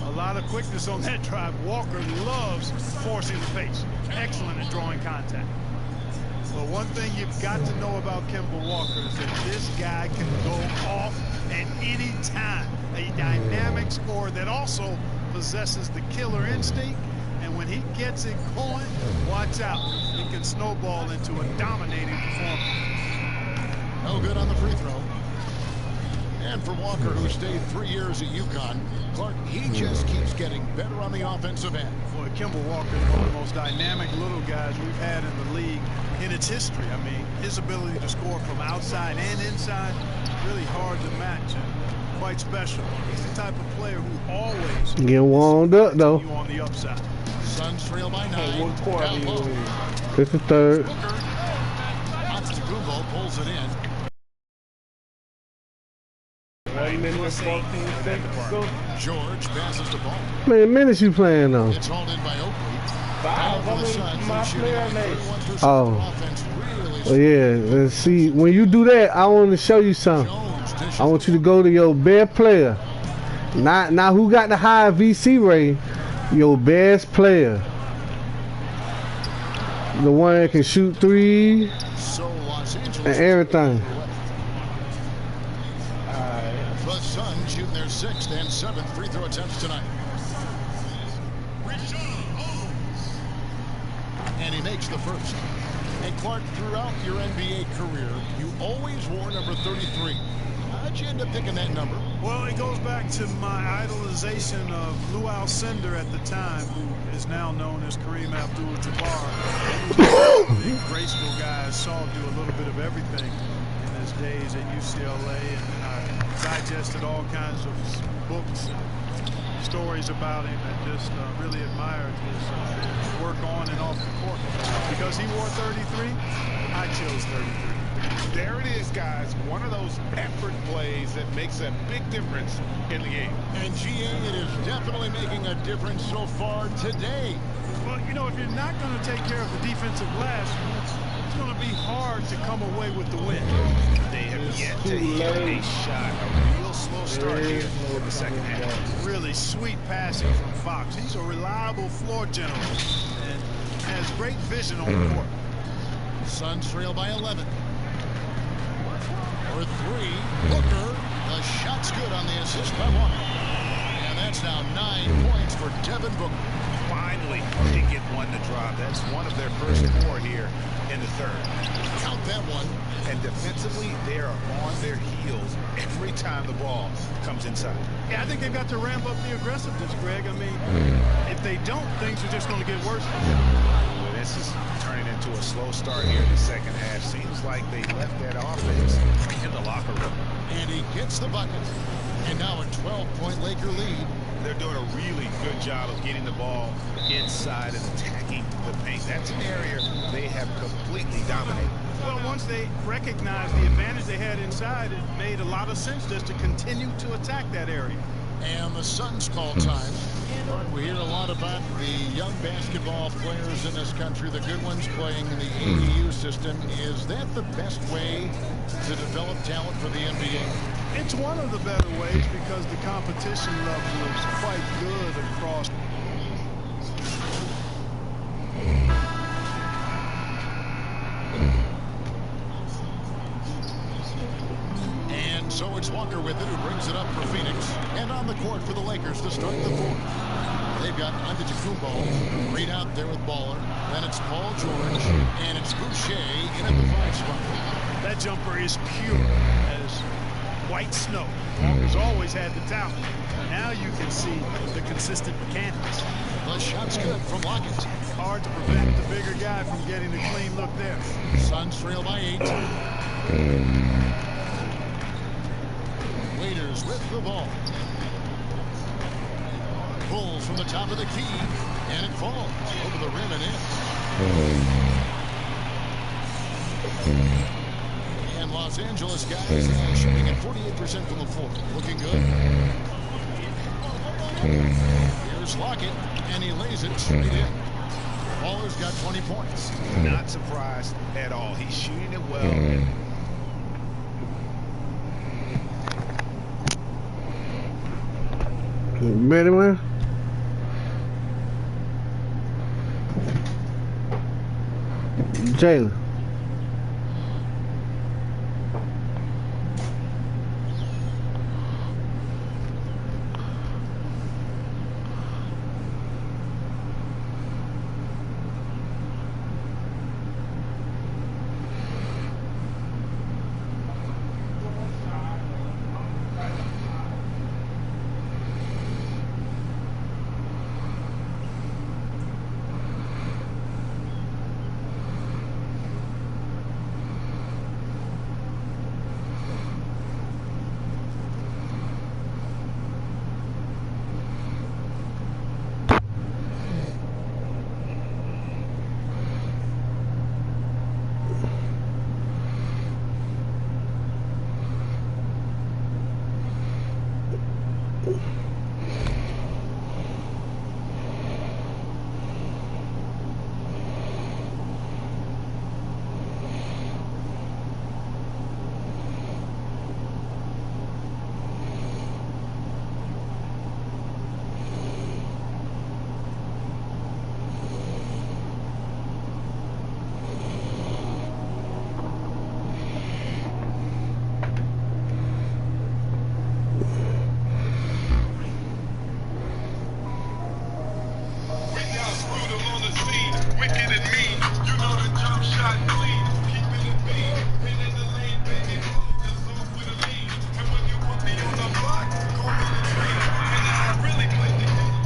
A lot of quickness on that drive. Walker loves forcing the pace. Excellent at drawing contact. But one thing you've got to know about Kemba Walker is that this guy can go off at any time. A dynamic scorer that also possesses the killer instinct. And when he gets it going, watch out. It can snowball into a dominating performance. No good on the free throw. And for Walker, who stayed 3 years at UConn, Clark, he just keeps getting better on the offensive end. Boy, Kemba Walker is one of the most dynamic little guys we've had in the league in its history. I mean, his ability to score from outside and inside, really hard to match and quite special. He's the type of player who always Get warmed up, though. you on the upside. Suns trail by 9. What quarter Down low. 53rd. Antetokounmpo pulls it in. 1 minute and 14 seconds to go. George passes the ball. How many minutes you playing though? It's hauled in by Oakley. 5. For the Suns, My shooting player at made. 31% Oh. offense. Really Well, yeah, and see, when you do that, I want to show you something. I want you to go to your best player. Not who got the high VC rating, your best player. The one that can shoot 3 So Los and Angeles. everything. The Suns shooting their his 6th and 7th free throw attempts tonight. And he makes the first. And Clark, throughout your NBA career, you always wore number 33. How'd you end up picking that number? Well, it goes back to my idolization of Lou Alcindor at the time, who is now known as Kareem Abdul-Jabbar. He was a big, graceful guy. I saw him do a little bit of everything in his days at UCLA, and I digested all kinds of books and stories about him, and just really admired his work on and off the court. Because he wore 33, I chose 33. There it is, guys. One of those effort plays that makes a big difference in the game. And GA, it is definitely making a difference so far today. Well, you know, if you're not going to take care of the defensive glass, it's going to be hard to come away with the win. They have yet to hit a shot. A real slow start here in the second half. Really sweet passing from Fox. He's a reliable floor general and has great vision on the court. Suns trail by 11. For 3, Booker. The shot's good on the assist by 1. And that's now 9 points for Devin Booker. Finally, they get one to drop. That's one of their first 4 here in the third. Count that one. And defensively, they are on their heels every time the ball comes inside. Yeah, I think they've got to ramp up the aggressiveness, Greg. I mean, if they don't, things are just going to get worse. Well, this is turning into a slow start here in the second half. Seems like they left that offense in the locker room. And he gets the bucket. And now a 12-point Laker lead. They're doing a really good job of getting the ball inside and attacking the paint. That's an area they have completely dominated. Well, once they recognized the advantage they had inside, it made a lot of sense just to continue to attack that area. And the Suns call time. We hear a lot about the young basketball players in this country, the good ones playing in the AAU system. Is that the best way to develop talent for the NBA? It's one of the better ways because the competition level is quite good across. And so it's Walker with it, who brings it up for Phoenix. And on the court for the Lakers to start the 4th. They've got Antetokounmpo, Reed out there with Baller. Then it's Paul George, and it's Boucher in at the 5 spot. That jumper is pure as white snow. Walker's always had the talent. Now you can see the consistent mechanics. The shot's good from Lockett. Hard to prevent the bigger guy from getting a clean look there. Suns trail by 8. Waiters with the ball. Pulls from the top of the key, and it falls over the rim and in. And Los Angeles guys shooting at 48% from the floor. Looking good. Here's Lockett, and he lays it straight in. Baller's got 20 points. Not surprised at all. He's shooting it well. Ready, man? Jalen. wicked and mean. You know the jump shot clean. Keep it beat. Pin in the lane, baby. Just lose with a lead. And when you put me on the block, call me the dream. And I really play the game.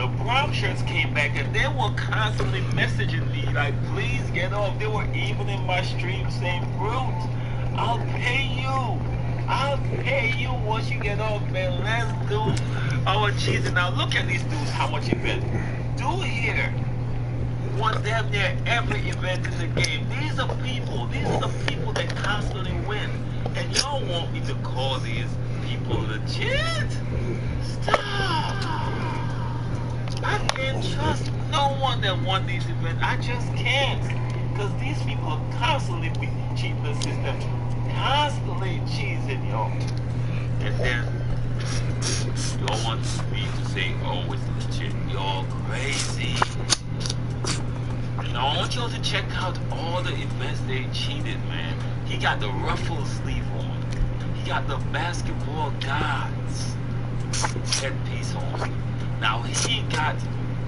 the brown shirts came back and they were constantly messaging me like, please get off. They were even in my stream saying, Brute, I'll pay you. I'll pay you once you get off, man. Let's do our cheesing. Now look at these dudes, how much event. Dude here won damn near every event in the game. These are the people that constantly win. And y'all want me to call these people legit? Stop. I can't trust no one that won these events. I just can't. Because these people are constantly cheating the system. Constantly cheating, yo. And then y'all want me to say, oh, it's legit. Y'all crazy. Now I want y'all to check out all the events they cheated, man. He got the ruffle sleeve on. He got the basketball gods headpiece on. Now he got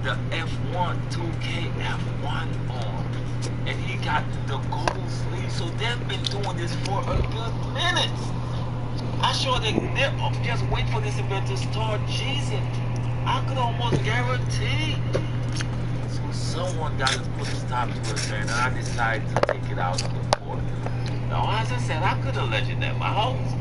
the F1 2K F1 on. And he got the gold sleeve. So they've been doing this for a good minute. I'm sure they're just wait for this event to start cheesing. I could almost guarantee. So someone got to put a stop to it, man. And I decided to take it out on the court. Now, as I said, I could have left it at my house.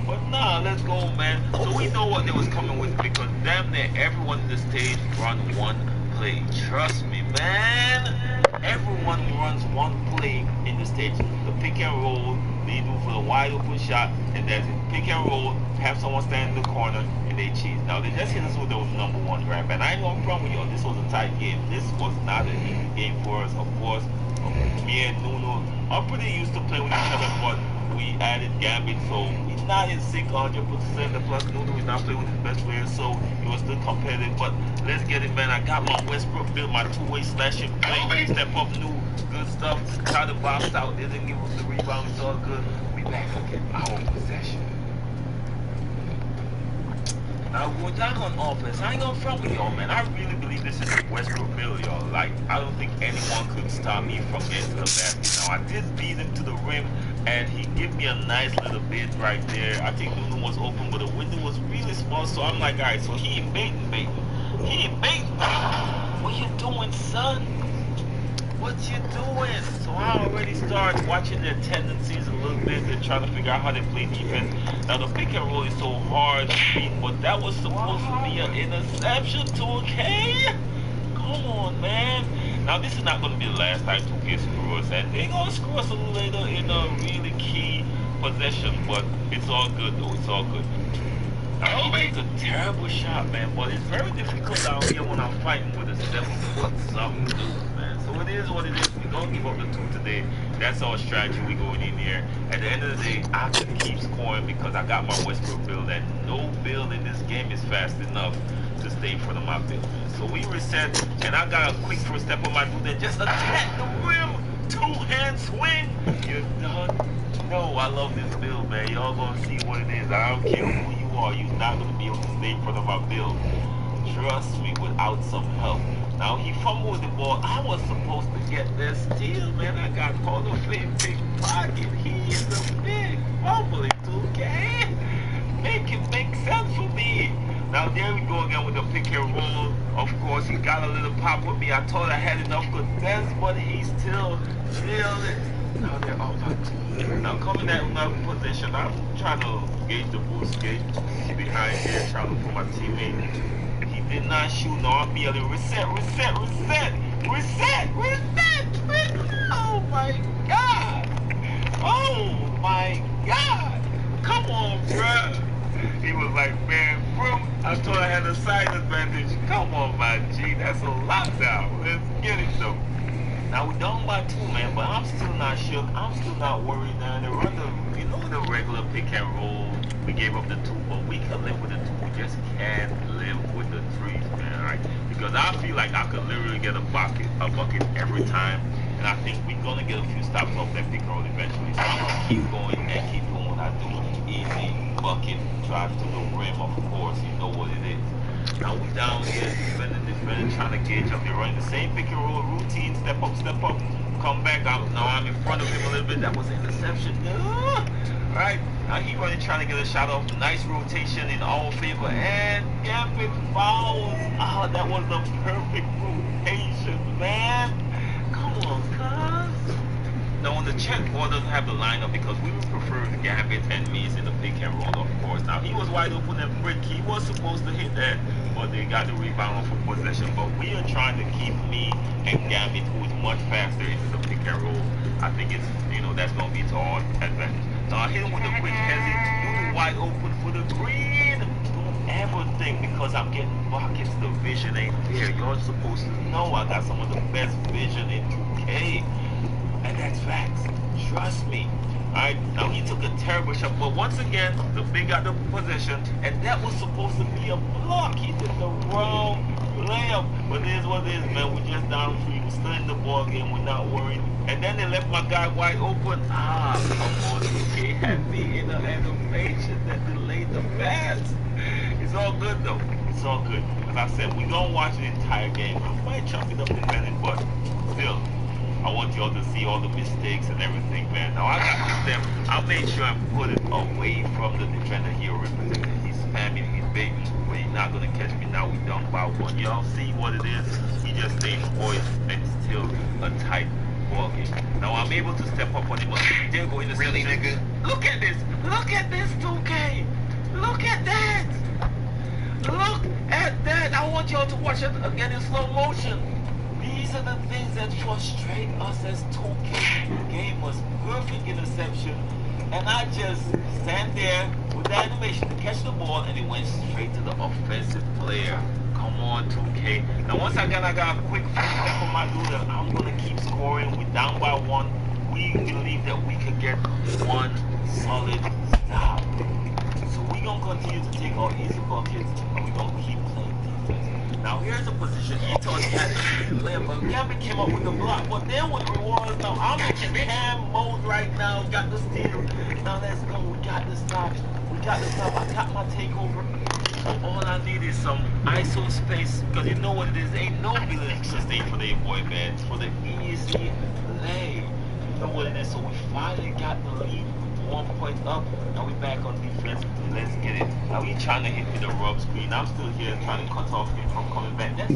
But nah, let's go, man. So we know what they was coming with because damn near everyone in the stage run one play. Trust me, man. Everyone runs one play in the stage. The pick and roll, they do for the wide open shot, and that's it. Pick and roll, have someone stand in the corner, and they cheese. Now they just hit us with those #1 grab, and I ain't gonna front with y'all. This was a tight game. This was not an easy game for us, of course. Me and Nuno are pretty used to playing with each other, but we added Gambit, so he's not in sync 100%. Plus Nuno is not playing with his best players, so it was still competitive. But let's get it, man. I got my Westbrook build, my two-way slashing play, step up, new good stuff. Try to bounce out, didn't give us the rebound. It's all good. We back again, our possession. Now we're back on offense. I ain't gonna front with y'all, man. I really believe this is a Westbrook build, y'all. Like, I don't think anyone could stop me from getting to the basket. Now I did beat him to the rim, and he gave me a nice little bit right there. I think Nuno was open, but the window was really small, so I'm like, alright, so he ain't baiting. He ain't baiting. What you doing, son? What you doing? So I already started watching their tendencies a little bit and trying to figure out how they play defense. Now the pick and roll is so hard to beat, but that was supposed to be an interception, 2K? Come on, man. Now this is not going to be the last time 2K screw us, and they're going to screw us a little later in a really key possession, but it's all good though, it's all good. Now he makes a terrible shot, man, but it's very difficult out here when I'm fighting with a 7-foot something dude, man. So it is what it is. We don't give up the 2 today. That's our strategy. We going in here. At the end of the day, I can keep scoring because I got my Westbrook build, and no build in this game is fast enough to stay in front of my build, man. So we reset, and I got a quick first step on my dude and just attack the rim. 2-hand swing. You're done. No, I love this build, man. Y'all gonna see what it is. I don't care who you are. You're not gonna be able to stay in front of my build. Trust me, without some help. Now he fumbled with the ball. I was supposed to get this steal, man. I got Hall of Fame pickpocket. He is a big fumbling 2K. Make it make sense for me. Now there we go again with the pick and roll. Of course, he got a little pop with me. I thought I had enough condense, but he still nailed it. Now they're all back. Now coming at another position, I'm trying to gauge the boost gauge behind here, trying to look for my teammate. He did not shoot. Now I'm yelling, reset. Oh my God. Oh my God. Come on, bruh. He was like, man, bro, I thought I had a side advantage. Come on, my G, that's a lockdown. Let's get it, though. Now, we're down by 2, man, but I'm still not shook. I'm still not worried now. They run the regular pick and roll. We gave up the 2, but we can live with the 2. We just can't live with the 3s, man, right? Because I feel like I could literally get a bucket every time, and I think we're going to get a few stops off that pick and roll eventually. So I'm going to keep going and keep doing what I do. Easy bucket, drive to the rim, of course, you know what it is. Now we down here, defending, trying to gauge up. They're running the same pick and roll routine, step up, come back. Now I'm in front of him a little bit. That was an interception. Right, now he running, trying to get a shot off. Nice rotation in our favor, and Gambit fouls. Ah, that was the perfect rotation, man. Come on, cuz. Now on the checkboard doesn't have the lineup because we would prefer Gambit and Mees in the pick and roll, of course. Now he was wide open and break. He was supposed to hit that, but they got the rebound off of possession. But we are trying to keep me and Gambit, who is much faster, into the pick and roll. I think it's, that's going to be to our advantage. Now I hit him with a quick hezzy. You wide open for the green. Don't ever think because I'm getting buckets, the vision ain't there. You're supposed to know I got some of the best vision in 2K. And that's facts. Trust me. Alright, now he took a terrible shot, but once again, the big got the possession, and that was supposed to be a block. He did the wrong layup. But it is what it is, man. We're just down 3. We're still in the ball game. We're not worried. And then they left my guy wide open. Come on, he had me in the animation that delayed the pass. It's all good though. It's all good. As I said, we're gonna watch the entire game. I might chop it up defending, but still, I want y'all to see all the mistakes and everything, man. Now I got this step. I made sure I put it away from the defender here representing. He's spamming, he's baiting, but he's not gonna catch me. Now we down by 1. Y'all see what it is? He just stays poised and still a tight ball game. Now I'm able to step up on him. There go in the really, nigga. Look at this. Look at this 2K. Look at that. Look at that. I want y'all to watch it again in slow motion. These are the things that frustrate us as 2K gamers. Perfect interception. And I just stand there with the animation to catch the ball, and it went straight to the offensive player. Come on, 2K. Now once again, I got a quick step on my dude. I'm going to keep scoring. We're down by 1. We believe that we could get 1 solid stop. So we're going to continue to take our easy buckets, and we're going to keep playing defense. Now here's a position. He thought he had an easy player, but Gavin came up with the block. But then with the rewards, now I'm in cam mode right now. Got the steal. Now let's go. We got the stop. We got the stop. I got my takeover. All I need is some ISO space, because you know what it is. Ain't no feeling sustain for the boy, man. For the easy lay. You know what it is. So we finally got the lead. 1 point up. Now we back on defense. Let's get it. Now we trying to hit me the rub screen. I'm still here trying to cut off him from coming back. That's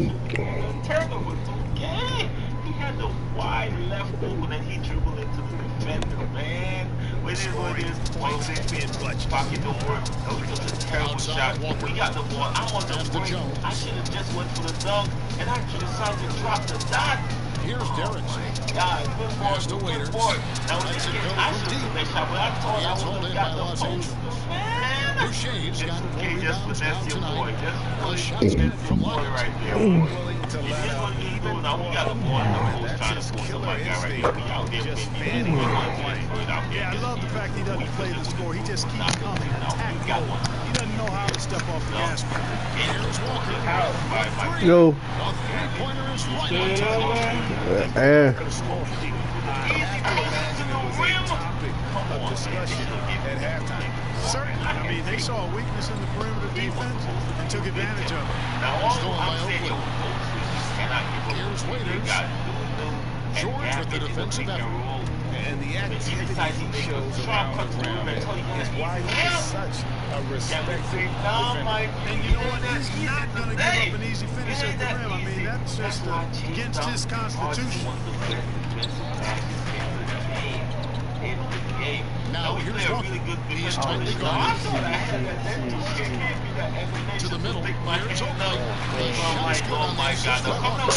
terrible. 2K. He had the wide left open and he dribbled into the defender, man. What it is, what it is. Pocket don't work. Now we took a terrible shot. We got the ball. I'm on the break. I should have just went for the dunk, and I decided to drop the dot. Here's Derrick. God, good boy, good boy. Now I should have took that shot, but I thought I would have got the post. Man, Boucher's got 4 rebounds now tonight. The shot's good from Lockett right there. It is what he's doing. Now we got the ball in the post trying to pull somebody out right here. We out there fanning it on the Yeah, I love the fact he doesn't play the score. He just keeps coming. He doesn't know how to step off the gas. Here's Walker. Yo. Three-pointer is right on discussion at halftime. Certainly. I mean, they saw a weakness in the perimeter defense and took advantage of it. Now, all I'm saying, here's Waiters. George with the defensive effort. And the activity he shows around the rim is why he's such a respected defender. And you know what? He's not going to give up an easy finish at the rim. I mean, that's just against his constitution. Now here's Walker. He's tightly guarded. To the middle. Here's Oakley. The shot's good on the assist by Walker.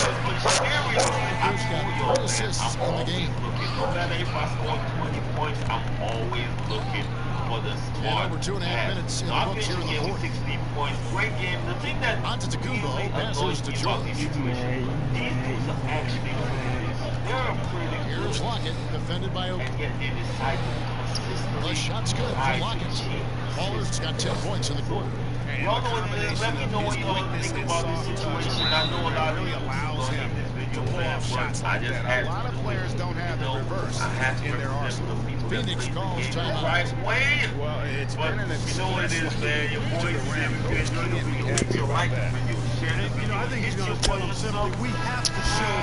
Here's got 4 assists in the game. No matter if I score 20 points, I'm always looking for the smart. And over 2.5 minutes in the books here in the fourth. 16 points. Great game. The thing that Antetokounmpo passes to George. These dudes are actually they're pretty good. Here's Lockett, defended by Oakley. And yet they decide to consistently. The shot's good from Lockett. Waller's got 10 points in the quarter. Y'all know what it is. Let me know what y'all think about this situation. I know a lot of you allows him. video, man, but I just had a lot of players don't have the reverse in their arsenal. Phoenix calls timeout. Right way. Well, it's But been an you know what it is, man. Your boys is you like it when you share the You know, I think he's going to tell them simply, we have to show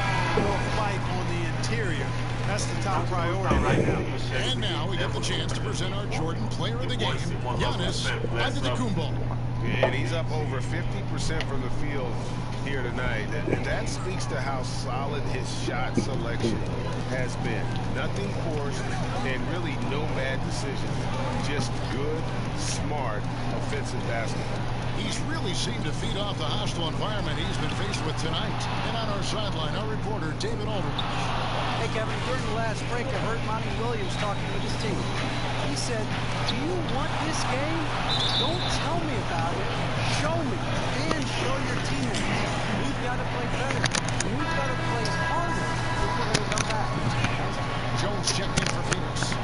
more fight on the interior. That's the top priority right now. And now we get the chance to present our Jordan Player of the Game, Giannis Antetokounmpo. And he's up over 50% from the field here tonight. And that speaks to how solid his shot selection has been. Nothing forced and really no bad decisions. Just good, smart, offensive basketball. He's really seemed to feed off the hostile environment he's been faced with tonight. And on our sideline, our reporter, David Aldridge. Hey, Kevin, during the last break, I heard Monty Williams talking with his team. He said, do you want this game? Don't tell me about it. Show me. And show your teammates. We've got to play better. We've got to play harder if we're going to come back. Jones checked in for Phoenix.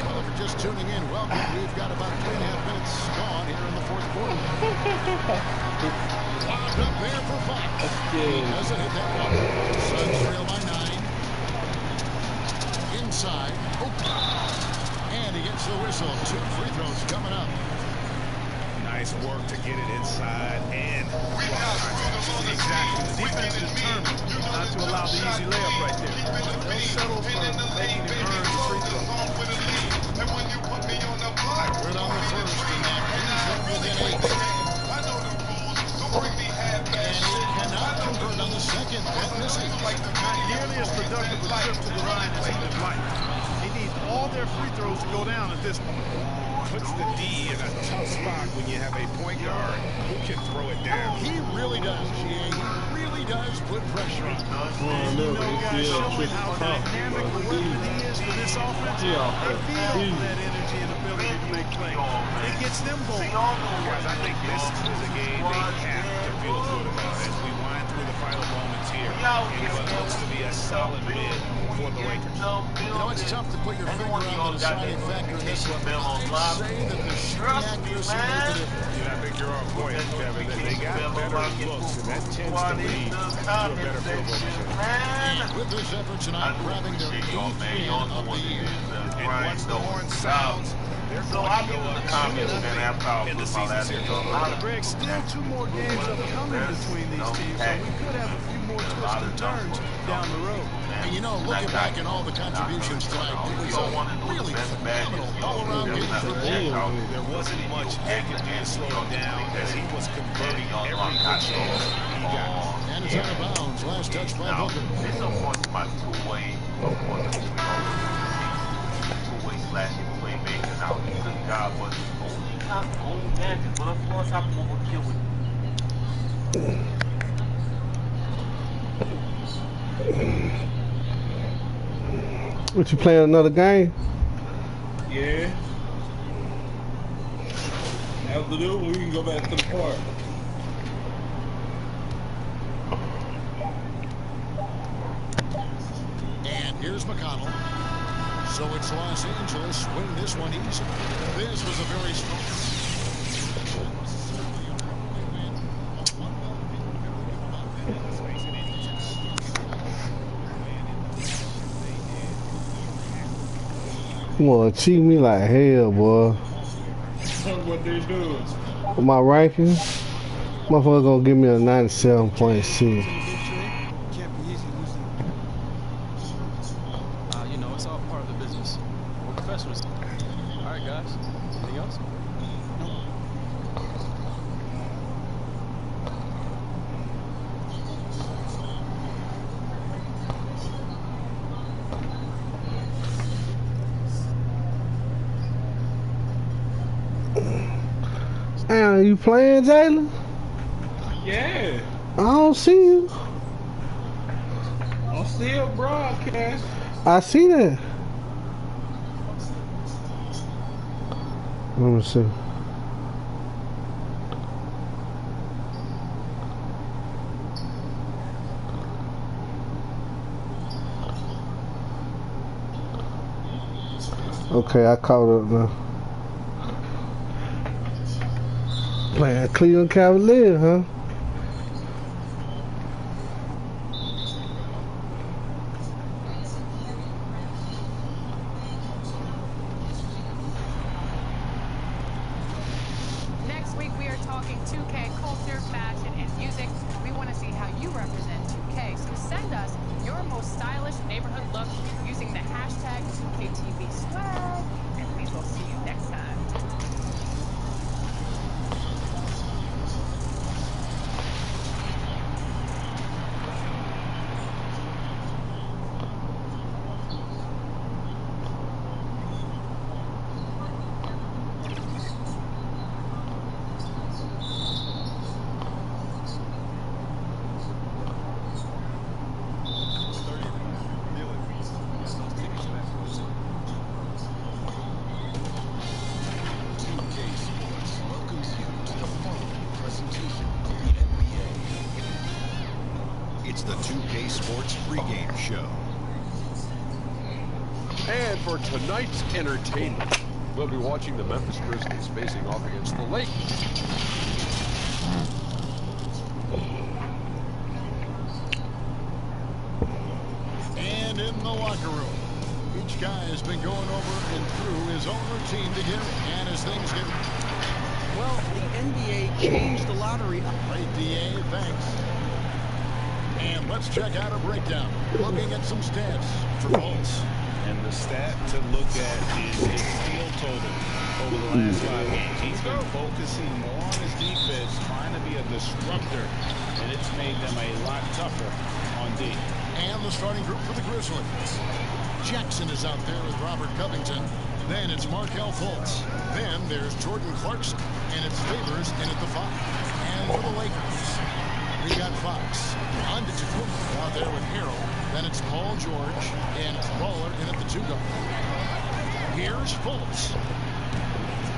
Well, if you're just tuning in, welcome. We've got about 3.5 minutes gone here in the fourth quarter. Lobbed up there for Fox. He doesn't hit that one. Suns trail by 9. Inside. And he gets the whistle. 2 free throws coming up. Nice work to get it inside and Exactly. The defense is determined not to allow the easy layup right there. They'll settle for making him earn the free throw. Good on the first, and that brings them within 8. And he cannot convert on the second. That missing. Not nearly as productive a trip to the line as he would like. He needs all their free throws to go down at this point. puts the D in a tough spot when you have a point guard who can throw it down. He really does, He really does put pressure on. You know, guys, showing how dynamic a weapon he is for this offense. They feel that energy and ability to make plays. It gets them going. Guys, I think this is a game they have to feel good about as we wind through the final moments here in what looks to be a solid win for the Lakers. You know, it's tough to put your finger on the deciding factor in this one, but I'd say that the shooting accuracy made the difference. Yeah, I think you're on point, Kevin. They got better looks, and that tends to lead to a better field goal percentage. With this effort tonight, grabbing their 8th win of the year. And once the horn sounds, they're going to go up in the season series. Greg, still 2 more games upcoming between these teams, so we could have a few more twists and turns down the road. And you know, looking back at all the contributions tonight, it was a really phenomenal all-around game for Paul. There wasn't much they could do to slow him down as he was converting every good chance he got. And it's out of bounds. Last touch by Booker. It's almost my two-way slashing playmaker. Now, good God, but he's not old gadget, but of course I'm overkill with What, you playing another game? Yeah. After this, we can go back to the park. And here's McConnell. So it's Los Angeles win this one easy. This was a very strong. You wanna cheat me like hell, boy. What they doing? My ranking, motherfucker gonna give me a 97.6. You know, it's all part of the business. We're professionals. All right, guys. Anything else? Damn, you playing, Jalen? Yeah. I don't see you. I'm still broadcast. I see that. Let me see. Okay, I caught up now. Playing Cleveland Cavaliers, huh? Next week we are talking 2K culture, fashion, and music. We want to see how you represent 2K. So send us your most stylish neighborhood look using the hashtag 2KTVSwag, and we will see you next time. It's the 2K Sports pregame show. And for tonight's entertainment, we'll be watching the Memphis Grizzlies facing off against the Lakers. And in the locker room, each guy has been going over and through his own routine together. And as things get... Well, the NBA changed the lottery. Great, DA, thanks. And let's check out a breakdown. Looking at some stats for Fultz. And the stat to look at is his steal total over the last 5 games. He's been focusing more on his defense, trying to be a disruptor, and it's made them a lot tougher on D. And the starting group for the Grizzlies. Jackson is out there with Robert Covington. Then it's Markelle Fultz. Then there's Jordan Clarkson. And it's Favors in at the 5. And for the Lakers, we got Fox. Antetokounmpo out there with Harrell. Then it's Paul George and Waller in at the 2 guard. Here's Fultz.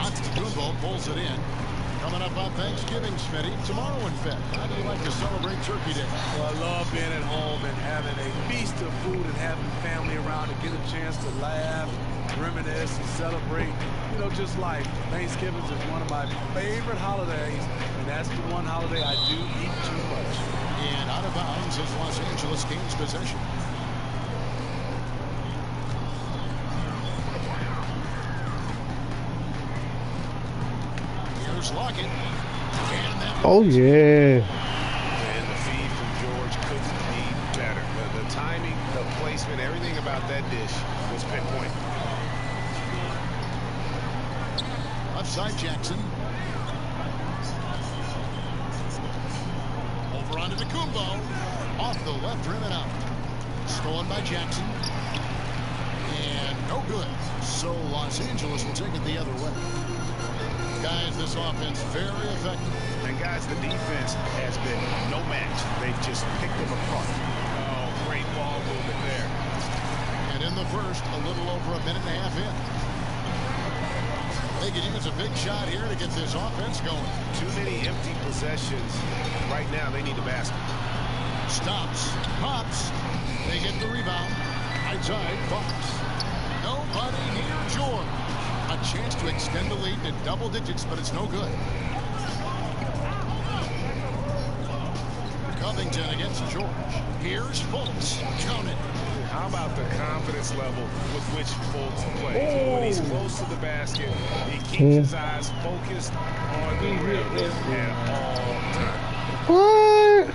Antetokounmpo pulls it in. Coming up on Thanksgiving, Smitty, tomorrow in Fed. How do you like to celebrate Turkey Day? Well, I love being at home and having a feast of food and having family around to get a chance to laugh, reminisce, and celebrate, you know, just life. Thanksgiving is one of my favorite holidays, and that's the one holiday I do eat too much. And out of bounds is Los Angeles gains possession. Here's Lockett. Oh, yeah. And the feed from George couldn't be better. The timing, the placement, everything about that dish was pinpoint. Upside Jackson. Over onto Kumbo. Off the left rim and out. Stolen by Jackson. And no good. So Los Angeles will take it the other way. Guys, this offense very effective. And guys, the defense has been no match. They've just picked them apart. Oh, great ball movement there. And in the first, a little over a minute and a half in. They could use a big shot here to get this offense going. Too many empty possessions. Right now, they need a basket. Stops. Pops. They get the rebound. Outside Fox. Nobody near George. A chance to extend the lead to double digits, but it's no good. Covington against George. Here's Fultz. Count it. How about the confidence level with which Fultz plays? When he's close to the basket, he keeps his eyes focused on the rim at all times. What?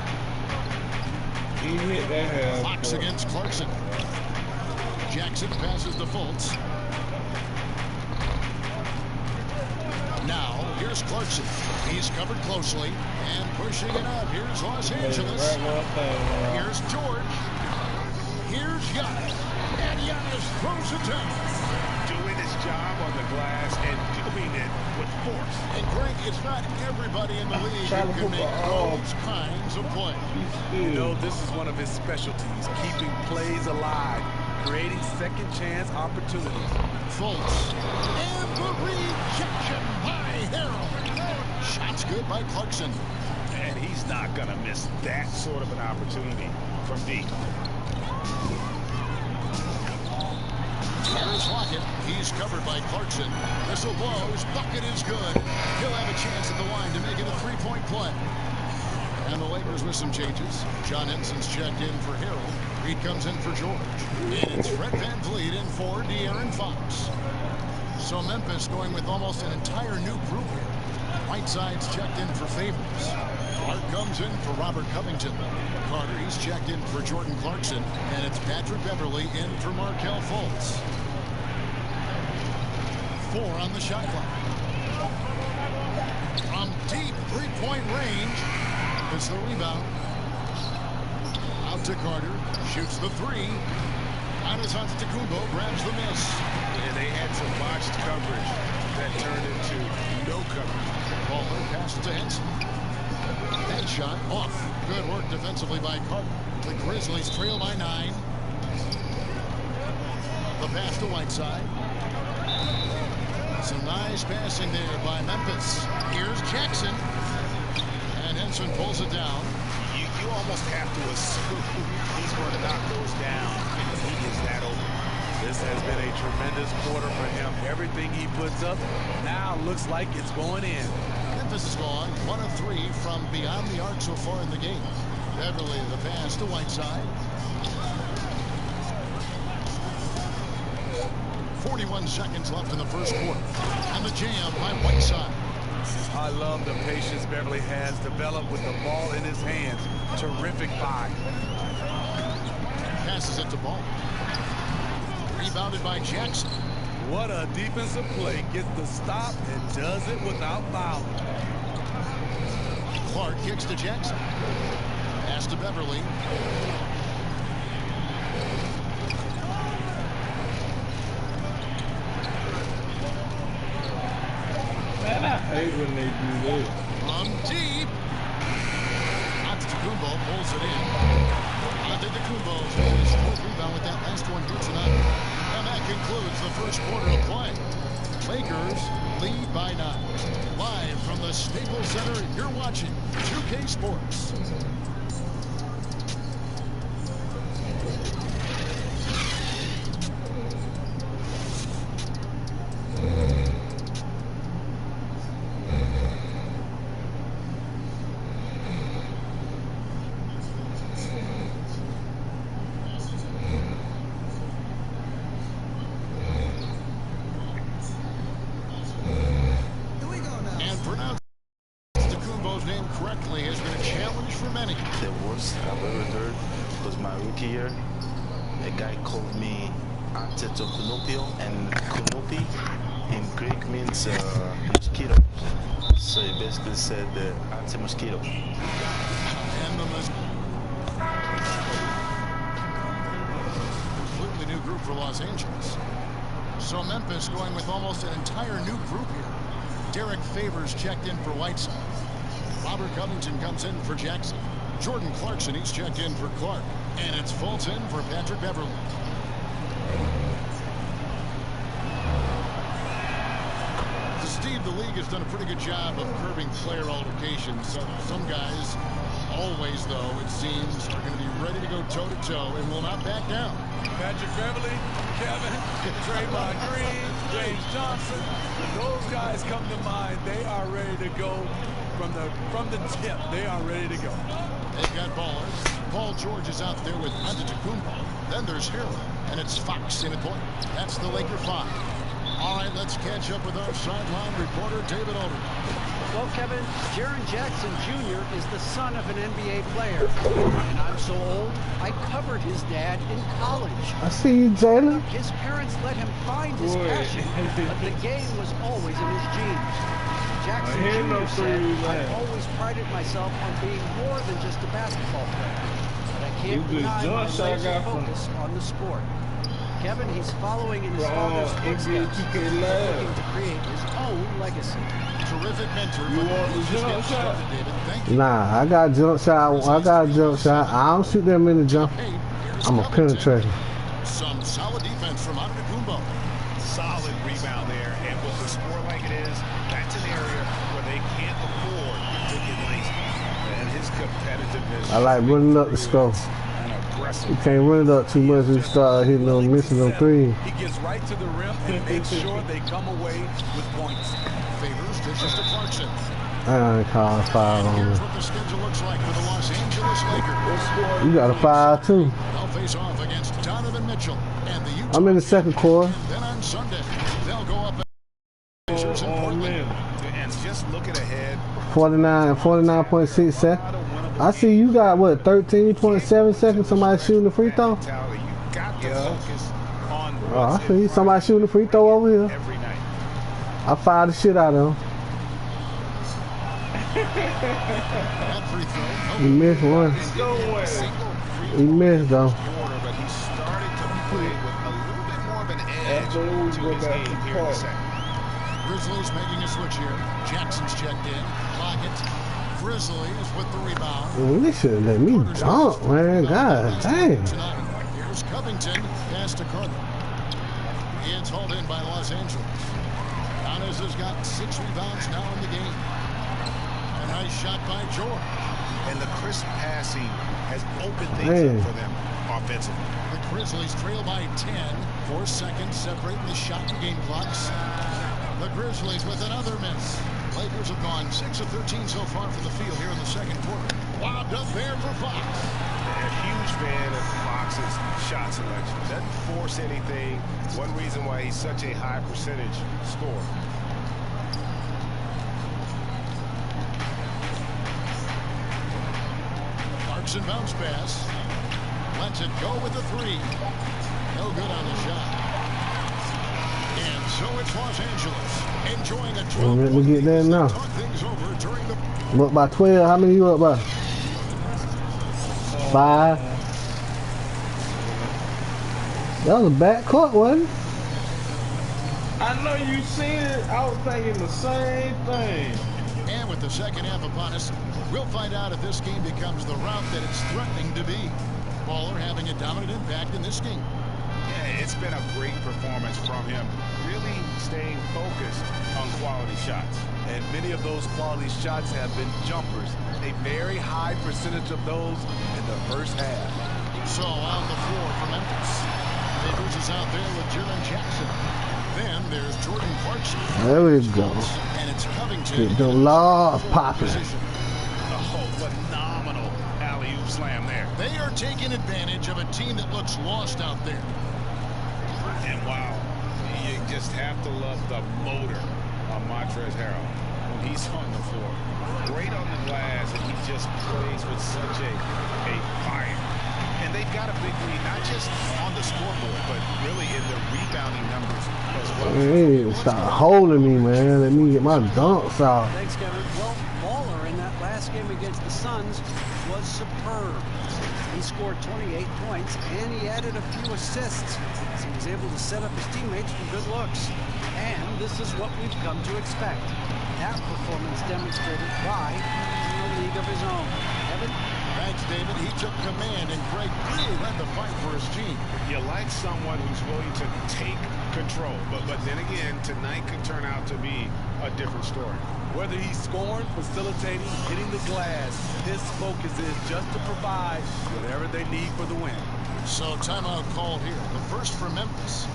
He hit that. Fox against Clarkson. Jackson passes to Fultz. Now, here's Clarkson. He's covered closely and pushing it up. Here's Los Angeles. Here's George. Here's Giannis. And Giannis throws it down. Doing his job on the glass and doing it with force. And Greg, it's not everybody in the league who can make those kinds of plays. You know, this is one of his specialties, keeping plays alive, creating second chance opportunities. Fultz. And the rejection by Harrell. Shots good by Clarkson. And he's not going to miss that sort of an opportunity from deep. Here's Lockett. He's covered by Clarkson. Whistle blows. Bucket is good. He'll have a chance at the line to make play. And the Lakers with some changes. John Henson's checked in for Harold. Reed comes in for George. And it's Fred VanVleet in for De'Aaron Fox. So Memphis going with almost an entire new group here. Whiteside's checked in for Favors. Clark comes in for Robert Covington. Carter, he's checked in for Jordan Clarkson. And it's Patrick Beverly in for Markelle Fultz. 4 on the shot clock. From deep three-point range. It's the rebound. Out to Carter. Shoots the 3. Giannis Antetokounmpo grabs the miss. And they had some botched coverage that turned into no coverage. Ballmer passes to Henson. That shot off. Good work defensively by Carter. The Grizzlies trail by 9. The pass to Whiteside. Some nice passing there by Memphis. Here's Jackson. And Henson pulls it down. You almost have to assume he's going to knock those down. He is that open. This has been a tremendous quarter for him. Everything he puts up now looks like it's going in. Memphis is gone 1 of 3 from beyond the arc so far in the game. Beverly the pass to Whiteside. 41 seconds left in the first quarter. And the jam by Whiteside. I love the patience Beverly has developed with the ball in his hands. Terrific buy. Passes it to Ball. Rebounded by Jackson. What a defensive play. Gets the stop and does it without fouling. Clark kicks to Jackson. Pass to Beverly. Man, I hate when they do this. From deep. Antetokounmpo pulls it in. Antetokounmpo's his 4th rebound with that last one here tonight. And that concludes the first quarter of play. Lakers lead by 9. Live from the Staples Center, you're watching 2K Sports. The worst I've ever heard was my rookie year. A guy called me Antetokounmpo, and Kunopi in Greek means mosquito. So he basically said anti-mosquito. Completely new group for Los Angeles. So Memphis going with almost an entire new group here. Derek Favors checked in for Whiteside. Robert Covington comes in for Jackson. Jordan Clarkson, he's checked in for Clark. And it's Fultz in for Patrick Beverly. Steve, the league has done a pretty good job of curbing player altercations. Some guys, always though, it seems, are going to be ready to go toe-to-toe and will not back down. Patrick Beverly, Kevin, Draymond Green, James Johnson. Those guys come to mind. They are ready to go from the tip. They are ready to go. They've got ballers. Paul George is out there with Antetokounmpo. Then there's Harold, and it's Fox in at point. That's the Laker 5. All right, let's catch up with our sideline reporter, David Aldridge. Well, Kevin, Jaren Jackson Jr. is the son of an NBA player. And I'm so old, I covered his dad in college. I see you, Jalen. His parents let him find his passion, but the game was always in his genes. Jackson Jr. said, I always prided myself on being more than just a basketball player. But I can't deny my laser focus on the sport. Kevin, he's following in his father's footsteps, looking to create his own legacy. Terrific mentor. You want the jump shot? Thank you. Nah, I got a jump shot. I got a jump shot. I don't shoot that many jump. I'm a penetrator. Some solid defense from Antetokounmpo. Solid rebound there, and with the score like it is, that's an area where they can't afford to get lazy. And his competitiveness. I like running up the score. You can't run it up too much and start hitting them, missing them threes. He gets right to the rim and makes sure they come away with points. Favors dishes to Clarkson. I ain't called foul on Here's me. what the schedule looks like for the Los Angeles Lakers. You got a foul too. They'll face off against Donovan Mitchell and the Utah. I'm in the second quarter. Then on Sunday, they'll go up against in Portland. And just looking ahead, 49.6 seconds. I see you got what, 13.7 seconds. Somebody shooting the free throw. Oh, I see somebody shooting the free throw over here. I fired the shit out of him. He missed one. He missed though. but he started to play with a little bit more of an edge to his game here in the second. Grizzlies making a switch here. Jackson's checked in. Lockett. Grizzlies with the rebound. Well, they should let me dunk, man. God dang. Here's Covington. Pass to Carter. It's hauled in by Los Angeles. Giannis has got 6 rebounds now in the game. A nice shot by George. And the crisp passing has opened things up for them offensively. The Grizzlies trail by 10. 4 seconds separating the shot and game clocks. The Grizzlies with another miss. Lakers have gone 6 of 13 so far from the field here in the second quarter. Lobbed up there for Fox. A huge fan of Fox's shot selection. Doesn't force anything. One reason why he's such a high percentage scorer. Clarkson bounce pass. Lets it go with the 3. No good on the shot. And so it's Los Angeles enjoying a 12. Let me get there now. I'm up by 12. How many you up by? 5. That was a back court, wasn't it? I know you seen it. I was thinking the same thing. And with the second half upon us, we'll find out if this game becomes the route that it's threatening to be. Baller having a dominant impact in this game. Yeah, it's been a great performance from him. Really staying focused on quality shots. And many of those quality shots have been jumpers. A very high percentage of those in the first half. So on the floor for Memphis. Favors is out there with Jaren Jackson. Then there's Jordan Clarkson. There we go. And it's Covington. Get the law popping. Oh, phenomenal alley-oop slam there. They are taking advantage of a team that looks lost out there. And wow, you just have to love the motor on Montrezl Harrell when he's on the floor. Great on the glass, and he just plays with such a fire. And they've got a big lead, not just on the scoreboard, but really in the rebounding numbers as well. Hey, stop holding me, man. Let me get my dunks out. Thanks, Kevin. Well, Baller in that last game against the Suns was superb. He scored 28 points, and he added a few assists. So he was able to set up his teammates for good looks. And this is what we've come to expect. That performance demonstrated why he's in a league of his own. Evan? Thanks, David. He took command, and Greg really led the fight for his team. You like someone who's willing to take control. But then again, tonight could turn out to be a different story. Whether he's scoring, facilitating, hitting the glass, his focus is just to provide whatever they need for the win. So timeout called here. The first for Memphis.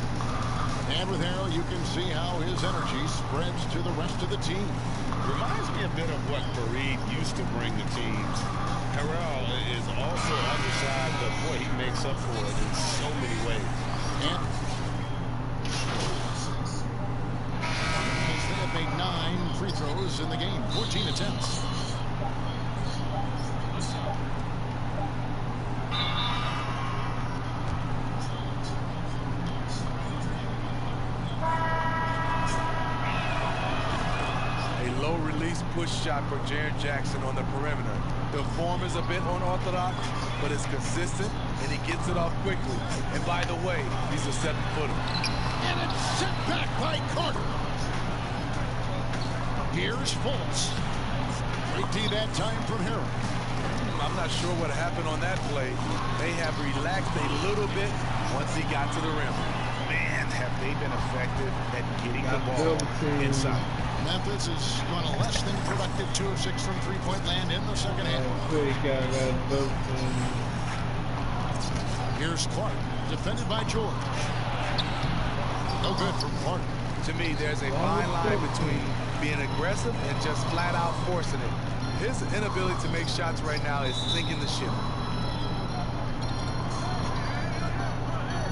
And with Harrell, you can see how his energy spreads to the rest of the team. Reminds me a bit of what Fareed used to bring the teams. Harrell is also undersized, but boy, he makes up for it in so many ways. And they have made 9 free throws in the game, 14 attempts. A low release push shot for Jaren Jackson on the perimeter. The form is a bit unorthodox, but it's consistent, and he gets it off quickly. And by the way, he's a 7-footer. And it's sent back by Carter. Here's Fultz. Great D that time from Harrell. I'm not sure what happened on that play. They have relaxed a little bit once he got to the rim. Man, have they been effective at getting the ball inside. Memphis is going to less than productive 2 of 6 from three-point land in the second half. Here's Clark, defended by George. No good from Clark. To me, there's a fine line between being aggressive and just flat out forcing it. His inability to make shots right now is sinking the ship.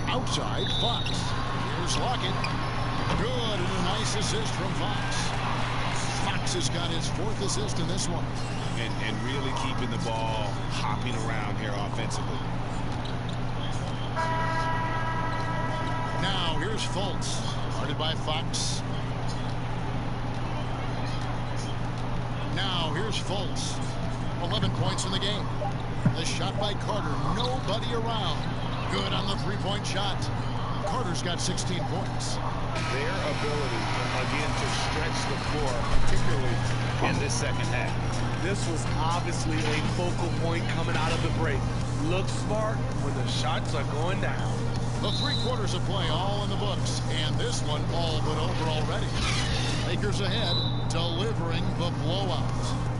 Outside, Fox. Here's Lockett. Good, and a nice assist from Fox. Fox has got his 4th assist in this one. And really keeping the ball hopping around here offensively. Now here's Fultz, guarded by Fox. Now here's Fultz. 11 points in the game. The shot by Carter, nobody around. Good on the three-point shot. Carter's got 16 points. Their ability, again, to stretch the floor, particularly in this second half. This was obviously a focal point coming out of the break. Look smart when the shots are going down. The 3 quarters of play all in the books, and this one all but over already. Lakers ahead, delivering the blowout.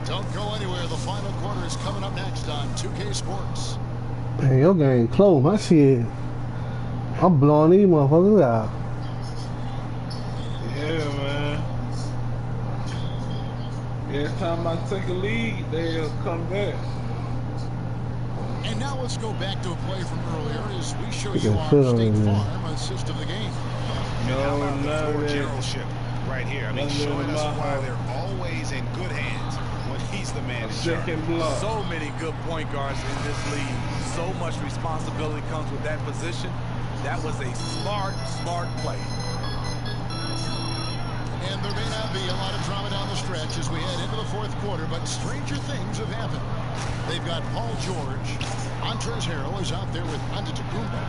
Don't go anywhere. The final quarter is coming up next on 2K Sports. Man, your game close. My shit, I'm blowing these motherfuckers out. Yeah, man. Every time I take a lead, they'll come back. And now let's go back to a play from earlier as we show You you can our put 'em State in there. Farm assist of the game. How about the floor generalship right here? I mean, showing us why they're always in good hands when he's the man in charge. So many good point guards in this league. So much responsibility comes with that position. That was a smart play. And there may not be a lot of drama down the stretch as we head into the 4th quarter, but stranger things have happened. They've got Paul George. Montrezl Harrell is out there with Antetokounmpo.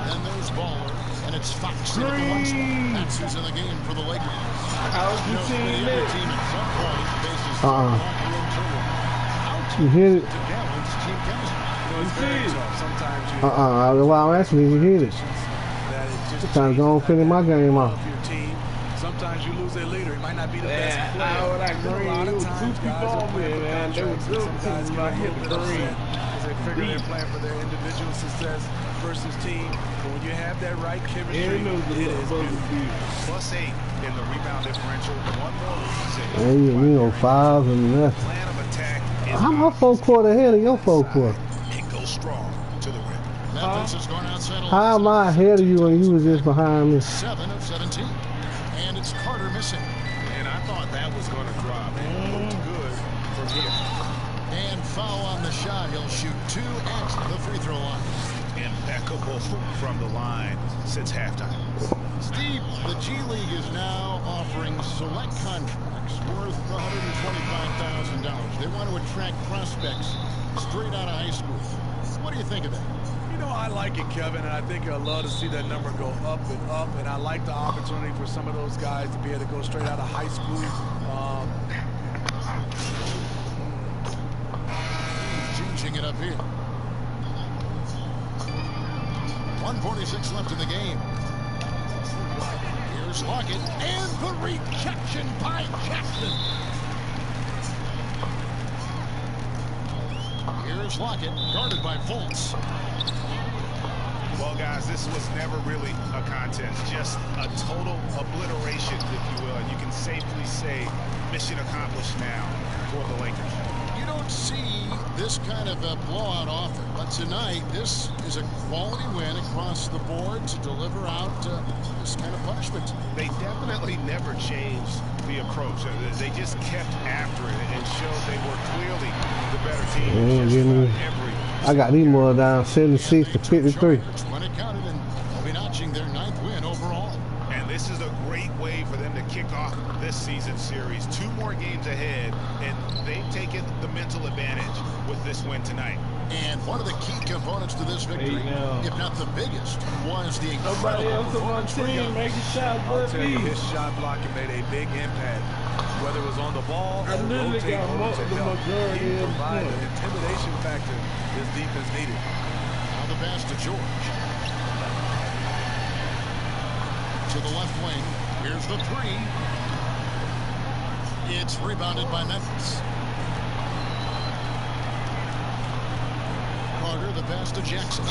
Then there's Baller, and it's Fox in at the 1 spot. That's who's in the game for the Lakers. How's the team the other team at some point faces You hit it. to balance team chemistry. It's very tough. Sometimes you Well, I'm asking you hit it. Sometimes I don't finish my game off. your team. Sometimes you lose a leader. He might not be the best Man, player. I like green. It was 2 people on me, man. They were good teams when I hit the green. Because they figure they're playing for their individual success versus team. But when you have that right chemistry, it is beautiful. +8 in the rebound differential. One more reason. Hey, you know, 5 and nothing. Plan of attack is How my 4th quarter ahead of your 4th quarter? and go strong to the rim. Memphis has gone outside. How am I ahead of you when you was just behind me? 7 of 17. And it's Carter missing. And I thought that was going to drop. It looked good from here. And foul on the shot. He'll shoot 2 at the free throw line. Impeccable from the line since halftime. Steve, the G League is now offering select contracts worth $125,000. They want to attract prospects straight out of high school. What do you think of that? You know, I like it, Kevin, and I think I'd love to see that number go up and up, and I like the opportunity for some of those guys to be able to go straight out of high school. Changing it up here. 1:46 left in the game. Here's Lockett, and the rejection by Jackson. Here's Lockett, guarded by Fultz. Well, guys, this was never really a contest, just a total obliteration, if you will. And you can safely say mission accomplished now for the Lakers. You don't see this kind of a blowout often, but tonight this is a quality win across the board to deliver out this kind of punishment. They definitely never changed the approach. They just kept after it and showed they were clearly the better team. I got these more down 76 to 53. When it counted, and they'll be notching their 9th win overall. And this is a great way for them to kick off this season series. 2 more games ahead, and they've taken the mental advantage with this win tonight. And one of the key components to this victory, if not the biggest, was the Nobody else on my team making shots but me. His shot blocking made a big impact. Whether it was on the ball I literally got the majority he of provided points. an intimidation factor this defense needed. Now the pass to George. To the left wing. Here's the 3. It's rebounded by Memphis. Carter, the pass to Jackson.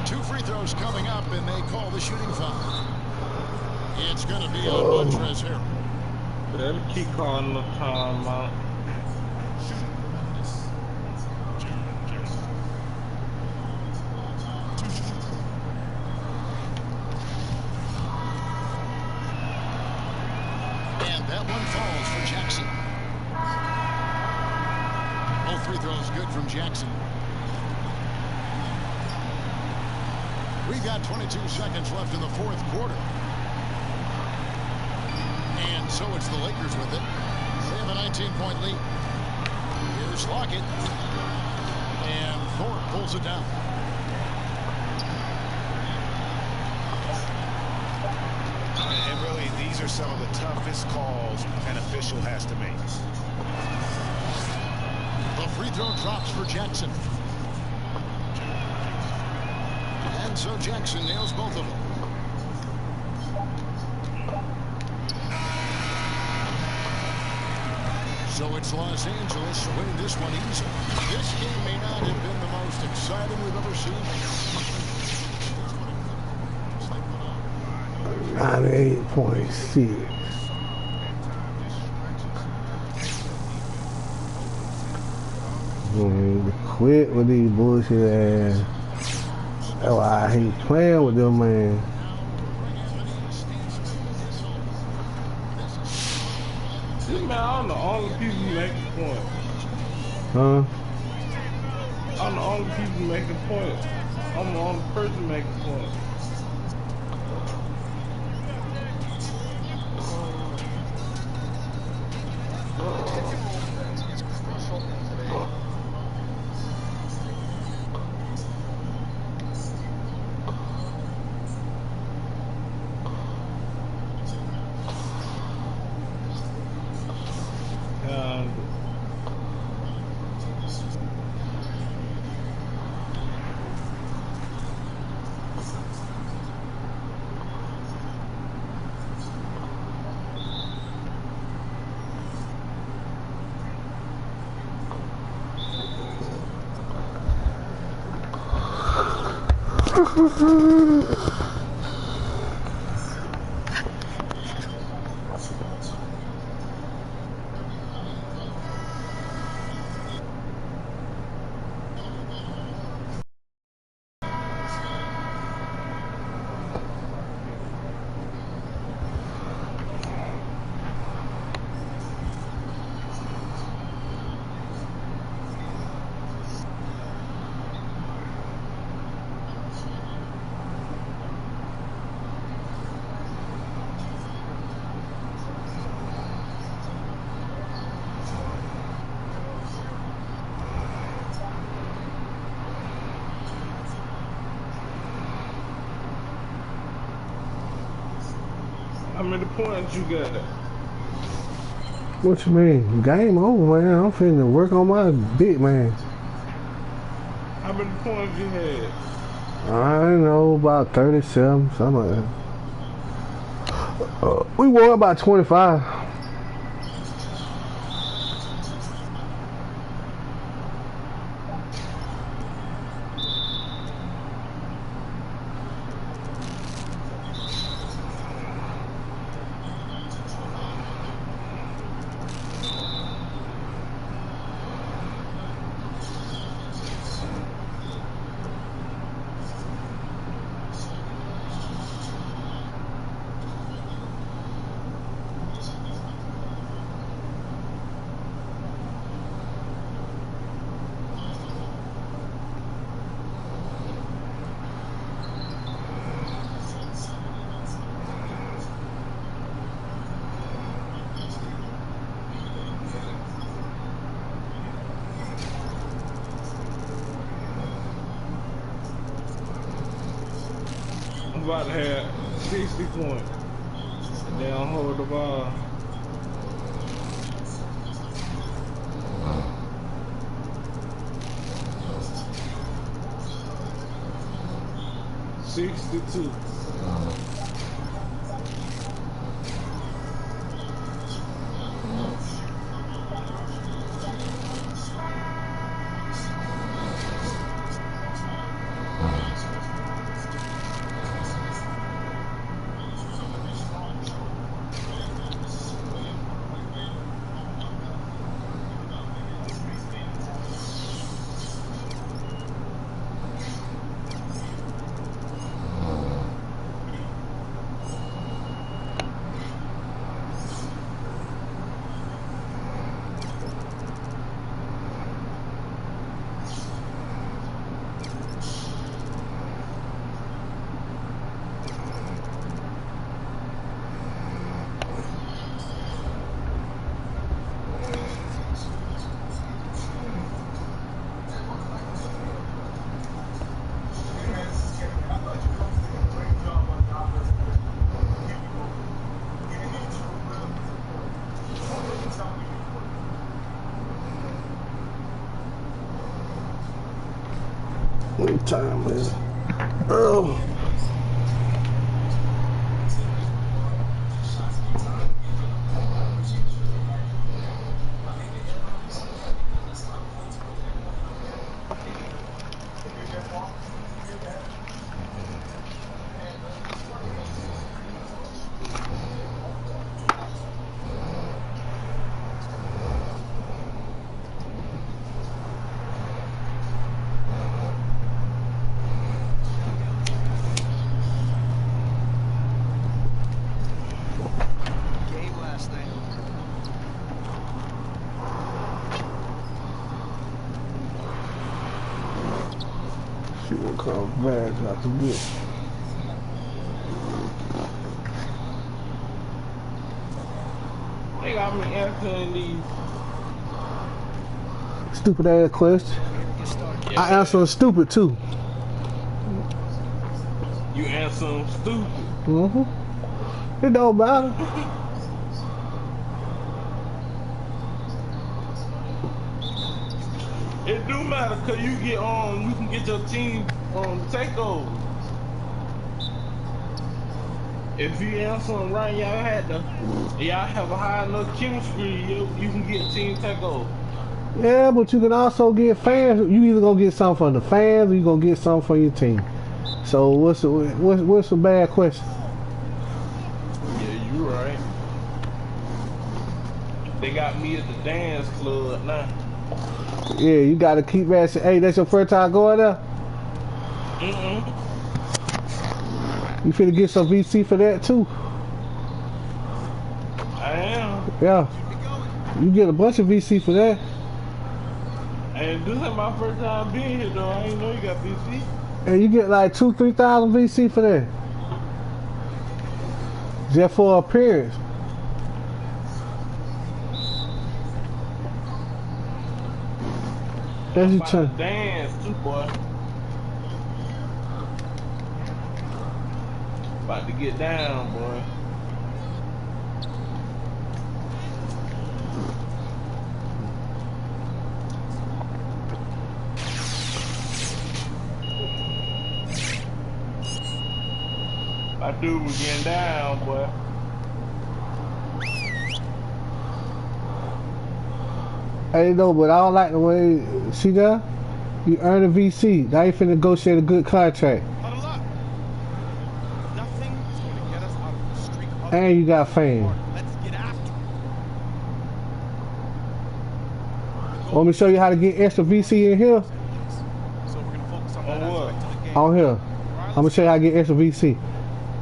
2 free throws coming up, and they call the shooting foul. It's going to be on Montrezl Harrell. They'll keep calling the timeout. And that one falls for Jackson. Both free throws good from Jackson. We've got 22 seconds left in the fourth quarter. And so it's the Lakers with it. They have a 19-point lead. Here's Lockett. And Thorpe pulls it down. And really, these are some of the toughest calls an official has to make. The free throw drops for Jackson. And so Jackson nails both of them. So it's Los Angeles winning this one easily. This game may not have been the most exciting we've ever seen. 98.6. Quit with these bullshit ass. That's why I hate playing with them, man. Man, I'm the only people making points. Huh? I'm the only people making points. I'm the only person making points. How many points you got? What you mean? Game over, man. I'm finna work on my big man. How many points you had? I know, about 37, something like that. We won about 25. I'm about to have 60 points. And they don't hold the ball. $62. What time is it? Oh. She will come back after this. They got me answering these Stupid ass question. Yeah. I answer stupid too. You answer them stupid. It don't matter. It do matter because you get on, you can get your team on the takeover. If you answer them right, y'all have a high enough chemistry, you can get team takeover. Yeah, but you can also get fans. You either gonna get something from the fans or you gonna get something from your team. So what's a bad question? Yeah, you right. They got me at the dance club now. Yeah, you gotta keep asking. Hey, that's your first time going there? You finna get some VC for that too? I am. Yeah. You get a bunch of VC for that. And this ain't my first time being here though. I ain't know you got VC. And you get like 2,000-3,000 VC for that. Just for appearance. That's your turn. Dance too, boy. About to get down, boy. My dude was getting down, boy. Hey, no, but I don't like the way, see that? You earn a VC. Now you finna negotiate a good contract. And you got fame. Want me to show you how to get extra VC in here? On here. I'm gonna show you how to get extra VC.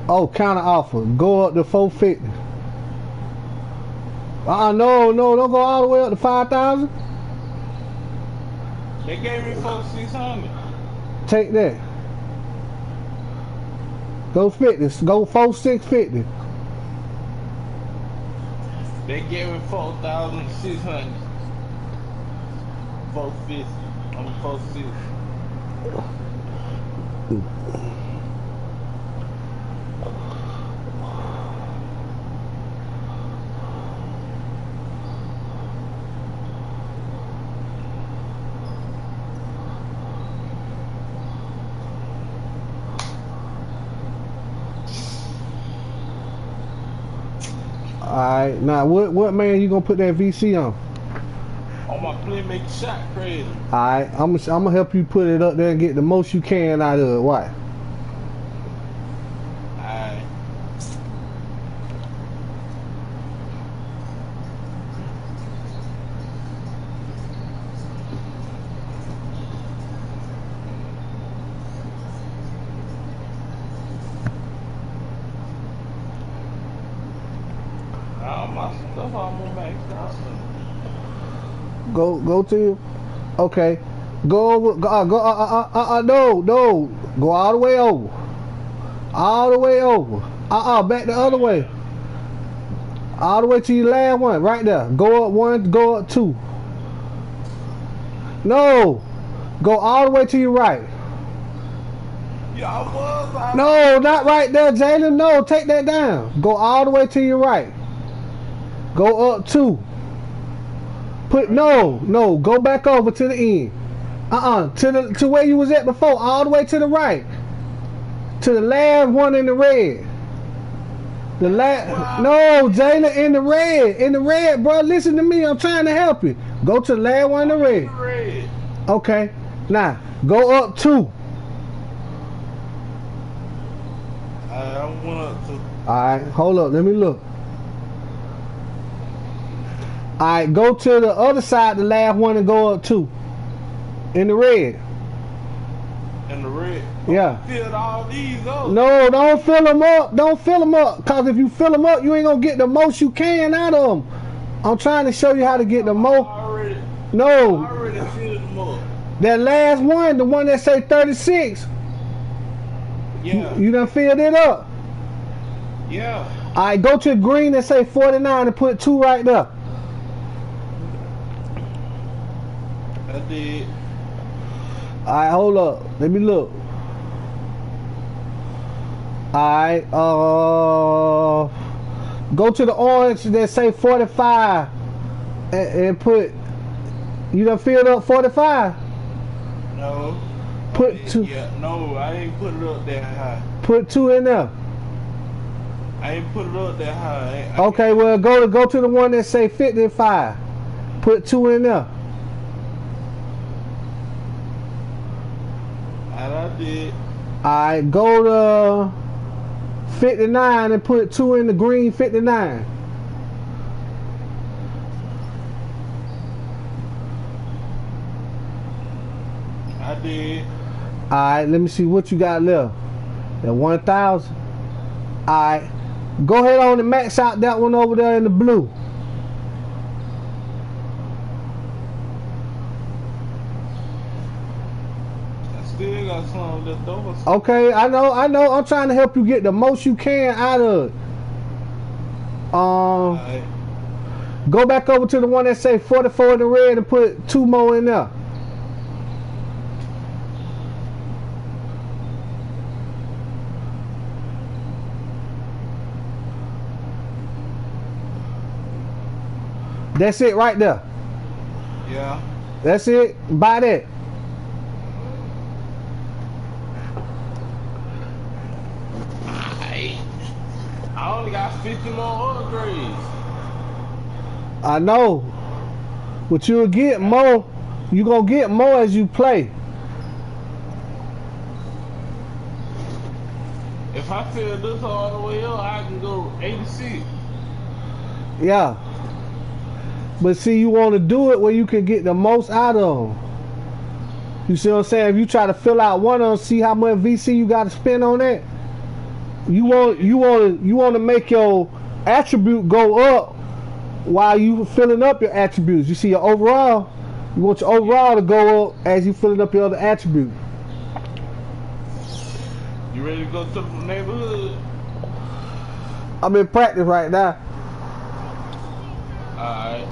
Oh, counter offer. Go up to 450. No, don't go all the way up to 5,000. They gave me 4,600. Take that. Go 50. Go 4,650. They gave me 4,600. 450. I'm 4,600. Alright, now what man you gonna put that VC on? On my playmaker shot crazy. Alright, I'm gonna help you put it up there and get the most you can out of it. Why? Alright. My stuff almost maxed out. Go to, okay. Go over. No. Go all the way over. All the way over. Back the other way. All the way to your last one, right there. Go up one. Go up two. No. Go all the way to your right. No, not right there, Jalen. No, take that down. Go all the way to your right. Go up two. Go back over to the end. To where you was at before, all the way to the right. To the last one in the red. The last, no, Jalen, in the red, bro. Listen to me, I'm trying to help you. Go to the last one in the red. Okay, now go up 2. I went up 2. Alright, hold up, let me look. Alright, go to the other side, the last one, and go up 2. In the red. In the red? Yeah. Filled all these up. No, don't fill them up. Don't fill them up. Because if you fill them up, you ain't going to get the most you can out of them. I'm trying to show you how to get the most. No. I already filled them up. That last one, the one that say 36. Yeah. You done filled it up. Yeah. Alright, go to the green and say 49 and put 2 right there. I did. Alright, hold up. Let me look. Alright, go to the orange that say 45 and put, you done filled up 45? No. Put 2. Yeah, no, I ain't put it up that high. Put 2 in there. I ain't put it up that high. Okay, well go to the one that say 55. Put 2 in there. And I did. Alright, go to 59 and put 2 in the green 59. I did. Alright, let me see what you got left. That 1,000. Alright, go ahead on and max out that one over there in the blue. Still got some left over. Okay, I know. I'm trying to help you get the most you can out of it. Right. Go back over to the one that say 44 in the red and put 2 more in there. That's it right there. Yeah. That's it. Buy that. I only got 50 more upgrades. I know. But you'll get more. You're going to get more as you play. If I fill this all the way up, I can go 86. Yeah. But see, you want to do it where you can get the most out of them. You see what I'm saying? If you try to fill out one of them, see how much VC you got to spend on that. You want to make your attribute go up while you filling up your attributes. You see your overall. You want your overall to go up as you filling up your other attribute. You ready to go to the neighborhood? I'm in practice right now. Alright.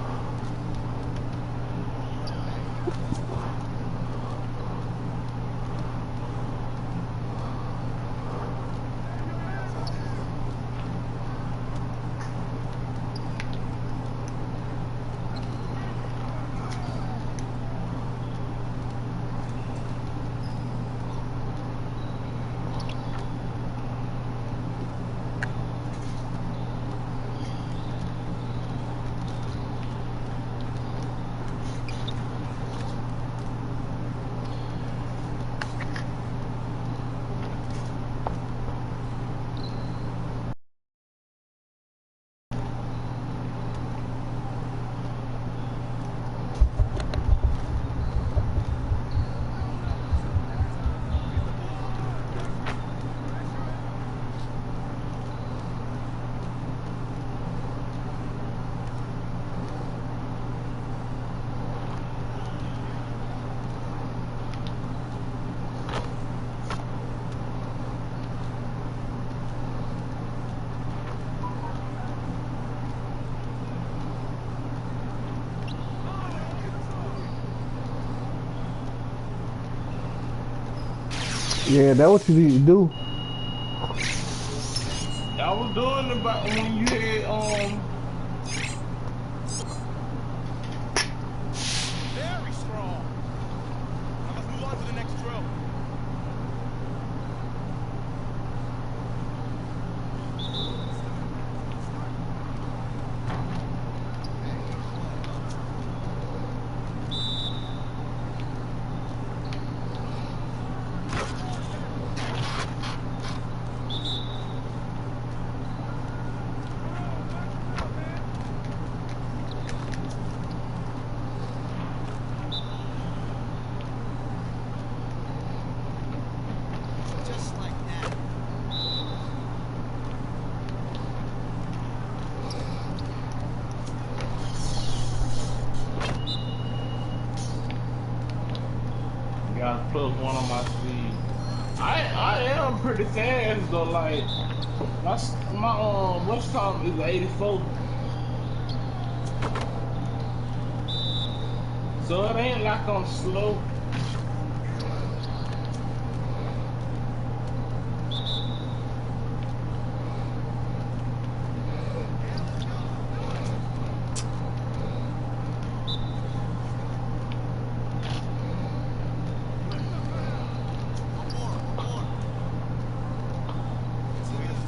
Yeah, that's what you need to do. I was doing about when you had Very strong. got a +1 on my speed. I am pretty fast though. Like my what's called is 84. So it ain't like I'm slow.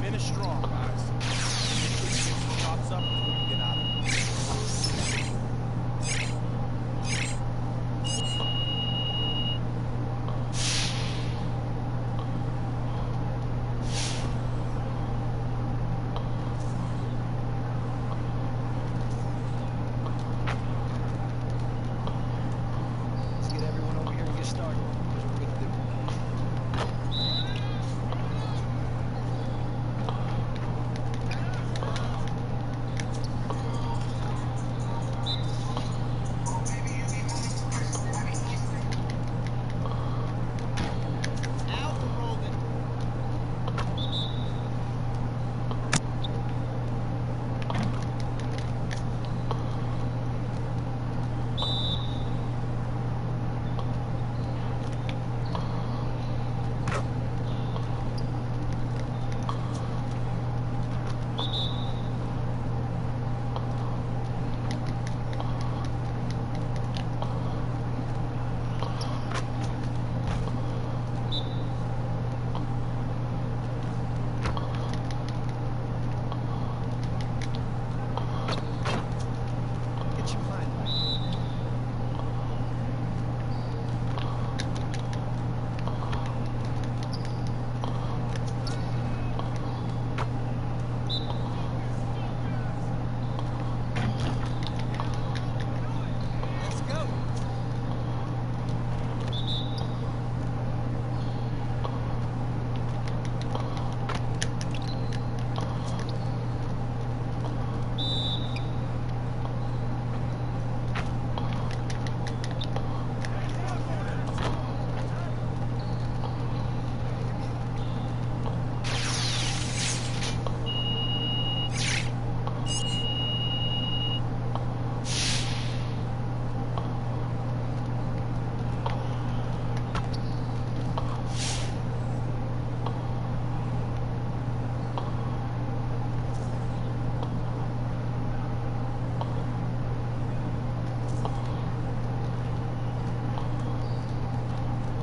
Finish strong, guys. Shots up before you get out of it.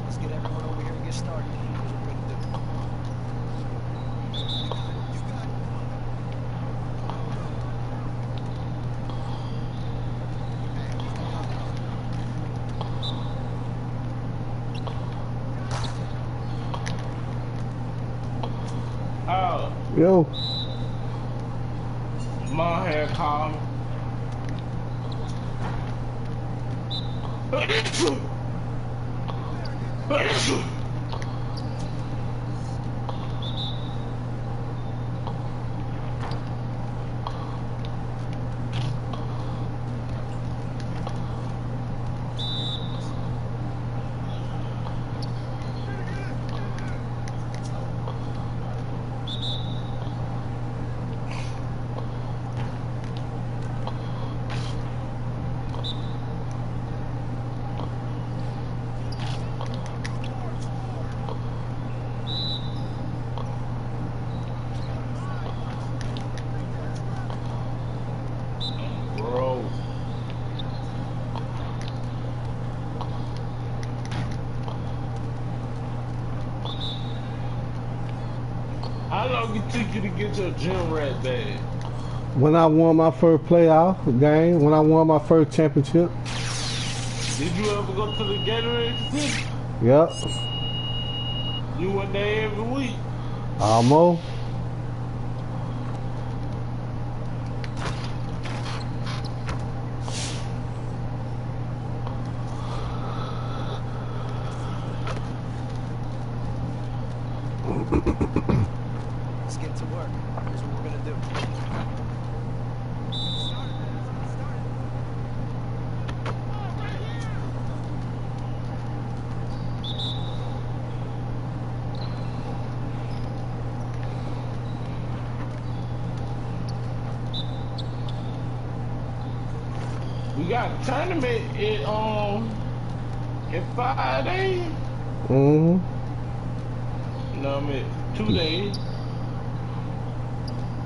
Let's get everyone over here and get started. Here's what we're gonna do. Yo. Mom had called me. How long it took you to get your gym rat badge? When I won my first playoff game, when I won my first championship. Did you ever go to the Gatorade facility? Yep. You went there every week? Almost. Let's get to work. Here's what we're gonna do. got a tournament in 5 days. Mm-hmm. No, I mean 2 days.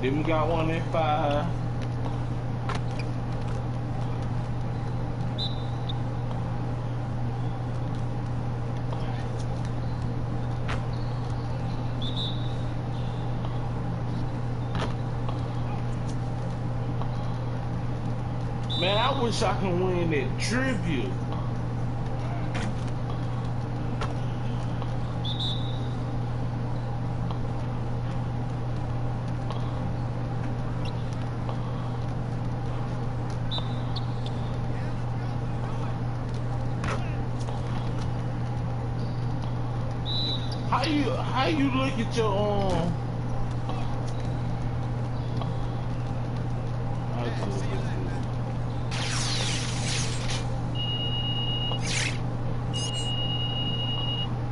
Then we got one in 5. Man, I wish I could win that tribute. How you look at your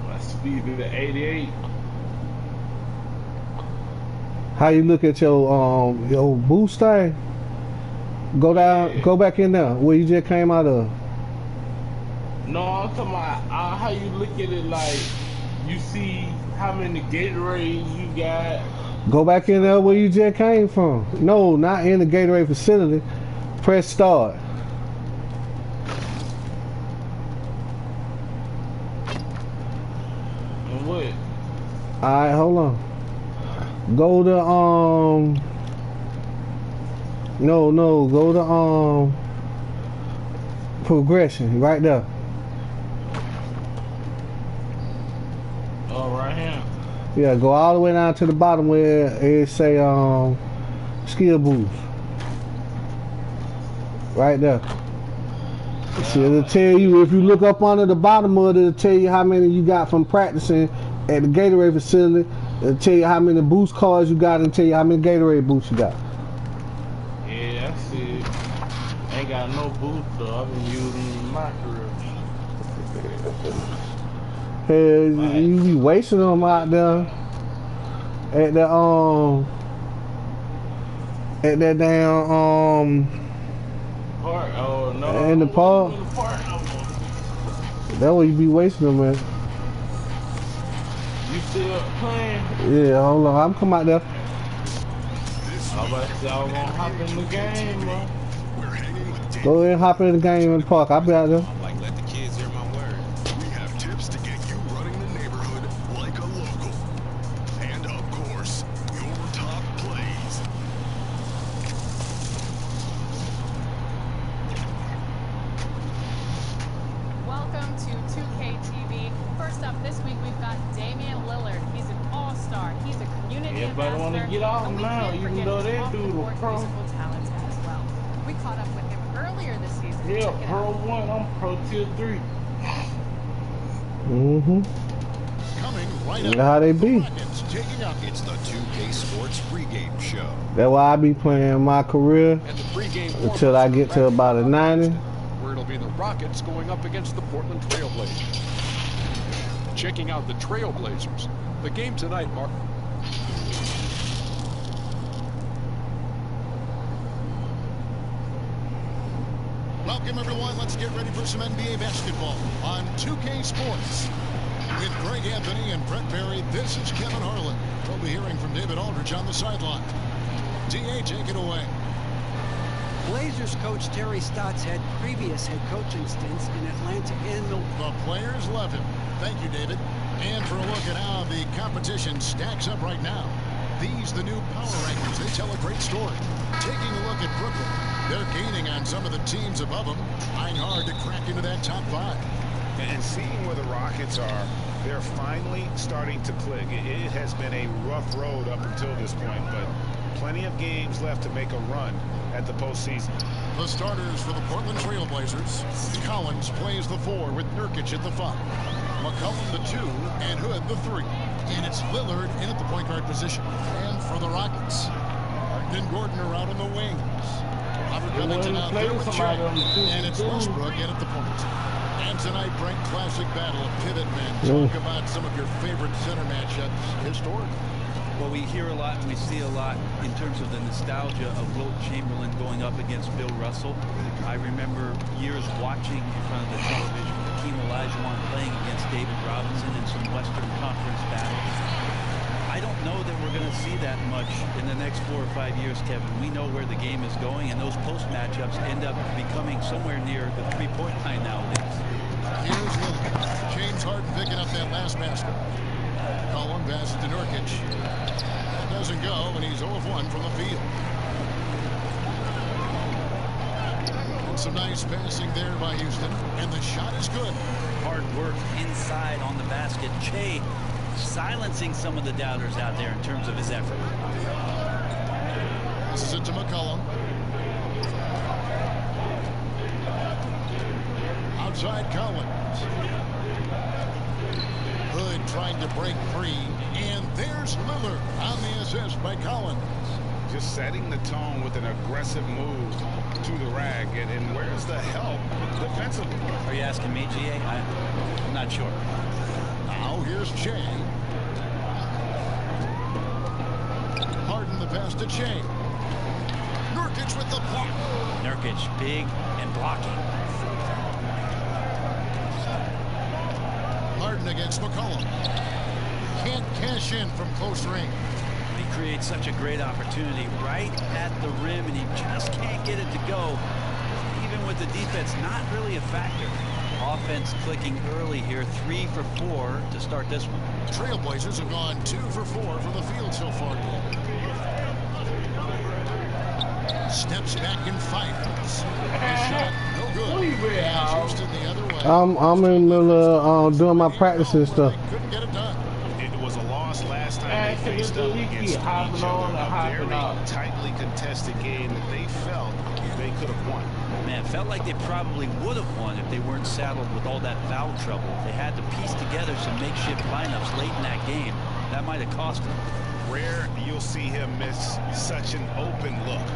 my speed is at 88. How you look at your boost thing? Go down, go back in there where you just came out of. No, I'm talking about how you look at it, like you see how many Gatorades you got. Go back in there where you just came from. No, not in the Gatorade facility. Press start. And what? Alright, hold on. Go to go to progression right there. Oh, right here. Yeah, go all the way down to the bottom where it say skill boost. Right there. See, it'll tell you, if you look up under the bottom of it, it'll tell you how many you got from practicing at the Gatorade facility. It'll tell you how many boost cards you got and tell you how many Gatorade boosts you got. Yeah, I see it. Ain't got no boost though. I've been using my career. Hey, you be wasting them out there at the at that damn Park? Oh no. in the park. That's where you be wasting them at. You still playing? Yeah, hold on. I'm coming out there. I was about to say I was gonna hop in the game, bro. Go ahead and hop in the game in the park. I'll be out there. Like, let the kids hear my word. We have tips to get you running the neighborhood like a local. And of course, your top plays. Welcome to 2K TV. First up this week, we've got Damian Lillard. He's an all-star. He's a community Everybody want to ambassador, get off and we now, can't even forget though his they do the off-the-court pro. musical talents as well. We caught up with him earlier this season. Yeah, Check it Pro out. 1, I'm Pro Tier 3. Mm-hmm. Coming right That's up. how they be. Rockets taking up. It's the 2K Sports pregame show. That's why I be playing my career And the pregame until I get to about a 90. where it'll be the Rockets going up against the Portland Trailblazers. Checking out the Trailblazers. The game tonight, Mark. Welcome, everyone. Let's get ready for some NBA basketball on 2K Sports. With Greg Anthony and Brett Berry, this is Kevin Harlan. We'll be hearing from David Aldridge on the sideline. DA, take it away. Blazers coach Terry Stotts had previous head coaching stints in Atlanta and Milwaukee. The players love him. Thank you, David. And for a look at how the competition stacks up right now. These, the new power rankings, they tell a great story. Taking a look at Brooklyn, they're gaining on some of the teams above them, trying hard to crack into that top 5. And seeing where the Rockets are, they're finally starting to click. It has been a rough road up until this point, but plenty of games left to make a run at the postseason. The starters for the Portland Trailblazers. Collins plays the 4 with Nurkic at the 5. McCollum the 2 and Hood the 3. And it's Lillard in at the point guard position. And for the Rockets, Harden and Gordon are out on the wings. Robert Covington out there with Shea. And it's Westbrook in at the point. And tonight, Brent, classic battle of pivot men. Talk about some of your favorite center matchups historically. Well, we hear a lot and we see a lot in terms of the nostalgia of Wilt Chamberlain going up against Bill Russell. I remember years watching in front of the television Hakeem Olajuwon playing against David Robinson in some Western Conference battles. I don't know that we're going to see that much in the next 4 or 5 years, Kevin. We know where the game is going, and those post matchups end up becoming somewhere near the three-point line nowadays. Here's Lillard. James Harden picking up that last basket. Collin passes to Nurkic. That doesn't go, and he's 0 of 1 from the field. And some nice passing there by Houston, and the shot is good. Hard work inside on the basket. Che silencing some of the doubters out there in terms of his effort. This is it to McCollum. Outside Collins. Hood trying to break free, and there's Lillard on the assist by Collins. Just setting the tone with an aggressive move to the rack, and where's the help defensively? Are you asking me, GA? I'm not sure. Now here's Che. Harden the pass to Che. Nurkic with the block. Nurkic big and blocking. Harden against McCollum. Can't cash in from close range. He creates such a great opportunity right at the rim, and he just can't get it to go. Even with the defense not really a factor. Offense clicking early here, 3 for 4 to start this one. Trailblazers have gone 2 for 4 from the field so far. Steps back and fires. The shot, no good. Houston the other way. I'm in the middle of doing my practice and stuff. Couldn't get it done. It was a loss last time they faced up against each other. A very tightly contested game that they felt they could have won. Man, felt like they probably would have won if they weren't saddled with all that foul trouble. They had to piece together some makeshift lineups late in that game. That might have cost them. Rare you'll see him miss such an open look.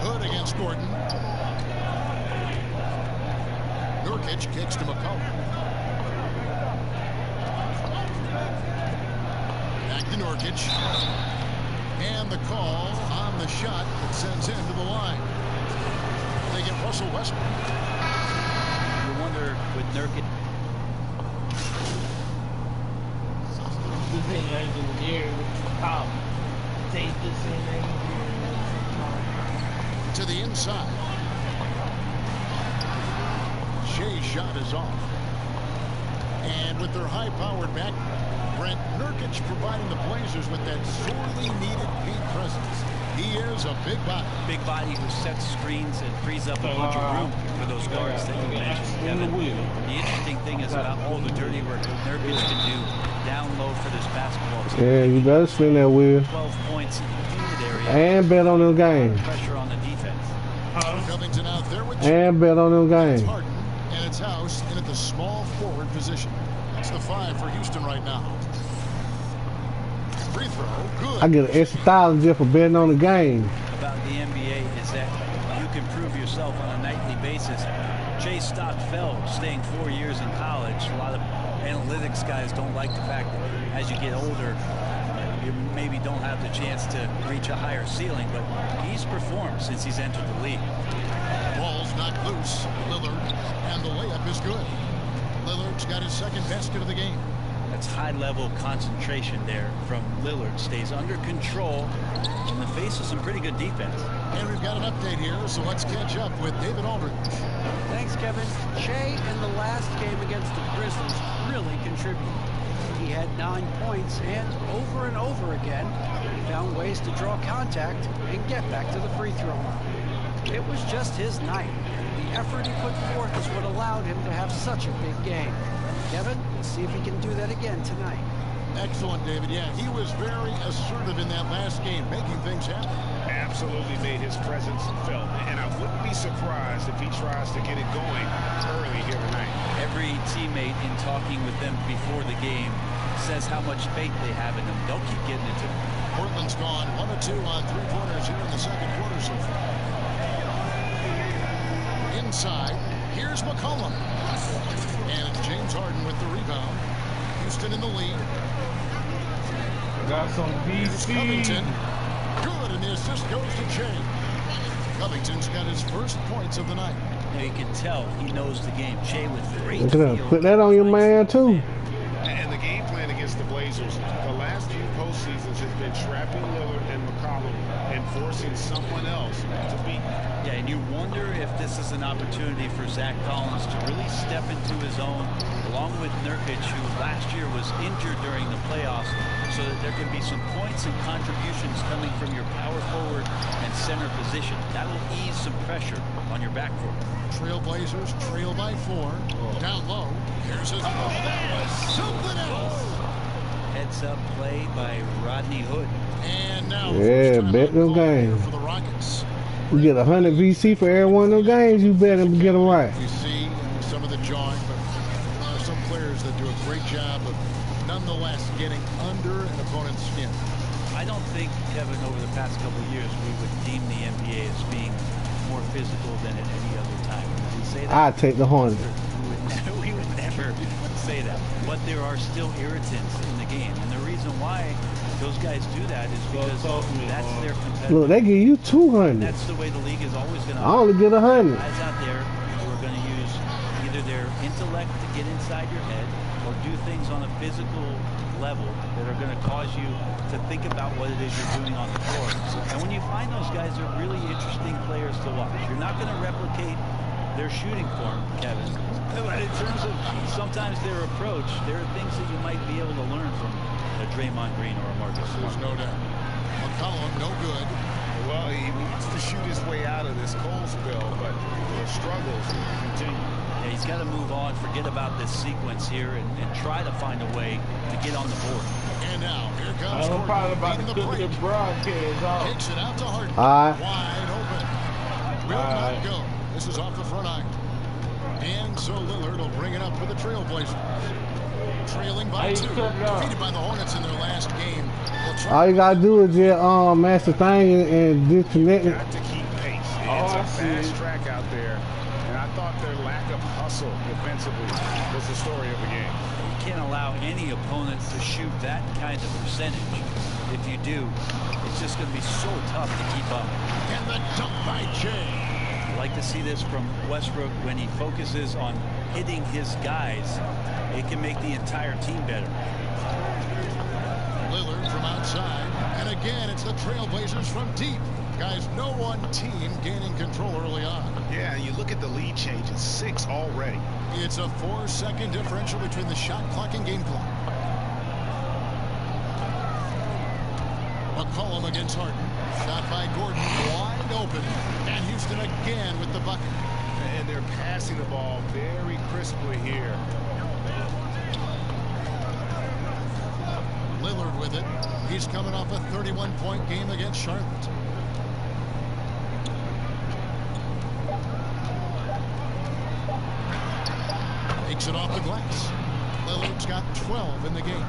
Hood against Gordon. Nurkic kicks to McCollum. Back to Nurkic. And the call on the shot that sends him to the line. They get Russell Westbrook. You wonder with Nurkic. To the inside. Shea's shot is off. And with their high-powered back, Brent, Nurkic providing the Blazers with that sorely needed paint presence. He is a big body. Big body who sets screens and frees up a bunch of room for those guards that you mentioned, Kevin. The interesting thing is about all the dirty work that Nurkic can do down low for this basketball team. Yeah, you better spin that wheel. 12 points in the painted area. And bet on them games. Pressure on the defense. Covington out there with And bet on them games. Harden and it's House in at the small forward position. That's the 5 for Houston right now. Free throw, good. I get an extra $1,000 just for betting on the game. About the NBA is that you can prove yourself on a nightly basis. Chase stock fell, staying 4 years in college. A lot of analytics guys don't like the fact that as you get older, you maybe don't have the chance to reach a higher ceiling, but he's performed since he's entered the league. Ball's knocked loose. Lillard, and the layup is good. Lillard's got his second basket of the game. That's high-level concentration there from Lillard. Stays under control in the face of some pretty good defense. And we've got an update here, so let's catch up with David Aldridge. Thanks, Kevin. Che in the last game against the Grizzlies really contributed. He had 9 points and over again, he found ways to draw contact and get back to the free throw line. It was just his night. The effort he put forth is what allowed him to have such a big game. Kevin, we'll see if he can do that again tonight. Excellent, David. Yeah, he was very assertive in that last game, making things happen. Absolutely made his presence felt, and I wouldn't be surprised if he tries to get it going early here tonight. Every teammate in talking with them before the game says how much faith they have in them. They'll keep getting it to them. Portland's gone 1 of 2 on three-pointers here in the second quarter so far. Inside, here's McCollum. And it's James Harden with the rebound. Houston in the lead. Got some Here's BC. Covington. Good, and the assist goes to Che. Covington's got his first points of the night. Now you can tell he knows the game. Che with great Look at that. feel. Put that on your man too. And the game plan against the Blazers, the last few postseasons has been trapping Lillard and McCollum and forcing someone else to beat. Yeah, and you wonder if this is an opportunity for Zach Collins to really step into his own, along with Nurkic, who last year was injured during the playoffs, so that there can be some points and contributions coming from your power forward and center position. That will ease some pressure on your backcourt. Trailblazers trail by 4. Down low. Here's his ball. That was something else. Heads up play by Rodney Hood. And now Yeah, bet them games. for the Rockets. You get 100 VC for every one of them games, you better get them right. You see some of the jawing, but there are some players that do a great job of nonetheless getting under an opponent's skin. I don't think, Kevin, over the past couple of years, we would deem the NBA as being more physical than at any other time. Would we say that? I'd take the Hornets. We would never say that. But there are still irritants in the game. And the reason why those guys do that is because that's their competitive. Look, they give you 200. That's the way the league is always going to. I only get 100. Guys out there who are going to use either their intellect to get inside your head or do things on a physical level that are going to cause you to think about what it is you're doing on the floor. And when you find those guys, they're really interesting players to watch. You're not going to replicate their shooting form, Kevin. But in terms of sometimes their approach, there are things that you might be able to learn from a Draymond Green or a Marcus Smart. There's no doubt. McCollum, no good. Well, he needs to shoot his way out of this cold spell, but the struggles continue. Yeah, he's got to move on, forget about this sequence here, and try to find a way to get on the board. And now, here comes I'm probably about to the cook break. the broadcast off. Kicks it out to Harden. All right. Wide open. Will not go. This is off the front iron. And so Lillard will bring it up for the Trailblazers. Trailing by 2. Defeated by the Hornets in their last game. All you gotta do is just match the thing and disconnect it. Got to keep pace. It's a fast track out there, and I thought their lack of hustle defensively was the story of the game. You can't allow any opponent to shoot that kind of percentage. If you do, it's just going to be so tough to keep up. And the dunk by Jay. I like to see this from Westbrook when he focuses on hitting his guys. It can make the entire team better. Lillard from outside. And again, it's the Trailblazers from deep. Guys, no one team gaining control early on. Yeah, you look at the lead change. It's 6 already. It's a 4-second differential between the shot clock and game clock. McCollum against Harden. Shot by Gordon. Wide open. And Houston again with the bucket. And they're passing the ball very crisply here. Lillard with it. He's coming off a 31-point game against Charlotte. Takes it off the glass. Lillard's got 12 in the game.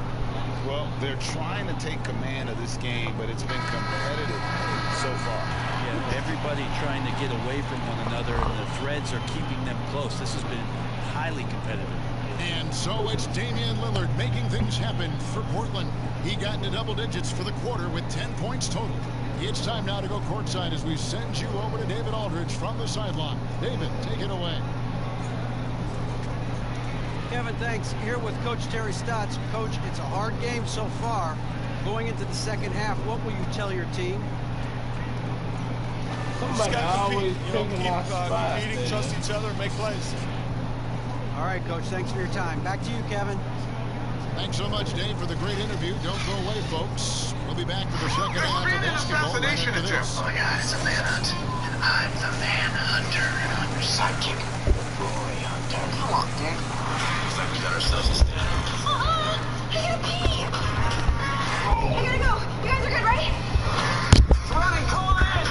Well, they're trying to take command of this game, but it's been competitive so far. Yeah, everybody trying to get away from one another, and the threads are keeping them close. This has been highly competitive. And so it's Damian Lillard making things happen for Portland. He got into double digits for the quarter with 10 points total. It's time now to go courtside as we send you over to David Aldridge from the sideline. David, take it away. Kevin, thanks. Here with Coach Terry Stotts. Coach, it's a hard game so far. Going into the second half, what will you tell your team? Somebody always taking my spot. Competing, trust each other, make plays. All right, Coach, thanks for your time. Back to you, Kevin. Thanks so much, Dave, for the great interview. Don't go away, folks. We'll be back for the second half of basketball right after this. Oh my God, it's a manhunt. And I'm the manhunter. And I'm your sidekick, Roy Hunter. Come on, Dave. Looks like we got ourselves a stand. I gotta pee. I gotta go. You guys are good, right? Running, call in.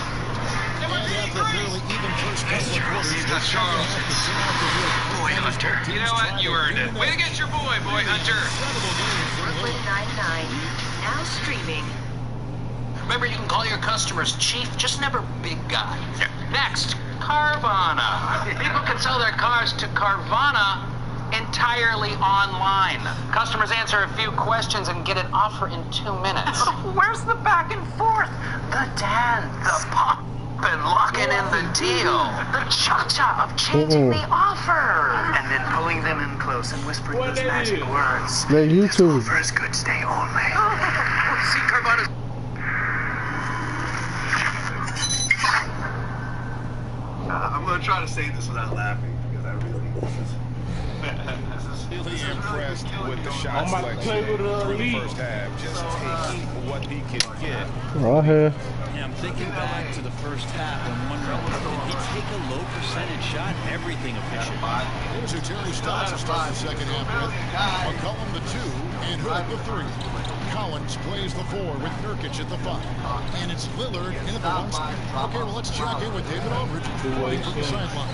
And after a fairly even first couple of quarters, the second half to turn out to be a Boy Hunter. You know what? You earned it. Way to get your boy, Boy Hunter. Brooklyn Nine-Nine, now streaming. Remember, you can call your customers Chief, just never Big Guy. Next, Carvana. People can sell their cars to Carvana entirely online. Customers answer a few questions and get an offer in 2 minutes. Where's the back and forth? The dance, the pop, and locking in the deal. The cha-cha of changing the offer. And then pulling them in close and whispering those magic words. Man, YouTube. Offer is good, stay only. See Carvana's... I'm going to try to say this without laughing, because I really... Really impressed with the shot selection through the first half, just taking what he could get. Right here. Yeah, I'm thinking back to the first half and wondering, did he take a low percentage shot? Everything efficient. Here's who Terry Stotts to start the second half with. McCollum the 2 and Hood the 3. Collins plays the 4 with Nurkic at the 5. And it's Lillard in at the 1 spot. Okay, well, let's check in with David Aldridge waiting from the sideline.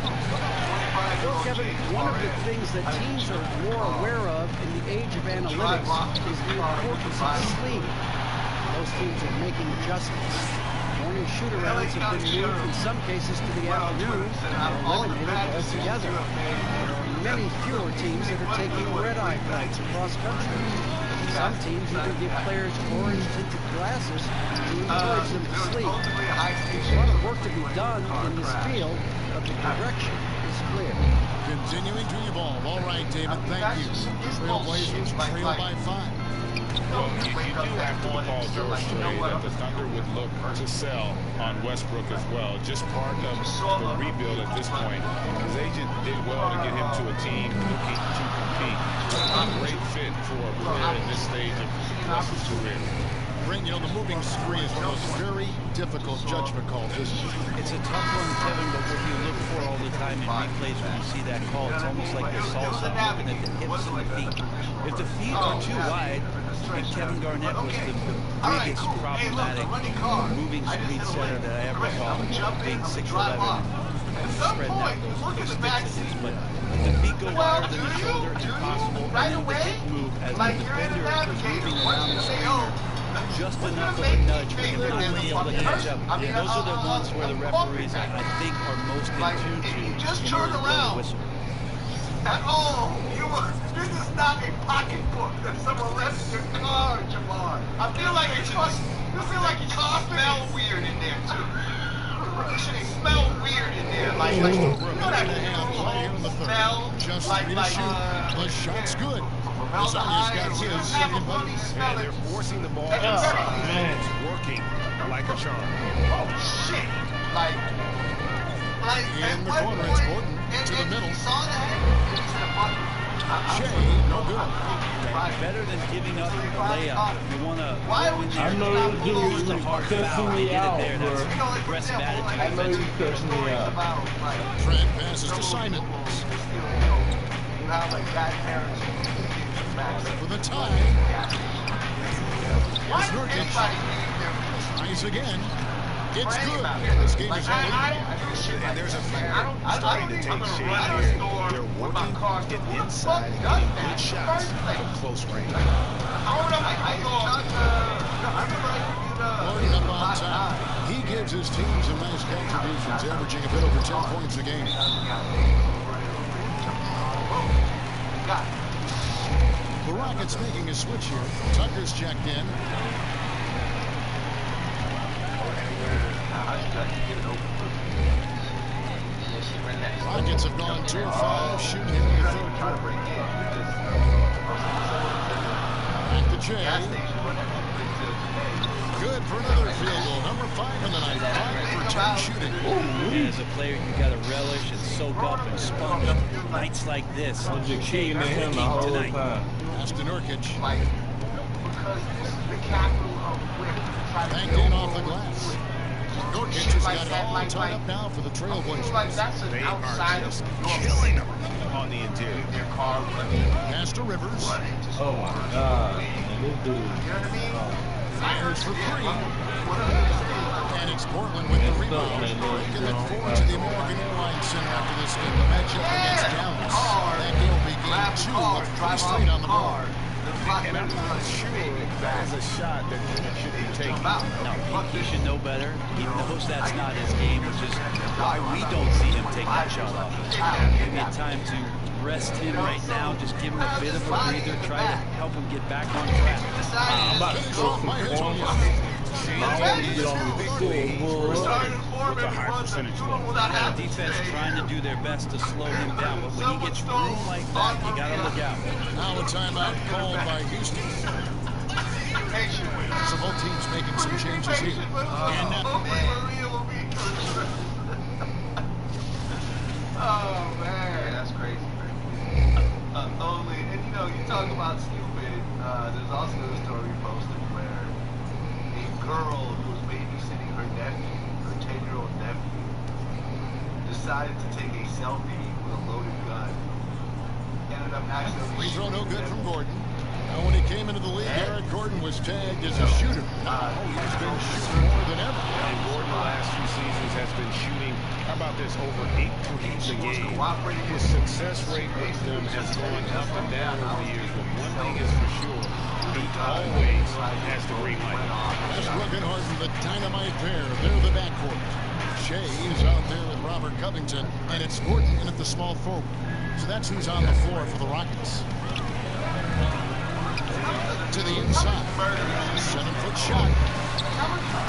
Well, Kevin, one of the things that teams are more aware of in the age of analytics is the importance of sleep. Most teams are making adjustments. Morning shoot-arounds have been moved in some cases to the afternoon or eliminated altogether. There are many fewer teams that are taking red-eye flights across country. Some teams even give players orange-tinted glasses to encourage them to sleep. There's a lot of work to be done in this field, but the direction is clear. Continuing to evolve. All right, David, thank you. Trailblazers trail by 5. Well, you do have to recall, George, that the Thunder would look to sell on Westbrook as well. Just part of the rebuild at this point. His agent did well to get him to a team looking to compete. A great fit for a player in this stage of his career. Brent, you know, the moving screen is one of those very difficult judgment calls, isn't it? It's a tough one, Kevin, but what you look for all the time in replays when you see that call, it's almost like the salsa, looking at the hips and the feet. If the feet are too wide, and Kevin Garnett was the biggest problematic moving screen setter that I ever saw, being 6'11", spreading out those sticks. But if the feet go wider than the shoulder, impossible. And then the hip move as the defender is moving around the screen. Just enough of a nudge for him not to be able to catch up. And those are the ones where the referees, I think, are most in tune to. Just turn around. At all, this is not a pocketbook that someone left in your car, Jamar. I feel like it smell weird in there too. It should smell weird in there, like you know that smell, just the shot's good. Azaria's got his second bucket. And they're forcing the ball inside. It's working like a charm. Oh shit! Like in the corner, it's Gordon to the middle. Shea, no good. Better than giving up the layup. You want to go in there. I know this dude is cussing me out, bro. Aggressive attitude. I know he's cussing me out. Trent passes to Simon. For the tie. Here's Nurkic. Tries again. It's good. This game is all and there's a pattern starting to take shape here. They're working it inside and getting good shots from close range. Gordon up on top. He gives his team some nice contributions, averaging a bit over 10 points a game. The Rockets making a switch here. Tucker's checked in. Rockets have gone 2 of 5, shooting in the third quarter. Back to Jay. Good for another field goal. Number 5 in the night. 5 for 10 shooting. And as a player, you got to relish and soak up and sponge nights like this. I'm just kicking at him the whole time. Pass to Nurkic. Banked in off the glass. Nurkic has got it all tied up now for the Trailblazers. They are just killing them on the interior. Pass to Rivers. Oh my God. And this dude. Fires for 3. And it's Portland with the rebound. They look forward to the American Airlines Center after this game. The matchup against Dallas. That game will be game 2 of 3 straight on the board. And I'm not sure that is a shot that Jordan should be taking. No, he should know better. He knows that's not his game, which is why we don't see him take that shot off. Maybe it's time to rest him right now, just give him a bit of a breather, try to help him get back on track. I'm about to go from with a high percentage low. The defense trying to do their best to slow him down, but when he gets room like that, you got to look out. Now a timeout called by Houston. So both teams making some changes here. And now, oh man, that's crazy. And you know, you talk about stupid. There's also a story posted where a girl who was babysitting her nephew, her 10-year-old nephew, decided to take a selfie with a loaded gun. Ended up accidentally. Free throw no good from Gordon. Now, when he came into the league, Eric Gordon was tagged as a shooter. He's been shooting more than ever. And Gordon the last few seasons has been shooting, how about this, over 8 threes a game. His success rate with them has gone up and down over the years, but one thing is for sure, he always has the green light. Westbrook and Harden, the dynamite pair. They're the backcourt. Shea is out there with Robert Covington, and it's Gordon in at the small forward. So that's who's on the floor for the Rockets. To the inside. 7-foot shot.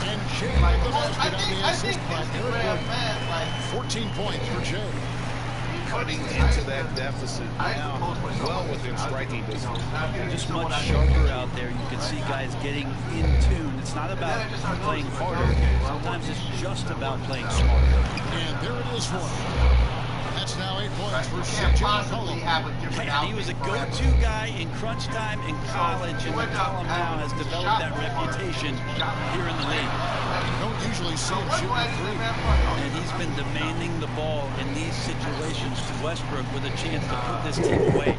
And Shea with the basket on the assist by Eric Gordon. 14 points for Shea. Cutting into that deficit now, well within striking distance. Just much sharper out there. You can see guys getting in tune. It's not about playing harder. Sometimes it's just about playing smarter. And there it is for him. That's now 8 points for CJ McCollum. And he was a go-to guy in crunch time in college, and McCollum now has developed that reputation here in the league. Don't usually see him shooting three. And he's been demanding the ball in these situations to Westbrook with a chance to put this team away.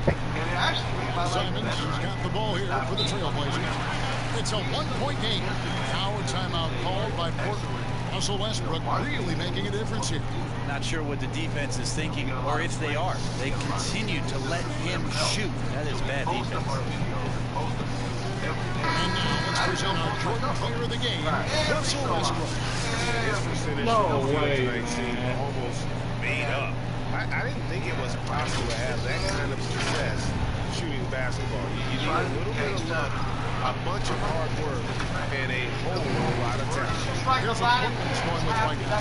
Simons has got the ball here for the Trailblazers. It's a 1-point game. Our timeout called by Portland. Russell Westbrook really making a difference here. Not sure what the defense is thinking, or if they are. They continue to let him shoot. That is bad defense. And now let's present our Jordan player of the game, Russell Westbrook. His percentage no way, seemed almost made up. I didn't think it was possible to have that kind of success shooting basketball. You need a little bit of luck, a bunch of hard work, and a whole lot of talent. Here's a Portland's one with right now.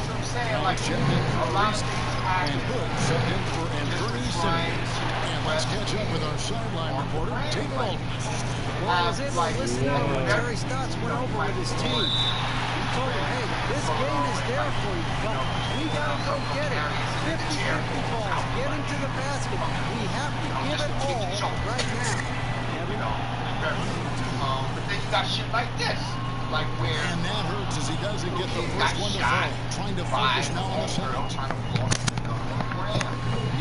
Alex checked in for Reese, and Hood set in for Anthony Simmons. And let's catch up with our sideline reporter, David Aldridge. Well, I was able to listen to what Terry Stotts went over with his team. He told them, hey, this game is there for you, but we got to go get it. 50-50 balls, get into the basket. We have to give it all right now. But then you got shit like this. Like where... And that hurts as he doesn't get the first one to fall. Trying to focus now on the second.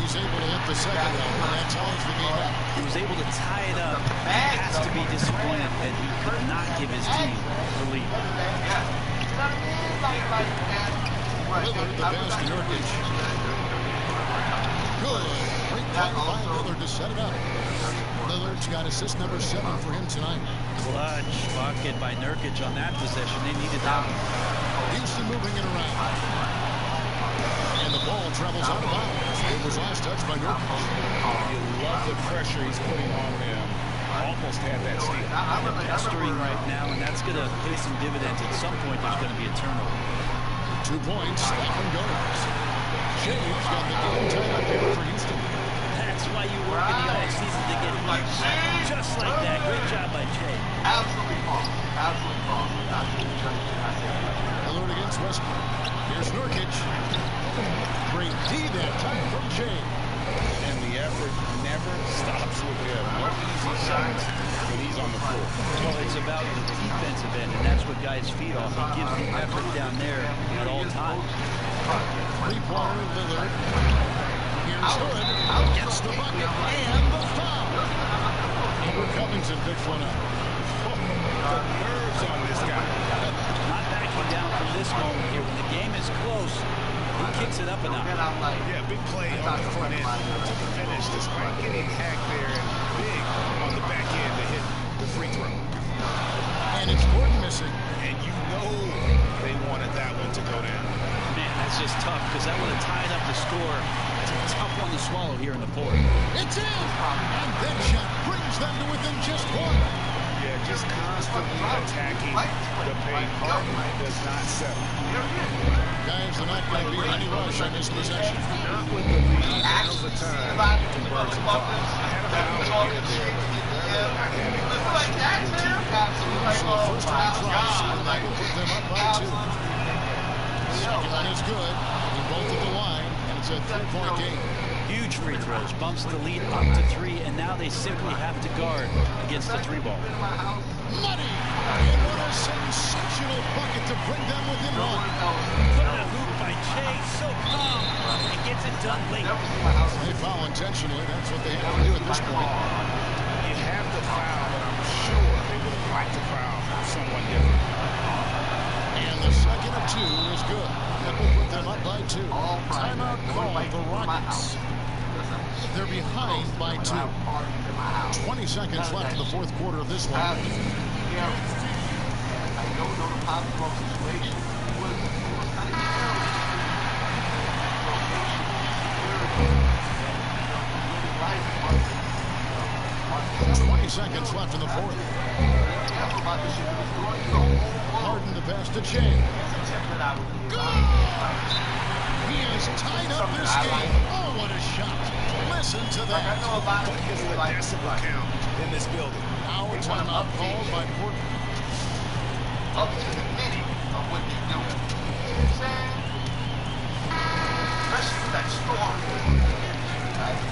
He's able to hit the second one, and that ties the game up. He was able to tie it up. He has to be disappointed that he could not give his team the lead. Lillard, the pass to Nurkic. Good. Great play by Lillard to set it up. Lillard's got assist number 7 for him tonight. Clutch bucket by Nurkic on that possession. They needed that one. Houston moving it around. And the ball travels out of bounds. It was last touched by Nurkic. You love the pressure he's putting on them. Almost had that steal. Pestering right now, and that's going to pay some dividends. At some point, there's going to be a turnover. 2 points. Stephen goes. Shane's got the game tied up here for Houston. That's why you work in the offseason to get him just like that. Great job by Jay. Absolutely false. Absolutely false. Lillard against Westbrook. Here's Nurkic. Great D that time from Jay. And the effort never stops with him. No easy shots when he's on the floor. Well, it's about the defensive end, and that's what guys feed off. He gives the effort down there at all times. 3-pointer Lillard. Here's Hood. Gets the bucket and the foul. Robert Covington picks one up. The nerves on this guy. Not backing down from this moment here. When the game is close, he kicks it up a notch. Yeah, big play on the front end to the finish, despite getting hacked there, and big on the back end to hit the free throw. And it's Gordon missing. And you know they wanted that one to go down. Man, that's just tough because that would have tied up the score. It's a tough one to swallow here in the fourth. It's in! And that shot brings them to within just one. Yeah, just constantly attacking the paint. Harden does not settle. Guys, they're not going to be any rush on this possession. Not with the lead. Now's the time to convert some thoughts. I had a foul here there, but So first one drops, and that will put them up by 2. Second one is good. They're both at the line, and it's a 3-point game. Huge free throws, bumps the lead up to 3, and now they simply have to guard against the 3-ball. Money! And what a sensational bucket to bring them within 1. Put in a hoop by Jay, so calm, and gets it done late. They foul intentionally. That's what they have to do at this point. you have to foul, but I'm sure they would have liked to foul someone different. And the second of 2 is good. That will put them up by 2. Timeout call the Rockets. They're behind by 2. 20 seconds left in the fourth quarter of this one. I don't know the possible situation. Seconds left in the fourth. Harden the pass to Chang. Good! He has tied up this game. Oh, what a shot. Listen to that. What is the decibel count in this building? Now a timeout called by Portland. Up to the minute of what they're doing. You know what I'm saying? Especially with that storm. Right?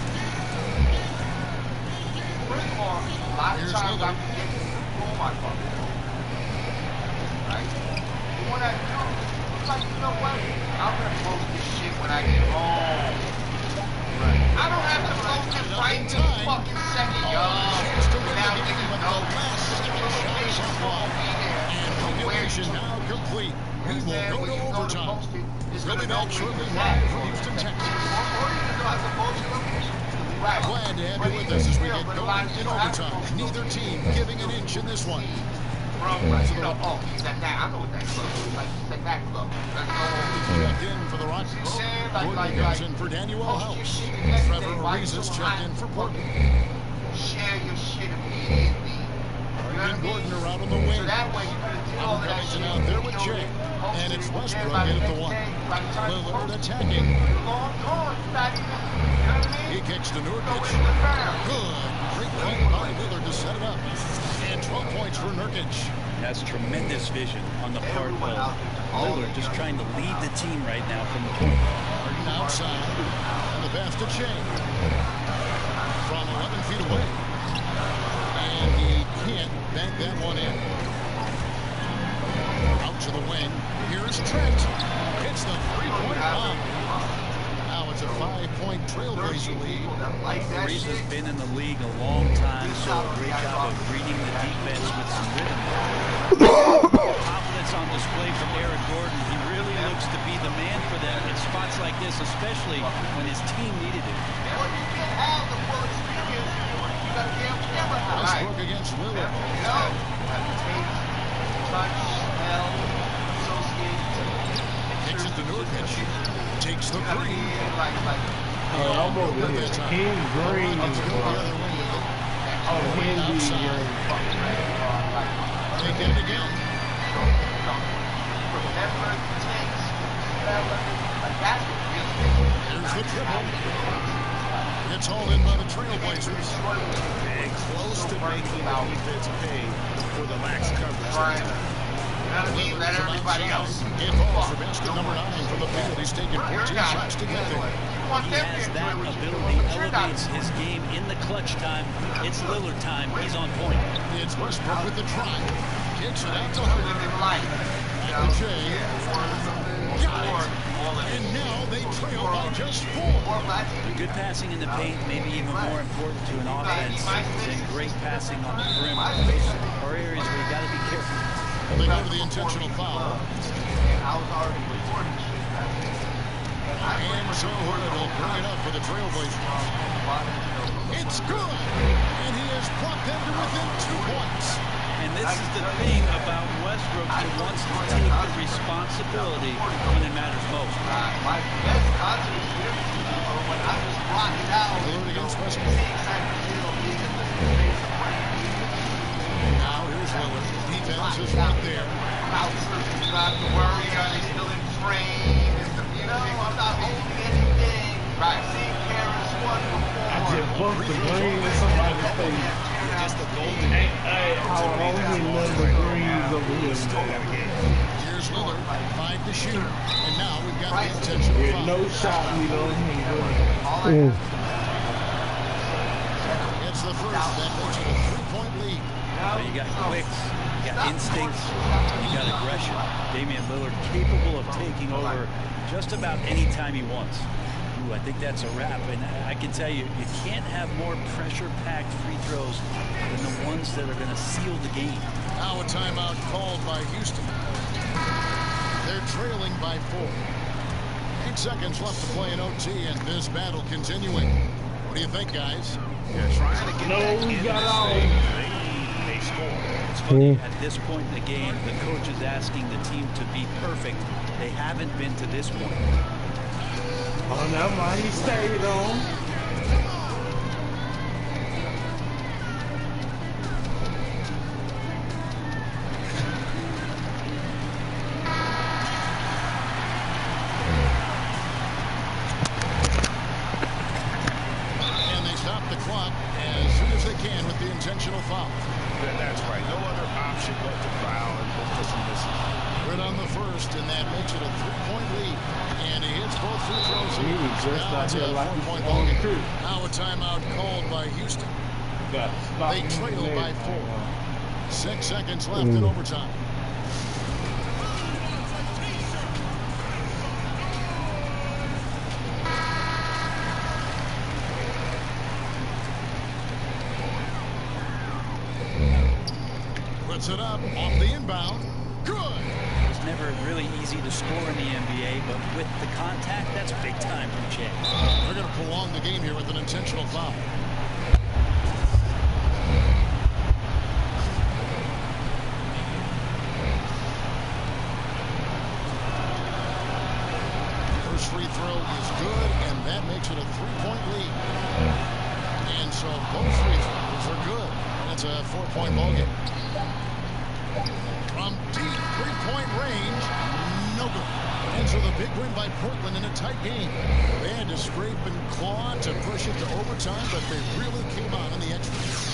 First of all, a lot of times I forget to pull my phone. Right? But when I do, it's like, you know what? I'm going to post this shit when I get home. Right. I don't have to post it right this fucking second, y'all. Now niggas know. Regulation now complete. We will go to overtime. We'll be back shortly live from Houston, Texas. Glad to have you with us as we get going in overtime. Neither team giving an inch in this one. I know what that club is. Like, it's that club. Checked in for the Rockets. Gordon comes in for Daniel Helps. Trevor Ariza's checked in for Portland. Share your shit immediately. Harden and Gordon are out on the wing. So that way you could have Covington out there with Jay. And it's Westbrook in at the 1. Lillard attacking. He kicks to Nurkic. Good. Great play by Lillard to set it up. And 12 points for Nurkic. That's tremendous vision on the part of Lillard, just trying to lead the team right now from the point. Harden outside. And the pass to Jay. From 11 feet away. And he can't bank that one in. Out to the wing. Here's Trent. It's the 3-point bomb. Now it's a 5-point Trailblazer lead. Ariza's been in the league a long time, so a great job of reading the defense with some rhythm. Confidence on display from Eric Gordon. He really looks to be the man for them in spots like this, especially when his team needed it. Westbrook against Lillard. Kicks it to Nurkic. Takes the 3. I'm over here. King Green. Oh, Henry. Take it again. Here's the triple. It's all in by the Trailblazers. And close to making the defense pay for the lax coverage. Let everybody else. It falls for basket number 9 from the field. He's taken 14 shots to get there. He has that ability, elevates his game in the clutch time. It's Lillard time. He's on point. It's Westbrook with the try. Kicks it out to Harden. Back to Jay. Got it. And now they trail by just 4. Good passing in the paint, maybe even more important to an offense than great passing on the perimeter. Those are areas where you got to be careful. They go to the intentional foul. And so Hurd will bring it up for the Trailblazers. It's good. And he has brought them to within 2 points. And this is the thing about Westbrook. He wants to take the responsibility when it matters most. My best concert is here. When I was blocked out. Lillard against Westbrook. Now here's Lillard. Defense is right there. Not to worry. Are they still in frame? You know, I'm not holding anything. Right. See, Karis won before. I just bumped the green in somebody's face. Just the golden. Hey, how long he love the greens over here. Here's Lillard, 5 to shoot. And now we've got the intentional With foul. no shot, we don't hit. It's the first. That makes it a 3-point lead. You got quicks, you got instincts, you got aggression. Damian Lillard capable of taking over just about any time he wants. Ooh, I think that's a wrap. And I can tell you, you can't have more pressure-packed free throws than the ones that are going to seal the game. Now a timeout called by Houston. They're trailing by 4. 8 seconds left to play in OT, and this battle continuing. What do you think, guys? Trying to get back we in got this all. thing. They score. It's funny, at this point in the game, the coach is asking the team to be perfect. They haven't been to this point. Oh, never mind. He stayed on. And they stop the clock as soon as they can with the intentional foul. That's right. No other option but to foul and look for some misses. Right on the first, and that makes it a 3-point lead. And he hits both free throws. He was just Now out it's here a like 4-point he's ball on the game. crew. Now a timeout called by Houston. They trail by 4. 6 seconds left in overtime. Puts it up off the inbound. Good. It's never really easy to score in the NBA, but with the contact, that's big time from Shea. They're going to prolong the game here with an intentional foul. First free throw is good, and that makes it a 3-point lead. And so both free throws are good. That's a 4-point ball game. From deep 3-point range, no good. And so the big win by Portland in a tight game. They had to scrape and claw to push it to overtime, but they really came on in the extra.